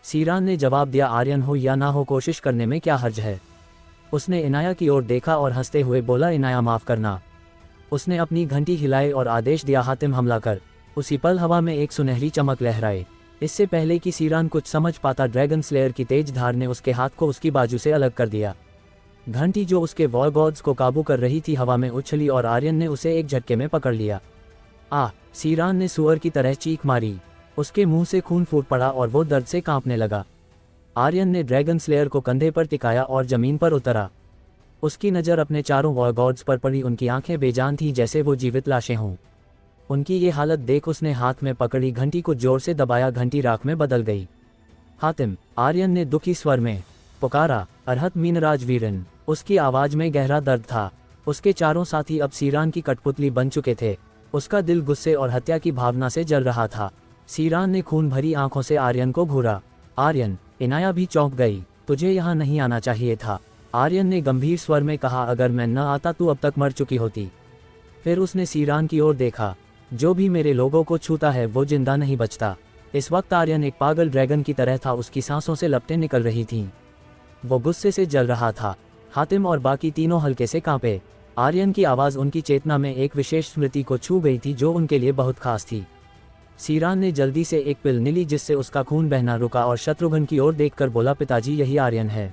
सीरान ने जवाब दिया, आर्यन हो या ना हो, कोशिश करने में क्या हर्ज है? उसने इनाया की ओर देखा और हंसते हुए बोला, इनाया माफ करना। उसने अपनी घंटी हिलाई और आदेश दिया, हातिम हमला कर। उसी पल हवा में एक सुनहरी चमक लहराई। इससे पहले कि सीरान कुछ समझ पाता, ड्रैगन स्लेयर की तेज धार ने उसके हाथ को उसकी बाजू से अलग कर दिया। घंटी जो उसके वॉर गॉड्स को काबू कर रही थी हवा में उछली और आर्यन ने उसे एक झटके में पकड़ लिया। सीरान ने सुअर की तरह चीख मारी। उसके मुंह से खून फूट पड़ा और वो दर्द से कांपने लगा। आर्यन ने ड्रैगन स्लेयर को कंधे पर टिकाया और जमीन पर उतरा। उसकी नज़र अपने चारों वॉर गॉड्स पर पड़ी। उनकी आंखें बेजान थीं, जैसे वो जीवित लाशें हों। उनकी ये हालत देख उसने हाथ में पकड़ी घंटी को जोर से दबाया। घंटी राख में बदल गई। हातिम, आर्यन ने दुखी स्वर में पुकारा। अरहत मीनराज वीरन। उसकी आवाज में गहरा दर्द था। उसके चारों साथी अब सीरान की कठपुतली बन चुके थे। उसका दिल गुस्से और हत्या की भावना से जल रहा था। सीरान ने खून भरी आंखों से आर्यन को घूरा। आर्यन, इनाया भी चौंक गई। तुझे यहाँ नहीं आना चाहिए था, आर्यन ने गंभीर स्वर में कहा। अगर मैं न आता तू अब तक मर चुकी होती। फिर उसने सीरान की ओर देखा। जो भी मेरे लोगों को छूता है वो जिंदा नहीं बचता। इस वक्त आर्यन एक पागल ड्रैगन की तरह था। उसकी सांसों से लपटें निकल रही थीं। वो गुस्से से जल रहा था। हातिम और बाकी तीनों हल्के से कांपे। आर्यन की आवाज़ उनकी चेतना में एक विशेष स्मृति को छू गई थी जो उनके लिए बहुत खास थी। सीरान ने जल्दी से एक पिल ली जिससे उसका खून बहना रुका और शत्रुघ्न की ओर देखकर बोला, पिताजी यही आर्यन है।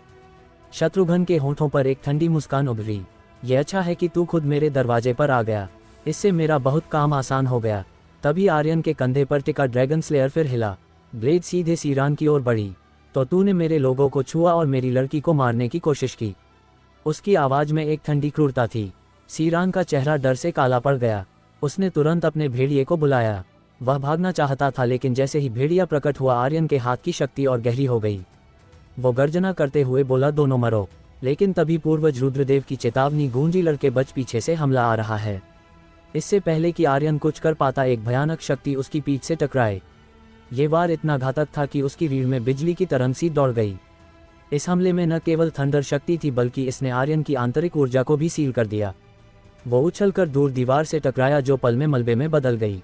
शत्रुघ्न के होंठों पर एक ठंडी मुस्कान उभरी। ये अच्छा है कि तू खुद मेरे दरवाजे पर आ गया। इससे मेरा बहुत काम आसान हो गया। तभी आर्यन के कंधे पर टिका ड्रैगन स्लेयर फिर हिला। ब्लेड सीधे सीरान की ओर बढ़ी। तो तूने मेरे लोगों को छुआ और मेरी लड़की को मारने की कोशिश की। उसकी आवाज में एक ठंडी क्रूरता थी। सीरान का चेहरा डर से काला पड़ गया। उसने तुरंत अपने भेड़िए को बुलाया। वह भागना चाहता था, लेकिन जैसे ही भेड़िया प्रकट हुआ आर्यन के हाथ की शक्ति और गहरी हो गई। वो गर्जना करते हुए बोला, दोनों मरो। लेकिन तभी पूर्वज रुद्रदेव की चेतावनी गूंजी, लड़के बच, पीछे से हमला आ रहा है। इससे पहले कि आर्यन कुछ कर पाता, एक भयानक शक्ति उसकी पीठ से टकराए। ये वार इतना घातक था कि उसकी रीढ़ में बिजली की तरंग सी दौड़ गई। इस हमले में न केवल थंडर शक्ति थी, बल्कि इसने आर्यन की आंतरिक ऊर्जा को भी सील कर दिया। वो उछलकर दूर दीवार से टकराया जो पल में मलबे में बदल गई।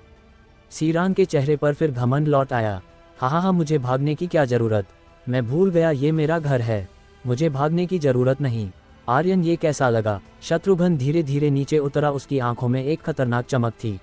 सीरान के चेहरे पर फिर घमंड लौट आया। हाँ, मुझे भागने की क्या जरूरत। मैं भूल गया ये मेरा घर है। मुझे भागने की जरूरत नहीं। आर्यन, ये कैसा लगा। शत्रुघ्न धीरे धीरे नीचे उतरा। उसकी आंखों में एक खतरनाक चमक थी।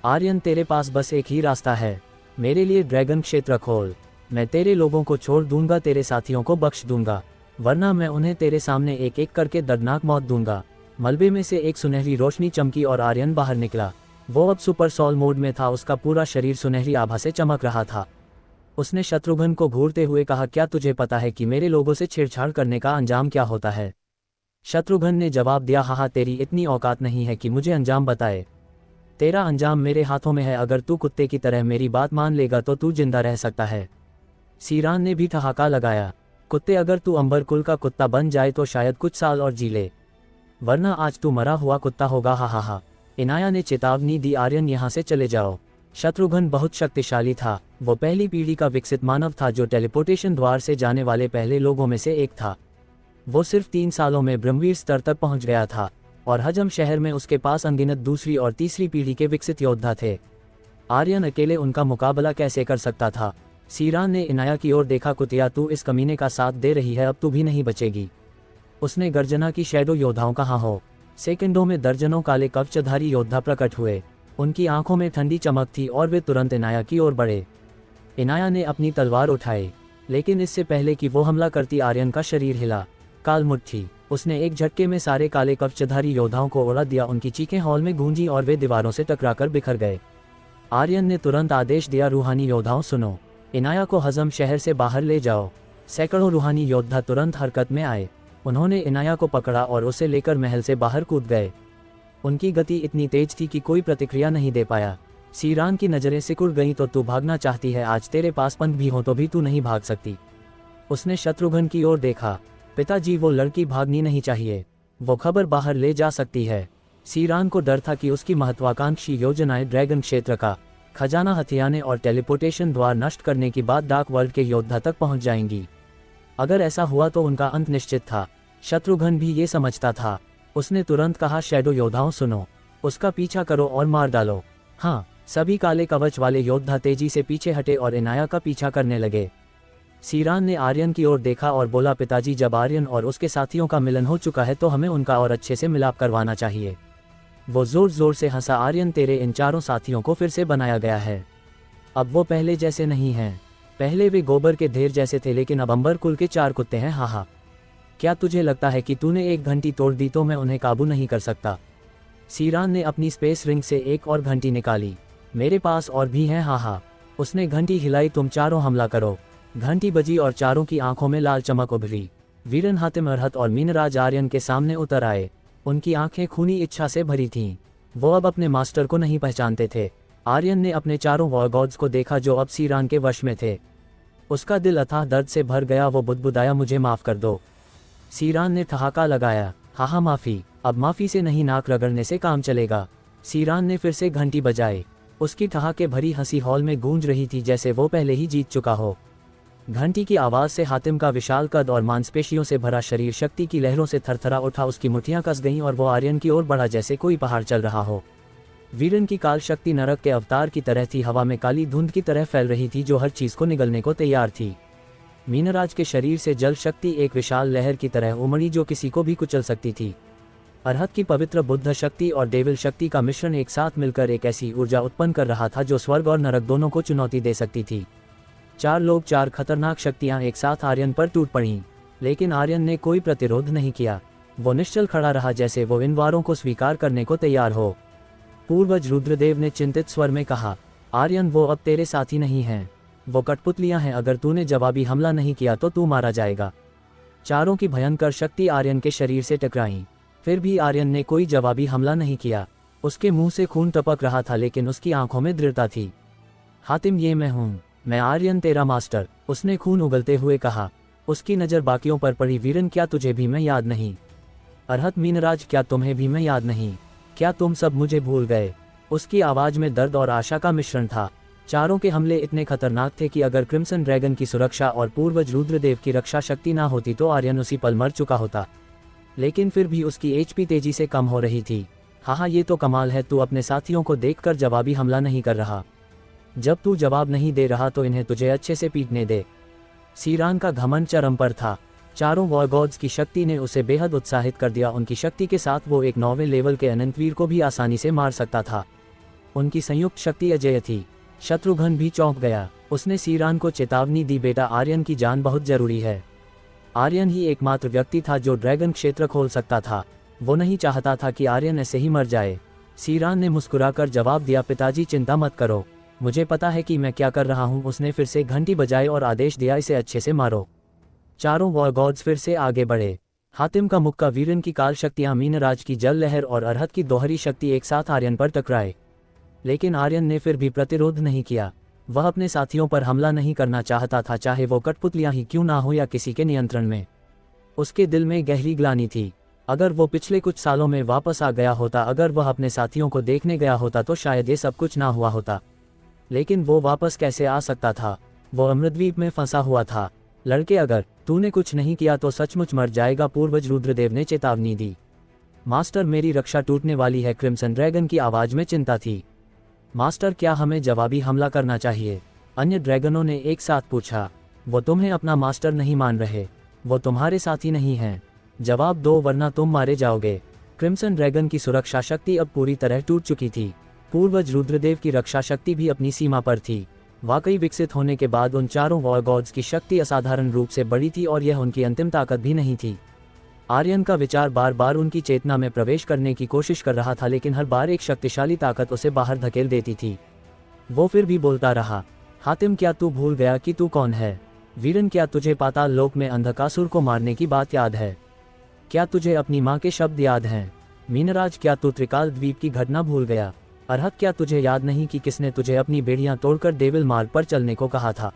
आर्यन, तेरे पास बस एक ही रास्ता है। मेरे लिए ड्रैगन क्षेत्र खोल। मैं तेरे लोगों को छोड़ दूंगा, तेरे साथियों को बख्श दूंगा, वरना मैं उन्हें तेरे सामने एक एक करके दर्दनाक मौत दूंगा। मलबे में से एक सुनहरी रोशनी चमकी और आर्यन बाहर निकला। वो अब सुपर सोल मोड में था। उसका पूरा शरीर सुनहरी आभा से चमक रहा था। उसने शत्रुघ्न को घूरते हुए कहा, क्या तुझे पता है कि मेरे लोगों से छेड़छाड़ करने का अंजाम क्या होता है। शत्रुघ्न ने जवाब दिया, हाँ, तेरी इतनी औकात नहीं है कि मुझे अंजाम बताए। तेरा अंजाम मेरे हाथों में है। अगर तू कुत्ते की तरह मेरी बात मान लेगा तो तू जिंदा रह सकता है। सीरान ने भी ठहाका लगाया, कुत्ते, अगर तू अंबर कुल का कुत्ता बन जाए तो शायद कुछ साल और जी ले, वरना आज तू मरा हुआ कुत्ता होगा। हा। इनाया ने चेतावनी दी, आर्यन यहाँ से चले जाओ। शत्रुघ्न बहुत शक्तिशाली था। वो पहली पीढ़ी का विकसित मानव था जो टेलीपोर्टेशन द्वार से जाने वाले पहले लोगों में से एक था। वो सिर्फ 3 सालों में ब्रह्मवीर स्तर तक पहुंच गया था और हजम शहर में उसके पास अनगिनत दूसरी और तीसरी पीढ़ी के विकसित योद्धा थे। आर्यन अकेले उनका मुकाबला कैसे कर सकता था। सीरान ने इनाया की ओर देखा, कुतिया, तू इस कमीने का साथ दे रही है, अब तू भी नहीं बचेगी। उसने गर्जना की, शैडो योद्धाओं कहाँ हो। सेकंडों में दर्जनों काले कवचधारी योद्धा प्रकट हुए। उनकी आंखों में ठंडी चमक थी और वे तुरंत इनाया की ओर बढ़े। इनाया ने अपनी तलवार उठाई, लेकिन इससे पहले कि वो हमला करती आर्यन का शरीर हिला। काल मुट्ठी। उसने एक झटके में सारे काले कवचधारी योद्धाओं को उड़ा दिया। उनकी चीखें हॉल में गूंजी और वे दीवारों से टकराकर बिखर गए। आर्यन ने तुरंत आदेश दिया, रूहानी योद्धाओं सुनो, इनाया को हजम शहर से बाहर ले जाओ। सैकड़ों रूहानी योद्धा तुरंत हरकत में आए। उन्होंने इनाया को पकड़ा और उसे लेकर महल से बाहर कूद गए। उनकी गति इतनी तेज थी कि कोई प्रतिक्रिया नहीं दे पाया। सीरान की नजरें सिकुड़ गईं, तो तू भागना चाहती है, आज तेरे पास पंख भी हो तो भी तू नहीं भाग सकती। उसने शत्रुघ्न की ओर देखा, पिताजी, वो लड़की भागनी नहीं चाहिए, वो खबर बाहर ले जा सकती है। सीरान को डर था कि उसकी महत्वाकांक्षी योजनाएं ड्रैगन क्षेत्र का खजाना हथियाने और टेलीपोर्टेशन द्वार नष्ट करने की बात डार्क वर्ल्ड के योद्धा तक पहुंच जाएंगी। अगर ऐसा हुआ तो उनका अंत निश्चित था। शत्रुघ्न भी ये समझता था। उसने तुरंत कहा, शैडो योद्धाओं सुनो, उसका पीछा करो और मार डालो। हाँ। सभी काले कवच वाले योद्धा तेजी से पीछे हटे और इनाया का पीछा करने लगे। सीरान ने आर्यन की ओर देखा और बोला, पिताजी, जब आर्यन और उसके साथियों का मिलन हो चुका है तो हमें उनका और अच्छे से मिलाप करवाना चाहिए। वो जोर जोर से हंसा, आर्यन, तेरे इन चारों साथियों को फिर से बनाया गया है। अब वो पहले जैसे नहीं हैं। पहले वे गोबर के ढेर जैसे थे, लेकिन अब अंबर कुल के 4 कुत्ते हैं। हाहा, क्या तुझे लगता है कि तूने एक घंटी तोड़ दी तो मैं उन्हें काबू नहीं कर सकता? सीरान ने अपनी स्पेस रिंग से एक और घंटी निकाली। मेरे पास और भी हैं। हाहा, उसने घंटी हिलाई, तुम चारों हमला करो। घंटी बजी और चारों की आंखों में लाल चमक उभरी। वीरन, हातिम, अरहत और मीनराज आर्यन के सामने उतर आए। उनकी आंखें खूनी इच्छा से भरी थीं। वो अब अपने मास्टर को नहीं पहचानते थे। आर्यन ने अपने चारों वॉर गॉड्स को देखा जो अब सीरान के वश में थे। उसका दिल अथाह दर्द से भर गया। वो बुदबुदाया, मुझे माफ़ कर दो। सीरान ने ठहाका लगाया, हाहा, माफ़ी? अब माफ़ी से नहीं, नाक रगड़ने से काम चलेगा। सीरान ने फिर से घंटी बजाई। उसकी ठहाके भरी हंसी हॉल में गूंज रही थी, जैसे वो पहले ही जीत चुका हो। घंटी की आवाज़ से हातिम का विशाल कद और मांसपेशियों से भरा शरीर शक्ति की लहरों से थरथरा उठा। उसकी मुठ्ठियां कस गईं और वो आर्यन की ओर बढ़ा जैसे कोई पहाड़ चल रहा हो। वीरन की काल शक्ति नरक के अवतार की तरह थी, हवा में काली धुंध की तरह फैल रही थी जो हर चीज़ को निगलने को तैयार थी। मीनराज के शरीर से जल शक्ति एक विशाल लहर की तरह उमड़ी जो किसी को भी कुचल सकती थी। अरहत की पवित्र बुद्ध शक्ति और डेविल शक्ति का मिश्रण एक साथ मिलकर एक ऐसी ऊर्जा उत्पन्न कर रहा था जो स्वर्ग और नरक दोनों को चुनौती दे सकती थी। 4 लोग, 4 खतरनाक शक्तियां एक साथ आर्यन पर टूट पड़ीं, लेकिन आर्यन ने कोई प्रतिरोध नहीं किया। वो निश्चल खड़ा रहा, जैसे वो इन वारों को स्वीकार करने को तैयार हो। पूर्वज रुद्रदेव ने चिंतित स्वर में कहा, आर्यन, वो अब तेरे साथी नहीं हैं। वो कठपुतलियां हैं। अगर तूने जवाबी हमला नहीं किया तो तू मारा जाएगा। चारों की भयंकर शक्ति आर्यन के शरीर से टकराई। फिर भी आर्यन ने कोई जवाबी हमला नहीं किया। उसके मुंह से खून टपक रहा था, लेकिन उसकी आंखों में दृढ़ता थी। हातिम, ये मैं हूँ, मैं आर्यन, तेरा मास्टर, उसने खून उगलते हुए कहा। उसकी नज़र बाकियों पर पड़ी। वीरन, क्या तुझे भी मैं याद नहीं? अरहत, मीनराज, क्या तुम्हें भी मैं याद नहीं? क्या तुम सब मुझे भूल गए? उसकी आवाज़ में दर्द और आशा का मिश्रण था। चारों के हमले इतने खतरनाक थे कि अगर क्रिम्सन ड्रैगन की सुरक्षा और पूर्वज रुद्रदेव की रक्षा शक्ति ना होती तो आर्यन उसी पल मर चुका होता। लेकिन फिर भी उसकी एचपी तेजी से कम हो रही थी। हाँ, ये तो कमाल है, तू अपने साथियों को देखकर जवाबी हमला नहीं कर रहा। जब तू जवाब नहीं दे रहा तो इन्हें तुझे अच्छे से पीटने दे। सीरान का घमंड चरम पर था। चारों वॉर गॉड्स की शक्ति ने उसे बेहद उत्साहित कर दिया। उनकी शक्ति के साथ वो एक 9वें लेवल के अनंतवीर को भी आसानी से मार सकता था। उनकी संयुक्त शक्ति अजेय थी। शत्रुघ्न भी चौंक गया। उसने सीरान को चेतावनी दी, बेटा, आर्यन की जान बहुत जरूरी है। आर्यन ही एकमात्र व्यक्ति था जो ड्रैगन क्षेत्र खोल सकता था। वो नहीं चाहता था कि आर्यन ऐसे ही मर जाए। सीरान ने मुस्कुराकर जवाब दिया, पिताजी, चिंता मत करो, मुझे पता है कि मैं क्या कर रहा हूँ। उसने फिर से घंटी बजाई और आदेश दिया, इसे अच्छे से मारो। चारों वॉर गॉड्स फिर से आगे बढ़े। हातिम का मुक्का, वीरन की काल शक्तियाँ, मीनराज की जल लहर और अरहत की दोहरी शक्ति एक साथ आर्यन पर टकराए। लेकिन आर्यन ने फिर भी प्रतिरोध नहीं किया। वह अपने साथियों पर हमला नहीं करना चाहता था, चाहे वो कठपुतलियां ही क्यों ना हो या किसी के नियंत्रण में। उसके दिल में गहरी ग्लानि थी। अगर वो पिछले कुछ सालों में वापस आ गया होता, अगर वह अपने साथियों को देखने गया होता तो शायद ये सब कुछ ना हुआ होता। लेकिन वो वापस कैसे आ सकता था? वो अमृतद्वीप में फंसा हुआ था। लड़के, अगर तूने कुछ नहीं किया तो सचमुच मर जाएगा, पूर्वज रुद्रदेव ने चेतावनी दी। मास्टर, मेरी रक्षा टूटने वाली है, क्रिम्सन ड्रैगन की आवाज में चिंता थी। मास्टर, क्या हमें जवाबी हमला करना चाहिए? अन्य ड्रैगनों ने एक साथ पूछा। वो तुम्हें अपना मास्टर नहीं मान रहे, वो तुम्हारे साथी नहीं हैं। जवाब दो वरना तुम मारे जाओगे। क्रिम्सन ड्रैगन की सुरक्षा शक्ति अब पूरी तरह टूट चुकी थी। पूर्वज रुद्रदेव की रक्षा शक्ति भी अपनी सीमा पर थी। वाकई विकसित होने के बाद उन चारों वॉर गॉड्स की शक्ति असाधारण रूप से बड़ी थी और यह उनकी अंतिम ताकत भी नहीं थी। आर्यन का विचार बार बार उनकी चेतना में प्रवेश करने की कोशिश कर रहा था, लेकिन हर बार एक शक्तिशाली ताकत उसे बाहर धकेल देती थी। वो फिर भी बोलता रहा, हातिम, क्या तू भूल गया कि तू कौन है? वीरन, क्या तुझे पाताल लोक में अंधकासुर को मारने की बात याद है? क्या तुझे अपनी माँ के शब्द याद हैं? मीनराज, क्या तू त्रिकाल द्वीप की घटना भूल गया? अरहत, क्या तुझे याद नहीं कि किसने तुझे अपनी बेड़ियां तोड़कर डेविल मार्ग पर चलने को कहा था?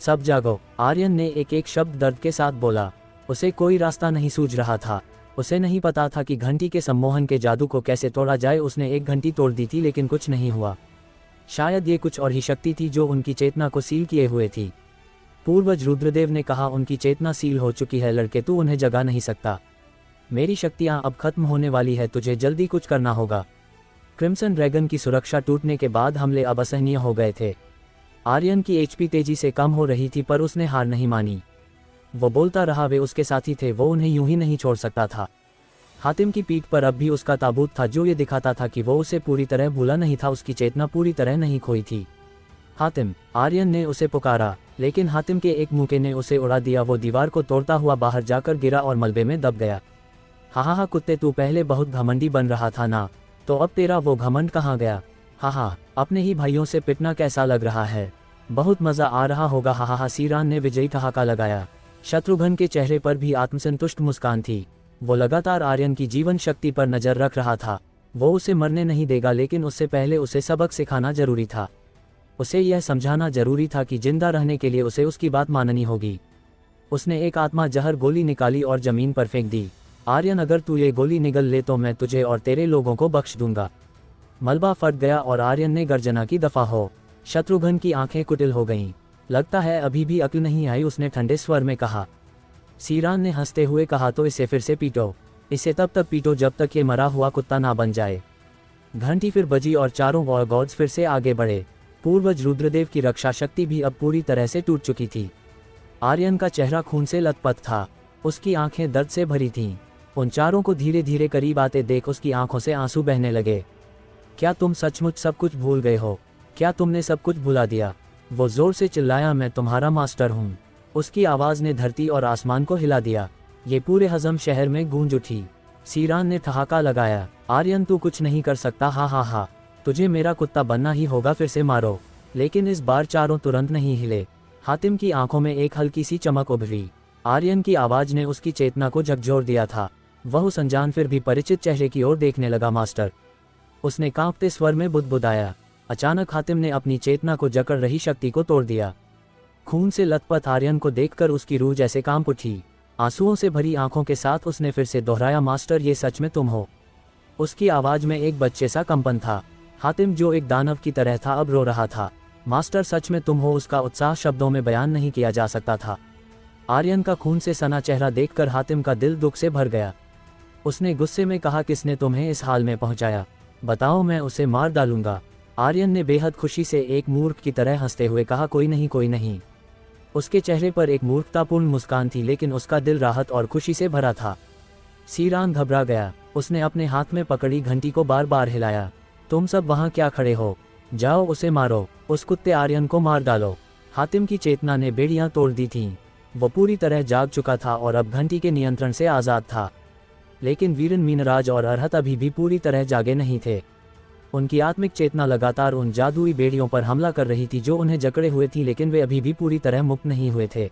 सब जागो, आर्यन ने एक एक शब्द दर्द के साथ बोला। उसे कोई रास्ता नहीं सूझ रहा था। उसे नहीं पता था कि घंटी के सम्मोहन के जादू को कैसे तोड़ा जाए। उसने एक घंटी तोड़ दी थी लेकिन कुछ नहीं हुआ। शायद ये कुछ और ही शक्ति थी जो उनकी चेतना को सील किए हुए थी। पूर्वज रुद्रदेव ने कहा, उनकी चेतना सील हो चुकी है लड़के, तू उन्हें जगा नहीं सकता। मेरी शक्तियाँ अब खत्म होने वाली है, तुझे जल्दी कुछ करना होगा। क्रिम्सन ड्रैगन की सुरक्षा टूटने के बाद हमले अब असहनीय हो गए थे। आर्यन की एचपी तेजी से कम हो रही थी पर उसने हार नहीं मानी। वो बोलता रहा, वे उसके साथी थे, वो उन्हें यूं ही नहीं छोड़ सकता था। हातिम की पीठ पर अब भी उसका ताबूत था जो ये दिखाता था कि वो उसे पूरी तरह भूला नहीं था, उसकी चेतना पूरी तरह नहीं खोई थी। हातिम, आर्यन ने उसे पुकारा, लेकिन हातिम के एक मुक्के ने उसे उड़ा दिया। वो दीवार को तोड़ता हुआ बाहर जाकर गिरा और मलबे में दब गया। हा कुत्ते, तू पहले बहुत घमंडी बन रहा था ना, तो अब तेरा वो घमंड कहाँ गया? हा, अपने ही भाइयों से पिटना कैसा लग रहा है? बहुत मजा आ रहा होगा। हा, सीरान ने विजयी ठहाका लगाया। शत्रुघ्न के चेहरे पर भी आत्मसंतुष्ट मुस्कान थी। वो लगातार आर्यन की जीवन शक्ति पर नजर रख रहा था। वो उसे मरने नहीं देगा, लेकिन उससे पहले उसे सबक सिखाना जरूरी था। उसे यह समझाना जरूरी था कि जिंदा रहने के लिए उसे उसकी बात माननी होगी। उसने एक आत्मा जहर गोली निकाली और जमीन पर फेंक दी। आर्यन, अगर तू ये गोली निगल ले तो मैं तुझे और तेरे लोगों को बख्श दूंगा। मलबा फट गया और आर्यन ने गर्जना की दफा हो। शत्रुघ्न की आंखें कुटिल हो गईं। लगता है अभी भी अक्ल नहीं आई, उसने ठंडे स्वर में कहा। सीरान ने हंसते हुए कहा, तो इसे फिर से पीटो। इसे तब तक पीटो जब तक ये मरा हुआ कुत्ता ना बन जाए। घंटी फिर बजी और चारों वॉर गॉड्स फिर से आगे बढ़े। पूर्वज रुद्रदेव की रक्षा शक्ति भी अब पूरी तरह से टूट चुकी थी। आर्यन का चेहरा खून से लथपथ था, उसकी आंखें दर्द से भरी थीं। उन चारों को धीरे धीरे करीब आते देख उसकी आंखों से आंसू बहने लगे। क्या तुम सचमुच सब कुछ भूल गए हो? क्या तुमने सब कुछ भुला दिया? वो जोर से चिल्लाया, मैं तुम्हारा मास्टर हूँ। उसकी आवाज़ ने धरती और आसमान को हिला दिया। ये पूरे हजम शहर में गूंज उठी। सीरान ने ठहाका लगाया, आर्यन तू कुछ नहीं कर सकता। हा, तुझे मेरा कुत्ता बनना ही होगा, फिर से मारो। लेकिन इस बार चारों तुरंत नहीं हिले। हातिम की आंखों में एक हल्की सी चमक उभरी। आर्यन की आवाज़ ने उसकी चेतना को झकझोर दिया था। वह उस अनजान फिर भी परिचित चेहरे की ओर देखने लगा। मास्टर, उसने कांपते स्वर में बुदबुदाया। अचानक हातिम ने अपनी चेतना को जकड़ रही शक्ति को तोड़ दिया। खून से लथपथ आर्यन को देखकर उसकी रूह जैसे कांप उठी। आंसुओं से भरी आंखों के साथ उसने फिर से दोहराया, मास्टर ये सच में तुम हो? उसकी आवाज़ में एक बच्चे सा कंपन था। हातिम, जो एक दानव की तरह था, अब रो रहा था। मास्टर सच में तुम हो? उसका उत्साह शब्दों में बयान नहीं किया जा सकता था। आर्यन का खून से सना चेहरा देखकर हातिम का दिल दुख से भर गया। उसने गुस्से में कहा, किसने तुम्हें इस हाल में पहुंचाया? बताओ, मैं उसे मार डालूंगा। आर्यन ने बेहद खुशी से एक मूर्ख की तरह हंसते हुए कहा, कोई नहीं। उसके चेहरे पर एक मूर्खतापूर्ण मुस्कान थी, लेकिन उसका दिल राहत और खुशी से भरा था। सीरान घबरा गया। उसने अपने हाथ में पकड़ी घंटी को बार बार हिलाया। तुम सब वहां क्या खड़े हो? जाओ, उसे मारो। उस कुत्ते आर्यन को मार डालो। हातिम की चेतना ने बेड़ियां तोड़ दी थीं। वो पूरी तरह जाग चुका था और अब घंटी के नियंत्रण से आज़ाद था। लेकिन वीरन, मीनराज और अरहत अभी भी पूरी तरह जागे नहीं थे। उनकी आत्मिक चेतना लगातार उन जादुई बेड़ियों पर हमला कर रही थी जो उन्हें जकड़े हुए थी, लेकिन वे अभी भी पूरी तरह मुक्त नहीं हुए थे।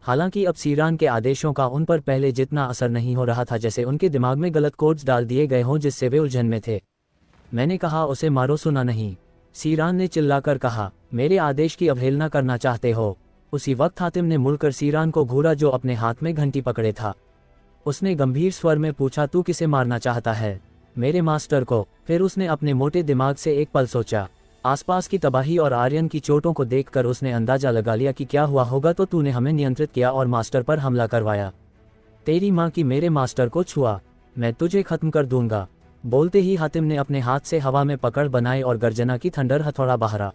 हालांकि अब सीरान के आदेशों का उन पर पहले जितना असर नहीं हो रहा था, जैसे उनके दिमाग में गलत कोड्स डाल दिए गए हों जिससे वे उलझन में थे। मैंने कहा उसे मारो, सुना नहीं? सीरान ने चिल्लाकर कहा, मेरे आदेश की अवहेलना करना चाहते हो? उसी वक्त हातिम ने मुड़कर सीरान को घूरा जो अपने हाथ में घंटी पकड़े था। उसने गंभीर स्वर में पूछा, तू किसे मारना चाहता है? मेरे मास्टर को। फिर उसने अपने मोटे दिमाग से एक पल सोचा। आसपास की तबाही और आर्यन की चोटों को देखकर उसने अंदाजा लगा लिया कि क्या हुआ होगा, तो तूने हमें नियंत्रित किया और मास्टर पर हमला करवाया। तेरी माँ की मेरे मास्टर को छुआ, मैं तुझे खत्म कर दूंगा। बोलते ही हातिम ने अपने हाथ से हवा में पकड़ बनाई और गर्जना की थंडर हथौड़ा बहारा।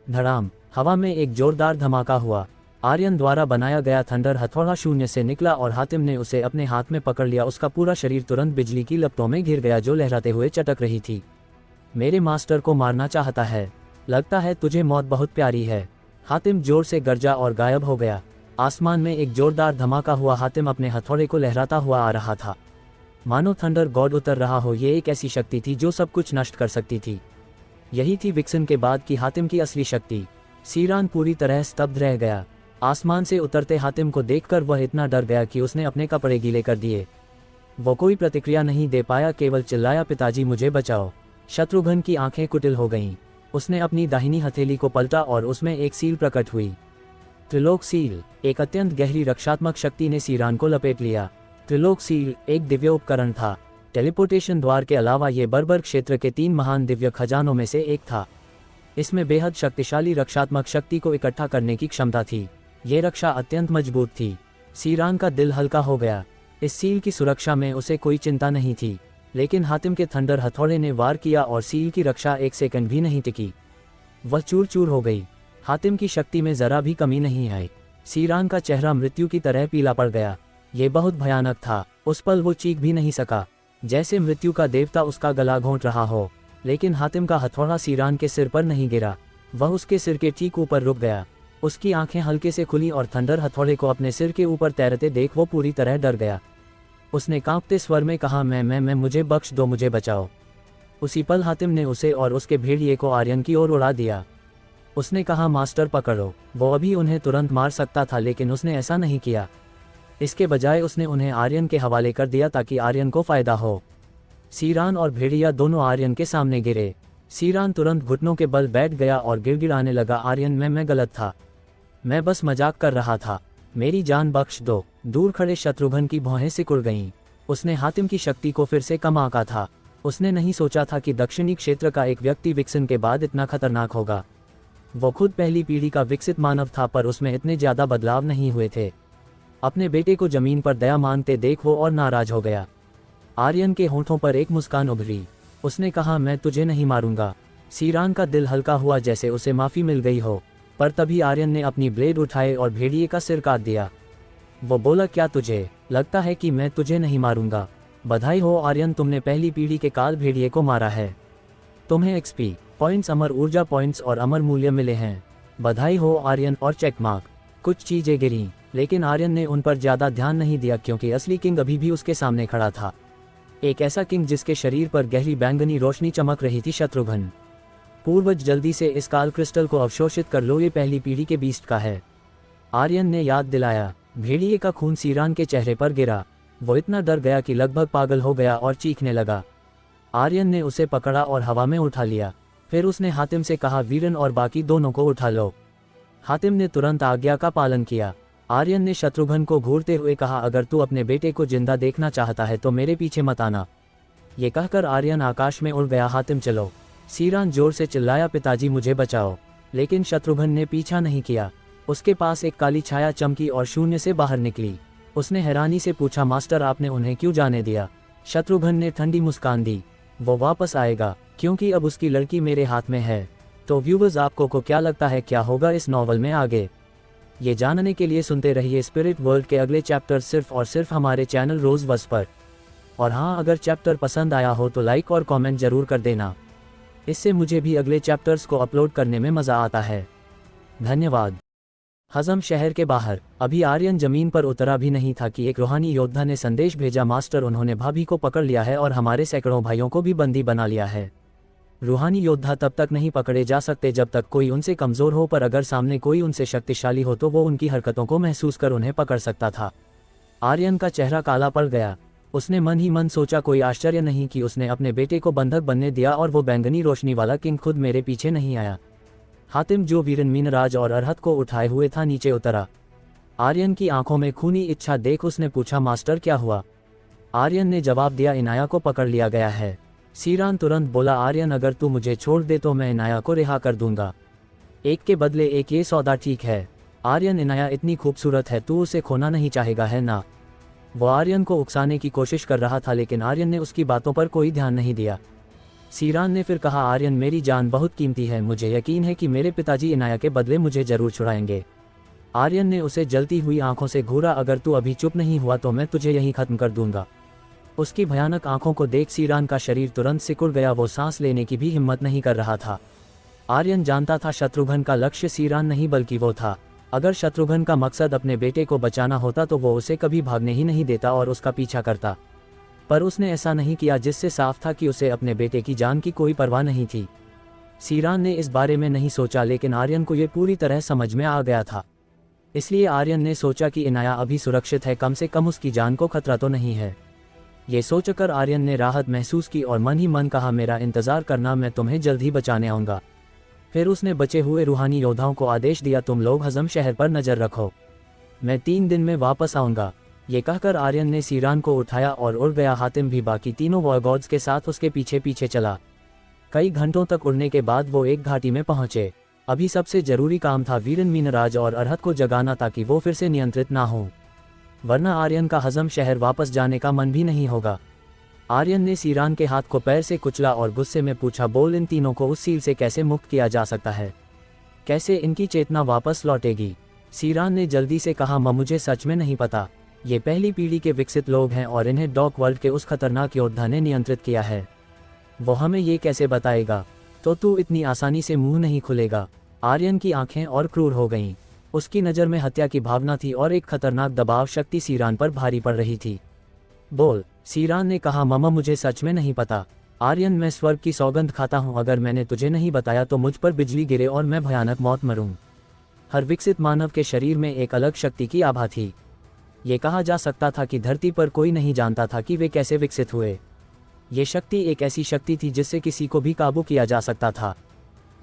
धड़ाम, हवा में एक जोरदार धमाका हुआ। आर्यन द्वारा बनाया गया थंडर हथौड़ा शून्य से निकला और हातिम ने उसे अपने हाथ में पकड़ लिया। उसका पूरा शरीर तुरंत बिजली की लपटों में घिर गया जो लहराते हुए चटक रही थी। मेरे मास्टर को मारना चाहता है? लगता है तुझे मौत बहुत प्यारी है। हातिम जोर से गरजा और गायब हो गया। आसमान में एक जोरदार धमाका हुआ। हातिम अपने हथौड़े को लहराता हुआ आ रहा था, मानो थंडर गॉड उतर रहा हो। ये एक ऐसी शक्ति थी जो सब कुछ नष्ट कर सकती थी। यही थी विक्सन के बाद की हातिम की असली शक्ति। सीरान पूरी तरह स्तब्ध रह गया। आसमान से उतरते हातिम को देखकर वह इतना डर गया कि उसने अपने कपड़े गीले कर दिए। वो कोई प्रतिक्रिया नहीं दे पाया, केवल चिल्लाया, पिताजी मुझे बचाओ। शत्रुघ्न की आंखें कुटिल हो गईं। उसने अपनी दाहिनी हथेली को पलटा और उसमें एक सील प्रकट हुई। त्रिलोक सील। एक अत्यंत गहरी रक्षात्मक शक्ति ने सीरान को लपेट लिया। त्रिलोक सील एक दिव्य उपकरण था। टेलीपोर्टेशन द्वार के अलावा ये बर्बर क्षेत्र के 3 महान दिव्य खजानों में से एक था। इसमें बेहद शक्तिशाली रक्षात्मक शक्ति को इकट्ठा करने की क्षमता थी। ये रक्षा अत्यंत मजबूत थी। सीरान का दिल हल्का हो गया। इस सील की सुरक्षा में उसे कोई चिंता नहीं थी, लेकिन हातिम के थंडर हथौड़े ने वार किया और सील की रक्षा 1 सेकंड भी नहीं टिकी। वह चूर चूर हो गई। हातिम की शक्ति में जरा भी कमी नहीं आई। सीरान का चेहरा मृत्यु की तरह पीला पड़ गया। ये बहुत भयानक था। उस पल वो चीख भी नहीं सका, जैसे मृत्यु का देवता उसका गला घोंट रहा हो। लेकिन हातिम का हथौड़ा सीरान के सिर पर नहीं गिरा, वह उसके सिर के ठीक ऊपर रुक गया। उसकी आंखें हल्के से खुली और थंडर हथौड़े को अपने सिर के ऊपर तैरते देख वो पूरी तरह डर गया। उसने कांपते स्वर में कहा, मैं मुझे बख्श दो, मुझे बचाओ। उसी पल हातिम ने उसे और उसके भेड़िए को आर्यन की ओर उड़ा दिया। उसने कहा, मास्टर पकड़ो। वो अभी उन्हें तुरंत मार सकता था, लेकिन उसने ऐसा नहीं किया। इसके बजाय उसने उन्हें आर्यन के हवाले कर दिया ताकि आर्यन को फायदा हो। सीरान और भेड़िया दोनों आर्यन के सामने गिरे। सीरान तुरंत घुटनों के बल बैठ गया और गिड़गिड़ाने लगा, आर्यन मैं गलत था, मैं बस मजाक कर रहा था, मेरी जान बख्श दो। दूर खड़े शत्रुघ्न की भौहें सिकुड़ गईं। उसने हातिम की शक्ति को फिर से कम आंका था। उसने नहीं सोचा था कि दक्षिणी क्षेत्र का एक व्यक्ति विकसन के बाद इतना खतरनाक होगा। वो खुद पहली पीढ़ी का विकसित मानव था, पर उसमें इतने ज्यादा बदलाव नहीं हुए थे। अपने बेटे को जमीन पर दया मांगते देख वो और नाराज हो गया। आर्यन के होंठों पर एक मुस्कान उभरी। उसने कहा, मैं तुझे नहीं मारूंगा। सीरान का दिल हल्का हुआ, जैसे उसे माफी मिल गई हो। पर तभी आर्यन ने अपनी ब्लेड उठाए और भेड़िए का सिर काट दिया। वो बोला, क्या तुझे लगता है कि मैं तुझे नहीं मारूंगा? बधाई हो आर्यन, तुमने पहली पीढ़ी के काल भेड़िए को मारा है। तुम्हें एक्सपी पॉइंट्स, अमर ऊर्जा पॉइंट्स और अमर मूल्य मिले हैं। बधाई हो आर्यन, और चेक मार्क। कुछ चीजें गिरी, लेकिन आर्यन ने उन पर ज्यादा ध्यान नहीं दिया, क्योंकि असली किंग अभी भी उसके सामने खड़ा था। एक ऐसा किंग जिसके शरीर पर गहरी बैंगनी रोशनी चमक रही थी। शत्रुघ्न, पूर्वज, जल्दी से इस काल क्रिस्टल को अवशोषित कर लो, ये पहली पीढ़ी के बीस्ट का है। आर्यन ने याद दिलाया। भेड़िए का खून सीरान के चेहरे पर गिरा। वो इतना डर गया कि लगभग पागल हो गया और चीखने लगा। आर्यन ने उसे पकड़ा और हवा में उठा लिया। फिर उसने हातिम से कहा, वीरन और बाकी दोनों को उठा लो। हातिम ने तुरंत आज्ञा का पालन किया। आर्यन ने शत्रुघ्न को घूरते हुए कहा, अगर तू अपने बेटे को जिंदा देखना चाहता है तो मेरे पीछे मत आना। ये कहकर आर्यन आकाश में उड़ गया। हातिम, चलो। सीरान जोर से चिल्लाया, पिताजी मुझे बचाओ। लेकिन शत्रुघ्न ने पीछा नहीं किया। उसके पास एक काली छाया चमकी और शून्य से बाहर निकली। उसने हैरानी से पूछा, मास्टर आपने उन्हें क्यों जाने दिया? शत्रुघ्न ने ठंडी मुस्कान दी। वो वापस आएगा, क्योंकि अब उसकी लड़की मेरे हाथ में है। तो व्यूवर्स, आपको को क्या लगता है क्या होगा इस नॉवल में आगे? ये जानने के लिए सुनते रहिए स्पिरिट वर्ल्ड के अगले चैप्टर सिर्फ और सिर्फ हमारे चैनल रोज बस पर। और हाँ, अगर चैप्टर पसंद आया हो तो लाइक और कमेंट जरूर कर देना। इससे मुझे भी अगले चैप्टर्स को अपलोड करने में मजा आता है। धन्यवाद। हजम शहर के बाहर अभी आर्यन जमीन पर उतरा भी नहीं था कि एक रूहानी योद्धा ने संदेश भेजा, मास्टर उन्होंने भाभी को पकड़ लिया है और हमारे सैकड़ों भाइयों को भी बंदी बना लिया है। रूहानी योद्धा तब तक नहीं पकड़े जा सकते जब तक कोई उनसे कमजोर हो, पर अगर सामने कोई उनसे शक्तिशाली हो तो वो उनकी हरकतों को महसूस कर उन्हें पकड़ सकता था। आर्यन का चेहरा काला पड़ गया। उसने मन ही मन सोचा, कोई आश्चर्य नहीं कि उसने अपने बेटे को बंधक बनने दिया और वो बैंगनी रोशनी वाला किंग खुद मेरे पीछे नहीं आया। हातिम, जो वीरन मीनराज और अरहत को उठाए हुए था, नीचे उतरा। आर्यन की आंखों में खूनी इच्छा देख उसने पूछा, मास्टर क्या हुआ? आर्यन ने जवाब दिया, इनाया को पकड़ लिया गया है। सीरान तुरंत बोला, आर्यन अगर तू मुझे छोड़ दे तो मैं इनाया को रिहा कर दूंगा। एक के बदले एक, ये सौदा ठीक है? आर्यन, इनाया इतनी खूबसूरत है, तू उसे खोना नहीं चाहेगा है ना? वो आर्यन को उकसाने की कोशिश कर रहा था, लेकिन आर्यन ने उसकी बातों पर कोई ध्यान नहीं दिया। सीरान ने फिर कहा, आर्यन मेरी जान बहुत कीमती है, मुझे यकीन है कि मेरे पिताजी इनाया के बदले मुझे जरूर छुड़ाएंगे। आर्यन ने उसे जलती हुई आंखों से घूरा, अगर तू अभी चुप नहीं हुआ तो मैं तुझे यहीं खत्म कर दूंगा। उसकी भयानक आंखों को देख सीरान का शरीर तुरंत सिकुड़ गया। वो सांस लेने की भी हिम्मत नहीं कर रहा था। आर्यन जानता था शत्रुघ्न का लक्ष्य सीरान नहीं बल्कि वो था। अगर शत्रुघ्न का मकसद अपने बेटे को बचाना होता तो वो उसे कभी भागने ही नहीं देता और उसका पीछा करता, पर उसने ऐसा नहीं किया, जिससे साफ था कि उसे अपने बेटे की जान की कोई परवाह नहीं थी। सीरान ने इस बारे में नहीं सोचा, लेकिन आर्यन को ये पूरी तरह समझ में आ गया था। इसलिए आर्यन ने सोचा कि इनाया अभी सुरक्षित है, कम से कम उसकी जान को खतरा तो नहीं है। ये सोचकर आर्यन ने राहत महसूस की और मन ही मन कहा, मेरा इंतजार करना, मैं तुम्हें जल्द ही बचाने आऊँगा। फिर उसने बचे हुए रूहानी योद्धाओं को आदेश दिया, तुम लोग हजम शहर पर नजर रखो, मैं 3 दिन में वापस आऊँगा। ये कहकर आर्यन ने सीरान को उठाया और उड़ गया। हातिम भी बाकी तीनों वॉरगॉड्स के साथ उसके पीछे पीछे चला। कई घंटों तक उड़ने के बाद वो एक घाटी में पहुंचे। अभी सबसे जरूरी काम था वीरन मीनराज और अरहत को जगाना, ताकि वो फिर से नियंत्रित ना हो, वरना आर्यन का हजम शहर वापस जाने का मन भी नहीं होगा। आर्यन ने सीरान के हाथ को पैर से कुचला और गुस्से में पूछा, बोल, इन तीनों को उस सील से कैसे मुक्त किया जा सकता है? कैसे इनकी चेतना वापस लौटेगी? सीरान ने जल्दी से कहा, मुझे सच में नहीं पता। ये पहली पीढ़ी के विकसित लोग हैं और इन्हें डॉक वर्ल्ड के उस खतरनाक योद्धा ने नियंत्रित किया है। वो हमें ये कैसे बताएगा? तो तू इतनी आसानी से मुंह नहीं खुलेगा। आर्यन की आंखें और क्रूर हो गईं। उसकी नज़र में हत्या की भावना थी और एक खतरनाक दबाव शक्ति सीरान पर भारी पड़ रही थी। बोल, सीरान ने कहा, ममा मुझे सच में नहीं पता। आर्यन, मैं स्वर्ग की सौगंध खाता हूँ, अगर मैंने तुझे नहीं बताया तो मुझ पर बिजली गिरे और मैं भयानक मौत मरूं। हर विकसित मानव के शरीर में एक अलग शक्ति की आभा थी। ये कहा जा सकता था कि धरती पर कोई नहीं जानता था कि वे कैसे विकसित हुए। ये शक्ति एक ऐसी शक्ति थी जिससे किसी को भी काबू किया जा सकता था।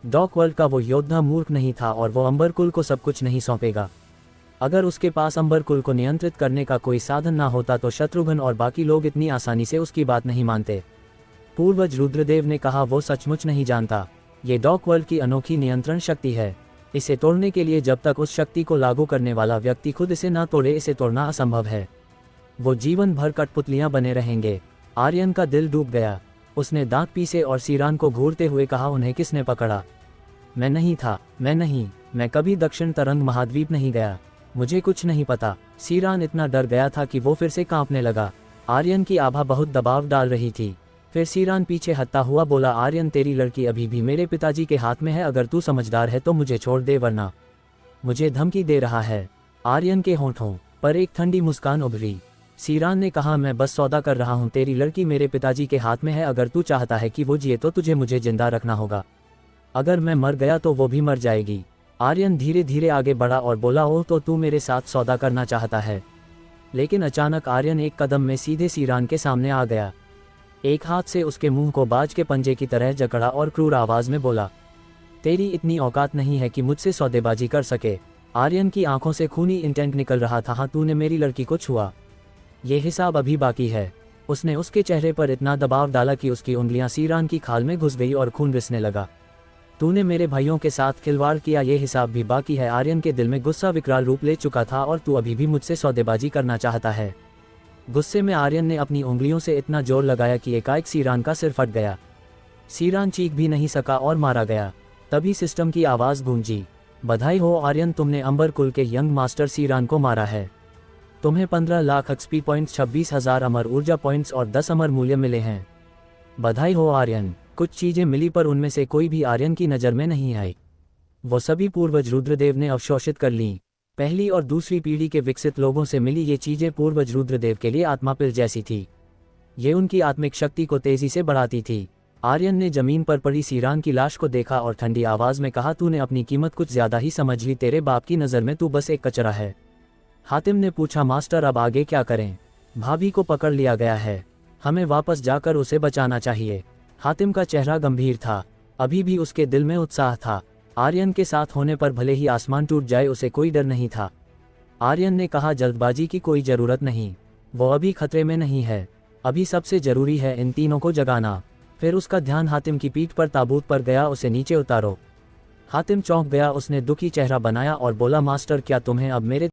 डॉक वर्ल्ड का वो योद्धा मूर्ख नहीं था और वो अंबर कुल को सब कुछ नहीं सौंपेगा। अगर उसके पास अंबर कुल को नियंत्रित करने का कोई साधन ना होता तो शत्रुघ्न और बाकी लोग इतनी आसानी से उसकी बात नहीं मानते। पूर्वज रुद्रदेव ने कहा, वो सचमुच नहीं जानता। ये डॉक वर्ल्ड की अनोखी नियंत्रण शक्ति है। इसे तोड़ने के लिए जब तक उस शक्ति को लागू करने वाला व्यक्ति खुद इसे ना तोड़े, इसे तोड़ना असंभव है। वो जीवन भर कठपुतलियां बने रहेंगे। आर्यन का दिल डूब गया। उसने दांत पीसे और सीरान को घूरते हुए कहा, उन्हें किसने पकड़ा? मैं नहीं था, मैं कभी दक्षिण तरंग महाद्वीप नहीं गया, मुझे कुछ नहीं पता। सीरान इतना डर गया था कि वो फिर से कांपने लगा। आर्यन की आभा बहुत दबाव डाल रही थी। फिर सीरान पीछे हटता हुआ बोला, आर्यन, तेरी लड़की अभी भी मेरे पिताजी के हाथ में है। अगर तू समझदार है तो मुझे छोड़ दे, वरना। मुझे धमकी दे रहा है। आर्यन के होंठों पर एक ठंडी मुस्कान उभरी। सीरान ने कहा, मैं बस सौदा कर रहा हूँ। तेरी लड़की मेरे पिताजी के हाथ में है। अगर तू चाहता है कि वो जिए तो तुझे मुझे जिंदा रखना होगा। अगर मैं मर गया तो वो भी मर जाएगी। आर्यन धीरे धीरे आगे बढ़ा और बोला, ओह, तो तू मेरे साथ सौदा करना चाहता है? लेकिन अचानक आर्यन एक कदम में सीधे सीरान के सामने आ गया। एक हाथ से उसके मुंह को बाज के पंजे की तरह जकड़ा और क्रूर आवाज में बोला, तेरी इतनी औकात नहीं है कि मुझसे सौदेबाजी कर सके। आर्यन की आंखों से खूनी इंटेंट निकल रहा था। हाँ, तूने मेरी लड़की को छुआ, ये हिसाब अभी बाकी है। उसने उसके चेहरे पर इतना दबाव डाला कि उसकी उंगलियां सीरान की खाल में घुस गई और खून रिसने लगा। तूने मेरे भाइयों के साथ खिलवाड़ किया, ये हिसाब भी बाकी है। आर्यन के दिल में गुस्सा विकराल रूप ले चुका था और तू अभी भी मुझसे सौदेबाजी करना चाहता है? गुस्से में आर्यन ने अपनी उंगलियों से इतना जोर लगाया कि एकाएक सीरान का सिर फट गया। सीरान चीख भी नहीं सका और मारा गया। तभी सिस्टम की आवाज गूंजी, बधाई हो आर्यन, तुमने अंबर कुल के यंग मास्टर सीरान को मारा है। तुम्हें 15 लाख एक्सपी पॉइंट्स, 26,000 अमर ऊर्जा पॉइंट्स और 10 अमर मूल्य मिले हैं। बधाई हो आर्यन। कुछ चीजें मिली पर उनमें से कोई भी आर्यन की नज़र में नहीं आई। वो सभी पूर्वज रुद्रदेव ने अवशोषित कर लीं। पहली और दूसरी पीढ़ी के विकसित लोगों से मिली ये चीजें पूर्वज रुद्रदेव के लिए आत्मा पिल जैसी थी। ये उनकी आत्मिक शक्ति को तेजी से बढ़ाती थी। आर्यन ने जमीन पर पड़ी सीरान की लाश को देखा और ठंडी आवाज में कहा, तूने अपनी कीमत कुछ ज्यादा ही समझ ली। तेरे बाप की नज़र में तू बस एक कचरा है। हातिम ने पूछा, मास्टर अब आगे क्या करें? भाभी को पकड़ लिया गया है, हमें वापस जाकर उसे बचाना चाहिए। हातिम का चेहरा गंभीर था। अभी भी उसके दिल में उत्साह था। आर्यन के साथ होने पर भले ही आसमान टूट जाए, उसे कोई डर नहीं था। आर्यन ने कहा, जल्दबाजी की कोई जरूरत नहीं, वो अभी खतरे में नहीं है। अभी सबसे जरूरी है इन तीनों को जगाना। फिर उसका ध्यान हातिम की पीठ पर ताबूत पर गया, उसे नीचे उतारो। हातिम चौंक गया। उसने दुखी चेहरा बनाया और बोला, मास्टर, क्या तुम्हें अब मेरे